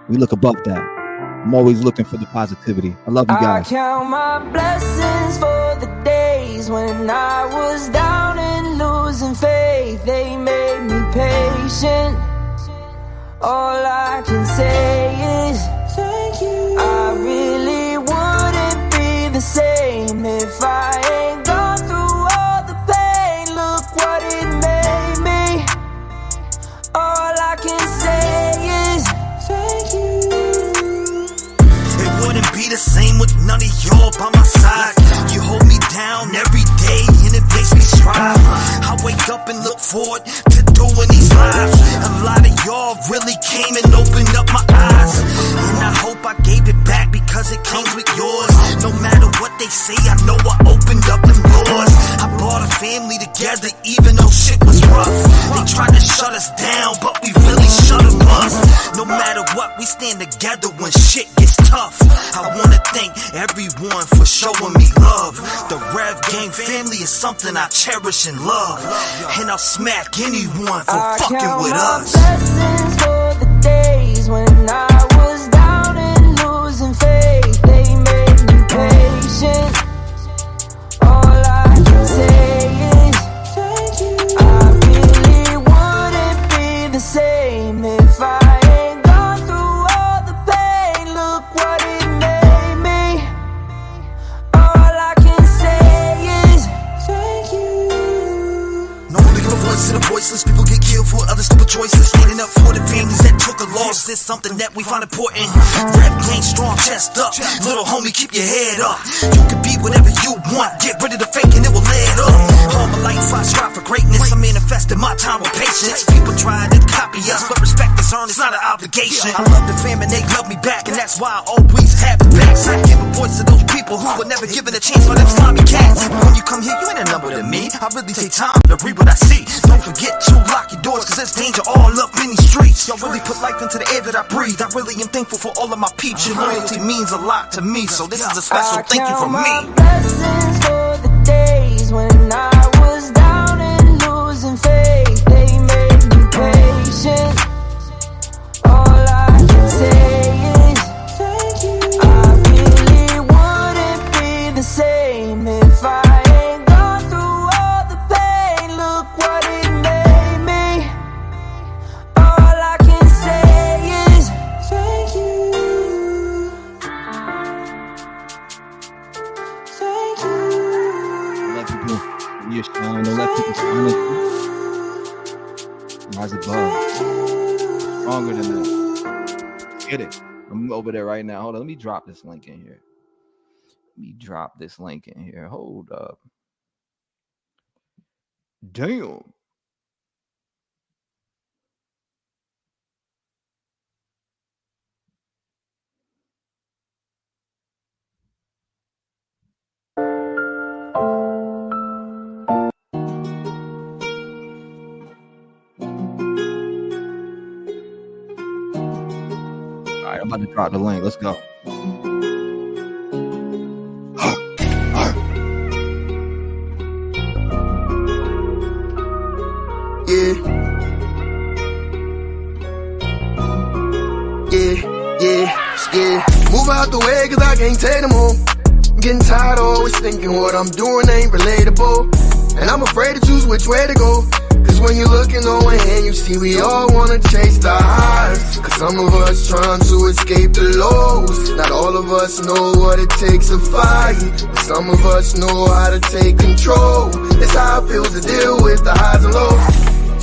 we look above that. I'm always looking for the positivity. I love you guys. I count my blessings for the days when I was down and losing faith. They made me patient. All I can say is thank you. I really wouldn't be the same if I ain't gone through all the pain. Look what it made me. All I can say is thank you. It wouldn't be the same with none of y'all by my side. You hold me down every day and it makes me strive. I wake up and look forward to doing these lives. A lot of y'all really came and opened up my eyes, and I hope I gave it back because it came with yours. No matter what they say, I know I opened up them doors. I brought a family together even though shit was rough. They tried to shut us down, but we really shut them up. No matter what, we stand together when shit gets tough. I wanna thank everyone for showing me love. The Rev Gang family is something I cherish and love, and I'll smack anyone for fucking with us. Blessings for the days when I was down and losing faith. They made me patient. All I can say is thank you. I really wouldn't be the same if I ain't gone through all the pain. Look what it made me. All I can say is thank you. Normally the voice of the voiceless, people get killed for other stupid choices. Standing up for the families that took a loss is something that we find important. Rap game strong, chest up. Little homie, keep your head up. You can be whatever you want. Get rid of the fake and it will add up. All my life I strive for greatness. I manifested my time with patience. People try to copy us, but respect is earned. It's not an obligation. I love the fam and they love me back, and that's why I always have the backs. I give a voice to those people who were never given a chance for them slimy cats. When you come here, you ain't a number to me. I really take time to read what I see. Don't forget to lock your doors, cause there's danger all up in these streets. Y'all really put life into the air that I breathe. I really am thankful for all of my peeps. Your loyalty means a lot to me, so this is a special thank you from me. Blessings for the days when I was down and losing faith. They made me patient. All I can say is thank you. I really wouldn't be the same if I ain't gone through all the pain. Look what it made me. All I can say is thank you. Thank you. Let people see your shine. Don't let people silence you. Rise above. Stronger than that. Get it. I'm over there right now. Hold on. Let me drop this link in here. Hold up. Damn. All right, I'm about to drop the link. Let's go. Yeah. Move out the way, cause I can't take them home. I'm getting tired of always thinking what I'm doing ain't relatable. And I'm afraid to choose which way to go. Cause when you're looking over and you see we all wanna chase the highs. Cause some of us trying to escape the lows. Not all of us know what it takes to fight. But some of us know how to take control. It's how it feels to deal with the highs and lows.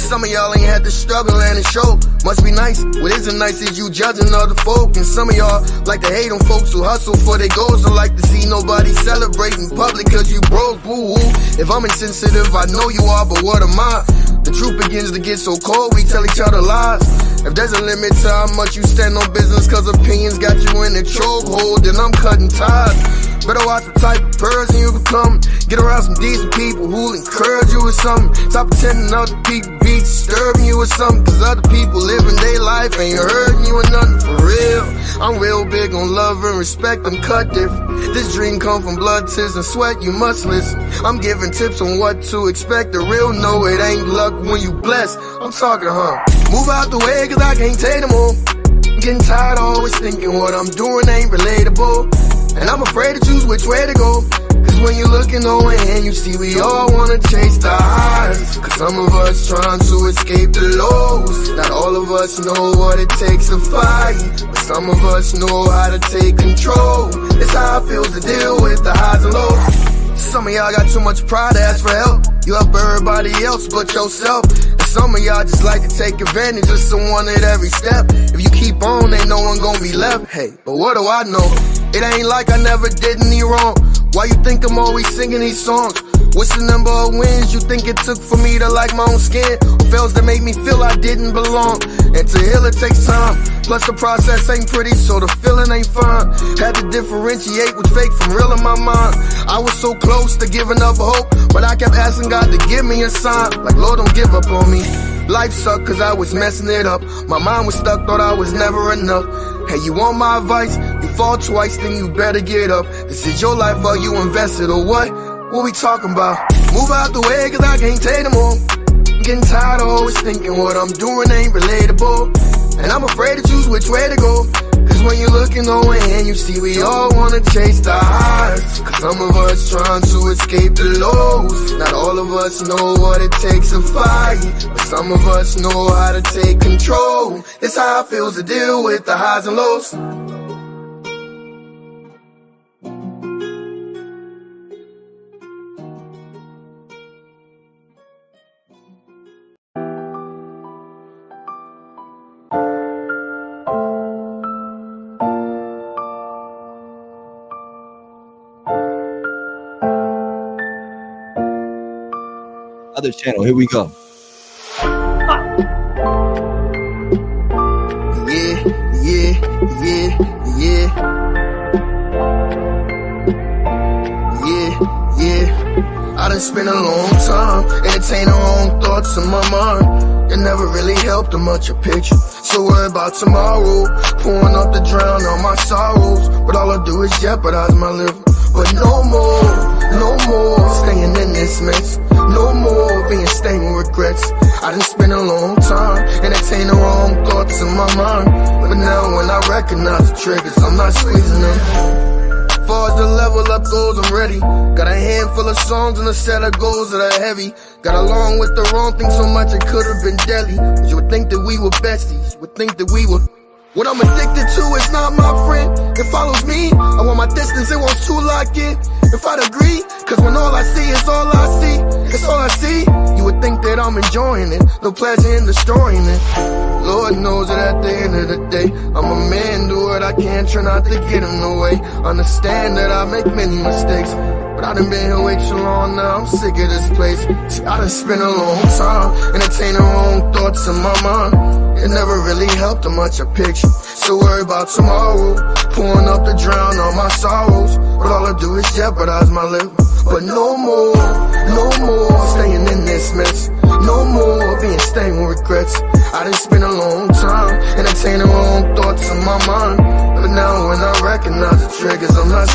Some of y'all ain't had to struggle and it show. Must be nice. What isn't nice is you judging other folk. And some of y'all like to hate on folks who hustle for their goals. Don't like to see nobody celebrating public cause you broke, boo-hoo. If I'm insensitive, I know you are, but what am I? The truth begins to get so cold, we tell each other lies. If there's a limit to how much you stand on business cause opinions got you in a chokehold, then I'm cutting ties. Better watch the type of person you become. Get around some decent people who'll encourage you or something. Stop pretending other people be disturbing you or something. Cause other people living their life ain't hurting you or nothing for real. I'm real big on love and respect, I'm cut different. This dream come from blood, tears and sweat, you must listen. I'm giving tips on what to expect. The real know it ain't luck when you blessed. I'm talking Move out the way cause I can't take them home. I'm getting tired of always thinking what I'm doing ain't relatable. And I'm afraid to choose which way to go. Cause when you're looking over and you see we all wanna chase the highs. Cause some of us trying to escape the lows. Not all of us know what it takes to fight. But some of us know how to take control. It's how it feels to deal with the highs and lows. Some of y'all got too much pride to ask for help. You help everybody else but yourself. And some of y'all just like to take advantage of someone at every step. If you keep on, ain't no one gonna be left. Hey, but what do I know? It ain't like I never did any wrong. Why you think I'm always singing these songs? What's the number of wins you think it took for me to like my own skin? Or fails that make me feel I didn't belong? And to heal it takes time. Plus the process ain't pretty, so the feeling ain't fine. Had to differentiate what's fake from real in my mind. I was so close to giving up hope, but I kept asking God to give me a sign. Like, Lord, don't give up on me. Life sucked cause I was messing it up. My mind was stuck, thought I was never enough. Hey, you want my advice? You fall twice, then you better get up. This is your life, are you invested or what? What we talking about? Move out the way cause I can't take them home. I'm getting tired of always thinking what I'm doing ain't relatable. And I'm afraid to choose which way to go. Cause when you're looking over and you see we all wanna chase the highs. Cause some of us trying to escape the lows. Not all of us know what it takes to fight. But some of us know how to take control. It's how it feels to deal with the highs and lows. Other channel, here we go. I done spent a long time entertaining wrong thoughts in my mind. It never really helped a much a picture. So worry about tomorrow, pouring up the drown on my sorrows. But all I do is jeopardize my liver. But no more staying in this mess. No more being stained with regrets. I done spent a long time entertaining wrong thoughts in my mind. But now when I recognize the triggers, I'm not squeezing them. Far as the level up goes, I'm ready. Got a handful of songs and a set of goals that are heavy. Got along with the wrong thing so much it could have been deadly. But you would think that we were besties, would think that we were. What I'm addicted to is not my friend. It follows me. I want my distance, it wants to lock in. If I'd agree, cause when all I see is all I see, it's all I see. You would think that I'm enjoying it, no pleasure in destroying it. Lord knows that at the end of the day, I'm a man, do what I can, try not to get in the way. Understand that I make many mistakes, but I done been here way too long now, I'm sick of this place. See, I done spent a long time entertaining wrong thoughts in my mind. It never really helped a much a picture. So worry about tomorrow, pouring up the drown on my sorrows. But all I do is jeopardize my liver. But no more staying in this mess. No more being stained with regrets. I done spent a long time entertaining wrong thoughts in my mind. But now when I recognize the triggers, I'm not